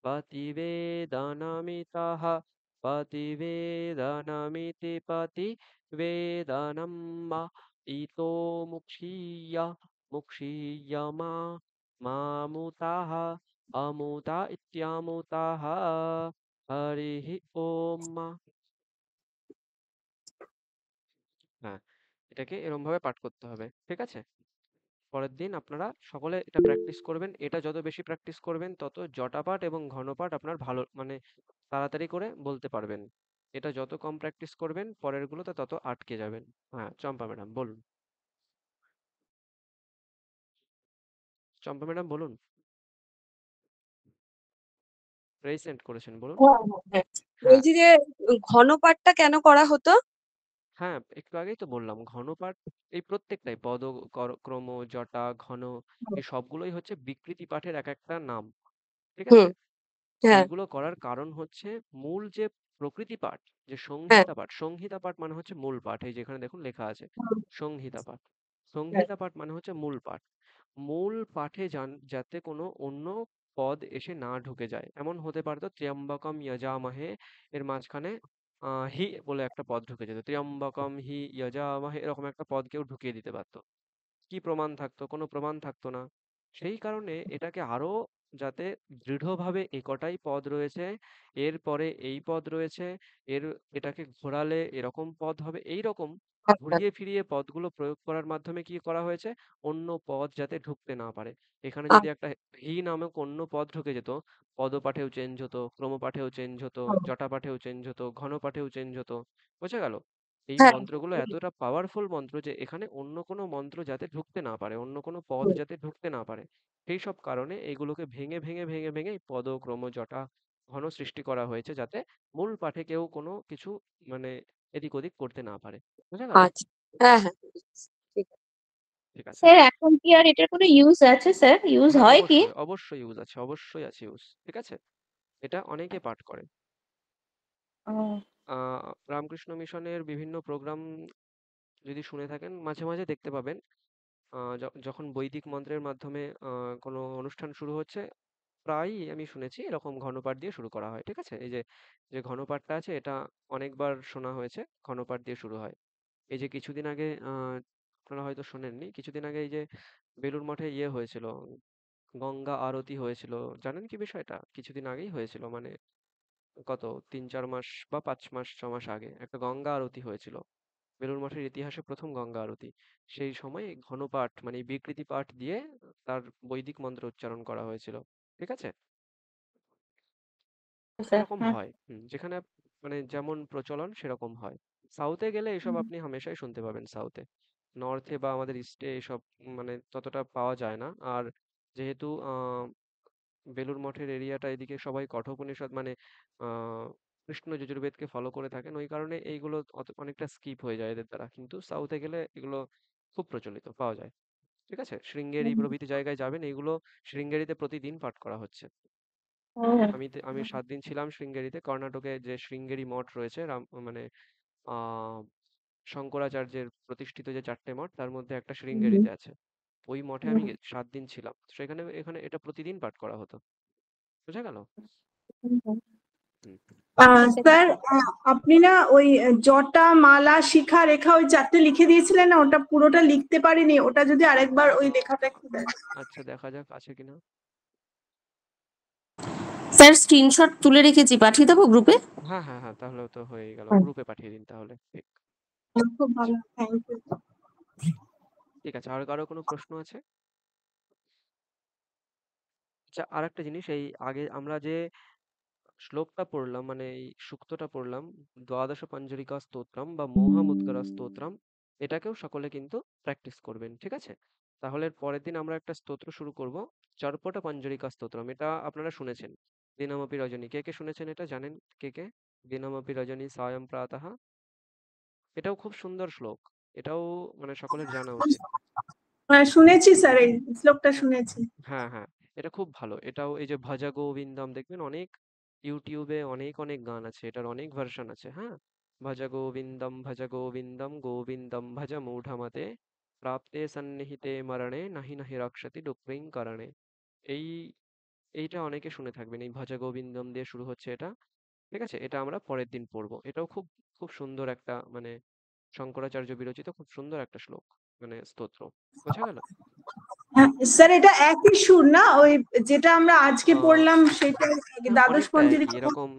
पतिवेदनमितः पतिवेदनमिति पतिवेदनम् इतो मुक्षीय मुक्षीय মামুতাহ অমুতা ইত্যমুতাহ। হরিঃ ওম। হ্যাঁ, এটাকে এরম ভাবে পাঠ করতে হবে, ঠিক আছে? পরের দিন আপনারা সকলে এটা প্র্যাকটিস করবেন। এটা যত বেশি প্র্যাকটিস করবেন তত জটাপাঠ এবং ঘনপাঠ আপনার ভালো মানে তাড়াতাড়ি করে বলতে পারবেন। এটা যত কম প্র্যাকটিস করবেন পরেরগুলোতে তত আটকে যাবেন। হ্যাঁ, চম্পা ম্যাডাম বলুন। চম্পা ম্যাডাম বলুন। রেসেন্ট করেছেন, বলুন। হ্যাঁ, হ্যাঁ। হ্যাঁ, বলছি যে ঘনপাঠটা কেন করা হতো? হ্যাঁ, একটু আগেই তো বললাম ঘনপাঠ এই প্রত্যেকটাই পদ, ক্রম, জটা, ঘন এই সবগুলোই হচ্ছে বিকৃতি পাঠের এক একটা নাম, ঠিক হুম। আছে? হ্যাঁ। এইগুলো করার কারণ হচ্ছে মূল যে প্রকৃতি পাঠ, যে হ্যাঁ। সংহিতা পাঠ মানে হচ্ছে মূল পাঠ, এই যেখানে দেখুন লেখা আছে হুম, সংহিতা পাঠ। হ্যাঁ। সংহিতা পাঠ মানে হচ্ছে মূল পাঠ। মূল পাঠে যাতে কোনো অন্য পদ এসে না ঢুকে যায়, এমন হতে পারতো ত্র্যম্বকম যজামহে এর মাঝখানে হি বলে একটা পদ ঢুকে যেত, ত্র্যম্বকম হি যজামহে এরকম একটা পদ কেউ ঢুকিয়ে দিতে পারতো। কি প্রমাণ থাকতো? কোনো প্রমাণ থাকতো না। সেই কারণে এটাকে আরো যাতে দৃঢ়ভাবে এ কটাই পদ রয়েছে, এরপরে এই পদ রয়েছে, এর এটাকে ঘোরালে এরকম পদ হবে, এইরকম আচ্ছা। ঘুরিয়ে ফিরিয়ে পদগুলো প্রয়োগ করার মাধ্যমে কি করা হয়েছে? অন্য পদ যাতে ঢুকতে না পারে। এখানে যদি একটা হি নামক অন্য পদ ঢুকে যেত, পদপাঠেও চেঞ্জ হতো, ক্রমপাঠেও চেঞ্জ হতো, জটাপাঠেও চেঞ্জ হতো, ঘনপাঠেও চেঞ্জ হতো। বোঝা গেল? এই হ্যাঁ। মন্ত্রগুলো এতটা পাওয়ারফুল মন্ত্র যে এখানে অন্য কোনো মন্ত্র যাতে ঢুকতে না পারে, অন্য কোনো পদ হুম, যাতে ঢুকতে না পারে, সেই সব কারণে এগুলোকে ভেঙে ভেঙে ভেঙে ভেঙে এই পদ, ক্রম, জটা, ঘন সৃষ্টি করা হয়েছে যাতে মূল পাঠে কেউ কোনো কিছু মানে এদিক ওদিক করতে না পারে। বোঝা গেল? আচ্ছা। হ্যাঁ, হ্যাঁ, ঠিক আছে। ঠিক আছে। স্যার এখন কি আর এটার কোনো ইউজ আছে স্যার? ইউজ হ্যাঁ, হয় কি? অবশ্যই অবশ্যই ইউজ আছে, অবশ্যই আছে ইউজ, ঠিক আছে? এটা অনেকে পাঠ করে। ও, রামকৃষ্ণ মিশনের বিভিন্ন প্রোগ্রাম যদি শুনে থাকেন মাঝে মাঝে দেখতে পাবেন, যখন বৈদিক মন্ত্রের মাধ্যমে কোনো অনুষ্ঠান শুরু হচ্ছে, প্রায়ই আমি শুনেছি এরকম ঘনপাঠ দিয়ে শুরু করা হয়, ঠিক আছে? এই যে যে ঘনপাঠটা আছে এটা অনেকবার শোনা হয়েছে, ঘনপাঠ দিয়ে শুরু হয়। এই যে কিছুদিন আগে আপনারা হয়তো শোনেননি, কিছুদিন আগে এই যে বেলুড় মঠে ইয়ে হয়েছিল, গঙ্গা আরতি হয়েছিল, জানেন কি বিষয়টা? কিছুদিন আগেই হয়েছিল, মানে কত 3-4 মাস বা 5 মাস 6 মাস আগে একটা গঙ্গা আরতি হয়েছিল। বেলুড় মঠের ইতিহাসে প্রথম গঙ্গা আরতি। সেই সময় ঘন পাঠ মানে এই বিকৃতি পাঠ দিয়ে তার বৈদিক মন্ত্র উচ্চারণ করা হয়েছিল। ঠিক আছে? স্যার এরকম হ্যাঁ হয়। যেখানে মানে যেমন প্রচলন সেরকম হয়। সাউথে গেলে এসব আপনি হামেশাই শুনতে পাবেন সাউথে। নর্থে বা আমাদের ইস্টে এসব মানে ততটা পাওয়া যায় না। আর যেহেতু বেলুড় মঠের এরিয়াটা এদিকে সবাই কঠোপনিষদ মানে কৃষ্ণ যজুর্বেদকে ফলো করে থাকেন, ওই কারণে এইগুলো অনেকটা স্কিপ হয়ে যায় এদের দ্বারা। কিন্তু সাউথে গেলে এগুলো খুব প্রচলিত পাওয়া যায়। ঠিক আছে? শৃঙ্গেরি প্রভৃতি জায়গায় যাবেন, এইগুলো শৃঙ্গেরিতে প্রতিদিন পাঠ করা হচ্ছে। আমি 7 দিন ছিলাম শৃঙ্গেরিতে। কর্ণাটকে যে শৃঙ্গেরি মঠ রয়েছে মানে আহ শঙ্করাচার্যের প্রতিষ্ঠিত যে 4টে মঠ তার মধ্যে একটা শৃঙ্গেরিতে আছে। ওই মঠে আমি 7 দিন ছিলাম। সেখানে এখানে এটা প্রতিদিন পাঠ করা হতো। বুঝা গেল? হুম। স্যার, আপনি না ওই জটা মালা শিখা রেখা ওই 4টে লিখে দিয়েছিলেন না, ওটা পুরোটা লিখতে পারিনি, ওটা যদি আরেকবার ওই লেখাটা একটু দেন। আচ্ছা, দেখা যাক আছে কিনা। স্যার স্ক্রিনশট তুলে রেখেছি, পাঠিয়ে দেবো গ্রুপে। হ্যাঁ হ্যাঁ হ্যাঁ, তাহলে তো হয়ে গেল। গ্রুপে পাঠিয়ে দিন তাহলে। ঠিক খুব ভালো, থ্যাংক ইউ। ঠিক আছে। আর কারো কোনো প্রশ্ন আছে? আচ্ছা, আর একটা জিনিস, এই আগে আমরা যে শ্লোকটা পড়লাম মানে এই সূক্তটা পড়লাম, দ্বাদশ পঞ্জরিকা স্তোত্রম বা মোহামুদ্গরা স্তোত্রম, এটাকেও সকলে কিন্তু প্র্যাকটিস করবেন। ঠিক আছে? তাহলে পরের দিন আমরা একটা স্তোত্র শুরু করব, চর্পট পঞ্জরিকা স্তোত্রম। এটা আপনারা শুনেছেন, দিনমপি রজনী। কে কে শুনেছেন এটা জানেন? কে কে? দিনমপি রজনী সায়ং প্রাতঃ। এটাও খুব সুন্দর শ্লোক। এটাও মানে সকলের জানা উচিত। শুনেছি স্যার, এই শ্লোকটা শুনেছি। হ্যাঁ হ্যাঁ, এটা খুব ভালো। এটাও এই যে ভজ গোবিন্দম, দেখবেন অনেক ইউটিউবে অনেক অনেক গান আছে, এটার অনেক ভার্সন আছে। হ্যাঁ, ভজ গোবিন্দম গোবিন্দম ভজ মূঢ়মতে, প্রাপ্তে সন্নিহিতে মরণে নাহি নাহি রক্ষতি ডুক্রিং করণে। এই এইটা অনেকে শুনে থাকবেন, এই ভজ গোবিন্দম দিয়ে শুরু হচ্ছে এটা। ঠিক আছে? এটা আমরা পরের দিন পড়বো। এটাও খুব খুব সুন্দর একটা মানে শঙ্করাচার্য বিরচিত খুব সুন্দর একটা শ্লোক মানে স্তোত্র। বোঝা গেল? হ্যাঁ স্যার, এটা একই সুর না ওই যেটা আমরা আজকে আহ পড়লাম সেটা? দ্বাদশ অনেকটা একই পঞ্জরিকা। এরকম।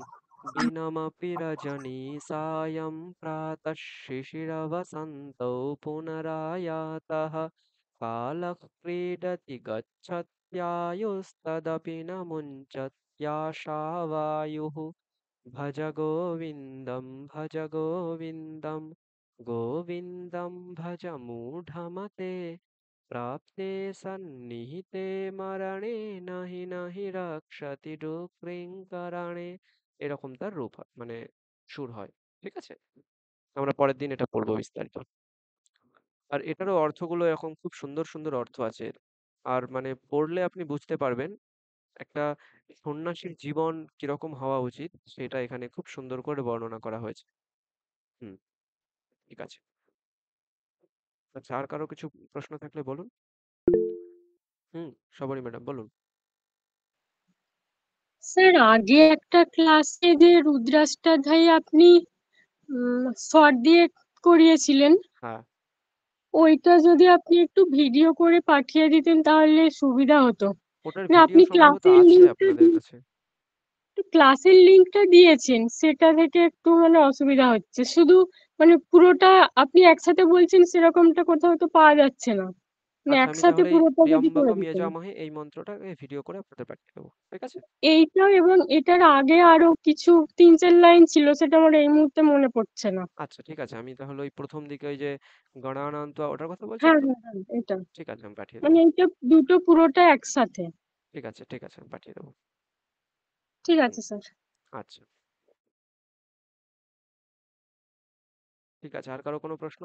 দিনমপি রজনী সায়ং প্রাতঃ শিশিরবসন্তৌ পুনরায়াতঃ কালঃ ক্রীডতি গচ্ছত্যায়ুস্তদপি ন মুঞ্চত্যাশাবায়ুঃ ভজ গোবিন্দম গোবিন্দম ভজ মূঢ়মতে, প্রাপ্তে সন্নিহিতে মরণে নাহি নাহি রক্ষতি ডুক্রিং করণে। এরকম তার রূপ হয় মানে সুর হয়। ঠিক আছে? আমরা পরের দিন এটা পড়বো বিস্তারিত। আর এটারও অর্থগুলো এরকম খুব সুন্দর সুন্দর অর্থ আছে এর। আর মানে পড়লে আপনি বুঝতে পারবেন একটা সন্ন্যাসীর জীবন কিরকম হওয়া উচিত, সেটা এখানে খুব সুন্দর করে বর্ণনা করা হয়েছে। হুম। ঠিক আছে। আচ্ছা, আর কারো কিছু প্রশ্ন থাকলে বলুন। সবরি ম্যাডাম বলুন। স্যার আগে একটা ক্লাসে যে রুদ্রাষ্টাধ্যায়ী আপনি শর্ট দিয়ে করিয়েছিলেন, হ্যাঁ, ওইটা যদি আপনি একটু ভিডিও করে পাঠিয়ে দিতেন তাহলে সুবিধা হতো। ওটার মানে ভিডিও আপনি সম্ভবত আছে আপনাদের কাছে। ক্লাসের লিঙ্কটা দিয়েছেন, সেটা থেকে একটু মানে অসুবিধা হচ্ছে। শুধু মানে পুরোটা আপনি একসাথে বলছেন সেরকমটা কোথাও তো পাওয়া যাচ্ছে না। মানে আচ্ছা, আমি একসাথে তাহলে এই পুরোটা যদি করে ত্র্যম্বকম দিতেন। যজামহে এই মন্ত্রটাকে ভিডিও করে আপনাদের পাঠিয়ে দেবো। ঠিক আছে? এইটা এবং এটার আগে আরো কিছু 3-4 লাইন ছিল, সেটা আমার এই মুহূর্তে মনে পড়ছে না। আচ্ছা, ঠিক আছে। আমি তাহলে ওই প্রথম দিকে ওই যে গণানান্ত্বা ওটার কথা বলছেন হ্যাঁ তো? হ্যাঁ হ্যাঁ, এটা ঠিক আছে, আমি পাঠিয়ে মানে দেবো। এইটা দুটো পুরোটা একসাথে। ঠিক আছে, ঠিক আছে, আমি পাঠিয়ে দেবো। ঠিক হুম, আছে স্যার। আচ্ছা, ঠিক আছে। আর কারো কোনো প্রশ্ন?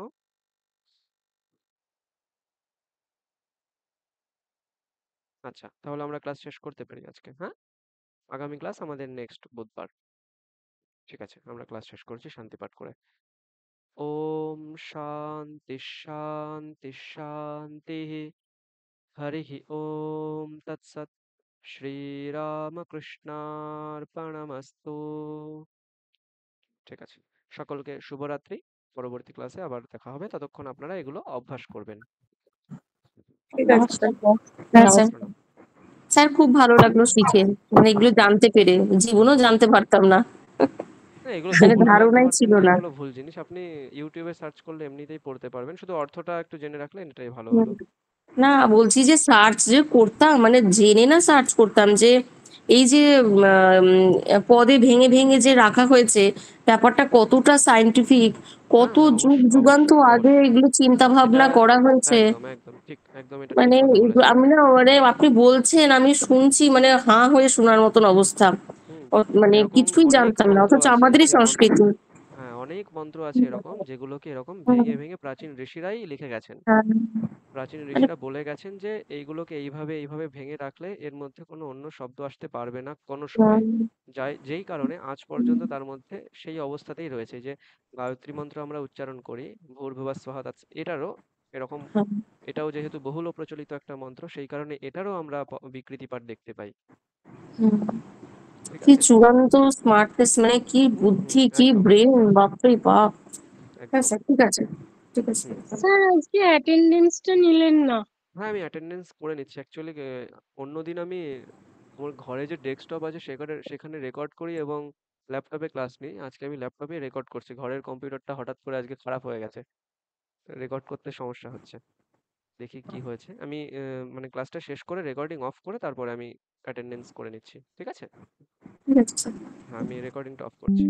আচ্ছা, তাহলে আমরা ক্লাস শেষ করতে পারি আজকে। হ্যাঁ, আগামী ক্লাস আমাদের নেক্সট বুধবার। ঠিক আছে, আমরা ক্লাস শেষ করছি শান্তি পাঠ করে। ওম শান্তি শান্তি শান্তি। হরিঃ ওম তৎসৎ। শ্রীরামকৃষ্ণার্পণমস্তু। ঠিক আছে, সকলকে শুভরাত্রি। পরবর্তী ক্লাসে আবার দেখা হবে, ততক্ষণ আপনারা এগুলো অভ্যাস করবেন। ঠিক আছে। নমস্কার হ্যাঁ স্যার। প্রণাম। স্যার খুব ভালো লাগলো শিখে, মানে এগুলো জানতে পেরে, জীবনেও জানতে পারতাম না। না, এগুলো মানে সম্পূর্ণ ধারণাই তোমার ছিল জন্য না। এগুলো ভুল জিনিস। আপনি ইউটিউবে সার্চ করলে এমনিতেই পড়তে পারবেন, শুধু অর্থটা একটু জেনে রাখলেন এটাই ভালো হুম। হলো। না বলছি যে সার্চ যে করতাম মানে জেনে না সার্চ করতাম যে এই যে পদে ভেঙে ভেঙে যে রাখা হয়েছে ব্যাপারটা কতটা সায়েন্টিফিক, হ্যাঁ কত হ্যাঁ, যুগ অবশ্যই যুগান্ত অবশ্যই আগে অবশ্যই। এগুলো চিন্তা এটা ভাবনা করা হয়েছে। একদম একদম ঠিক, একদম এটা ঠিক মানে কথা বলেছেন। আমি না মানে আপনি বলছেন আমি শুনছি মানে হাঁ হয়ে শোনার মতন অবস্থা। হুম। মানে এরকম কিছুই অনেক জানতাম না, মন্ত্র অথচ আছে, আমাদেরই যেমন সংস্কৃতি। হ্যাঁ, অনেক মন্ত্র আছে এরকম যেগুলোকে এরকম হুম, ভেঙে ভেঙে প্রাচীন ঋষিরাই লিখে গেছেন। হ্যাঁ, প্রাচীন মানে ঋষিরা বলে গেছেন যে এইগুলোকে এইভাবে এইভাবে ভেঙে রাখলে এর মধ্যে কোনো অন্য শব্দ আসতে পারবে না কোনো সময়। যেই কারণে আজ পর্যন্ত তার মধ্যে সেই অবস্থাতেই রয়েছে যে গায়ত্রী মন্ত্র আমরা উচ্চারণ করি, ভূর্ভুবঃ স্বাহা এটারও এরকম, এটাও যেহেতু বহুল প্রচলিত একটা মন্ত্র, সেই কারণে এটারও আমরা বিকৃতি পাঠ দেখতে পাই। হুম। ঠিক কি আছে। চূড়ান্ত স্মার্টনেস, মানে কি বুদ্ধি, কি একদম ব্রেন, বাপরে বাপ। হ্যাঁ একদম। স্যার, ঠিক আছে, ঠিক আছে। হুম। স্যার আজকে অ্যাটেন্ডেন্সটা নিলেন না? হ্যাঁ, আমি অ্যাটেন্ডেন্স করে নিচ্ছি অ্যাকচুয়ালি। অন্যদিন আমি আমার ঘরে যে ডেস্কটপ আছে সেখানে সেখানে রেকর্ড করি এবং ল্যাপটপে ক্লাস নিই। আজকে আমি ল্যাপটপে রেকর্ড করছি, ঘরের কম্পিউটারটা হঠাৎ করে আজকে খারাপ হয়ে গেছে, রেকর্ড করতে সমস্যা হচ্ছে। দেখি কি হয়েছে। আমি মানে ক্লাসটা শেষ করে রেকর্ডিং অফ করে তারপরে আমি অ্যাটেন্ডেন্স করে নিচ্ছি, ঠিক আছে। ঠিক আছে স্যার। হ্যাঁ, আমি রেকর্ডিংটা অফ করছি।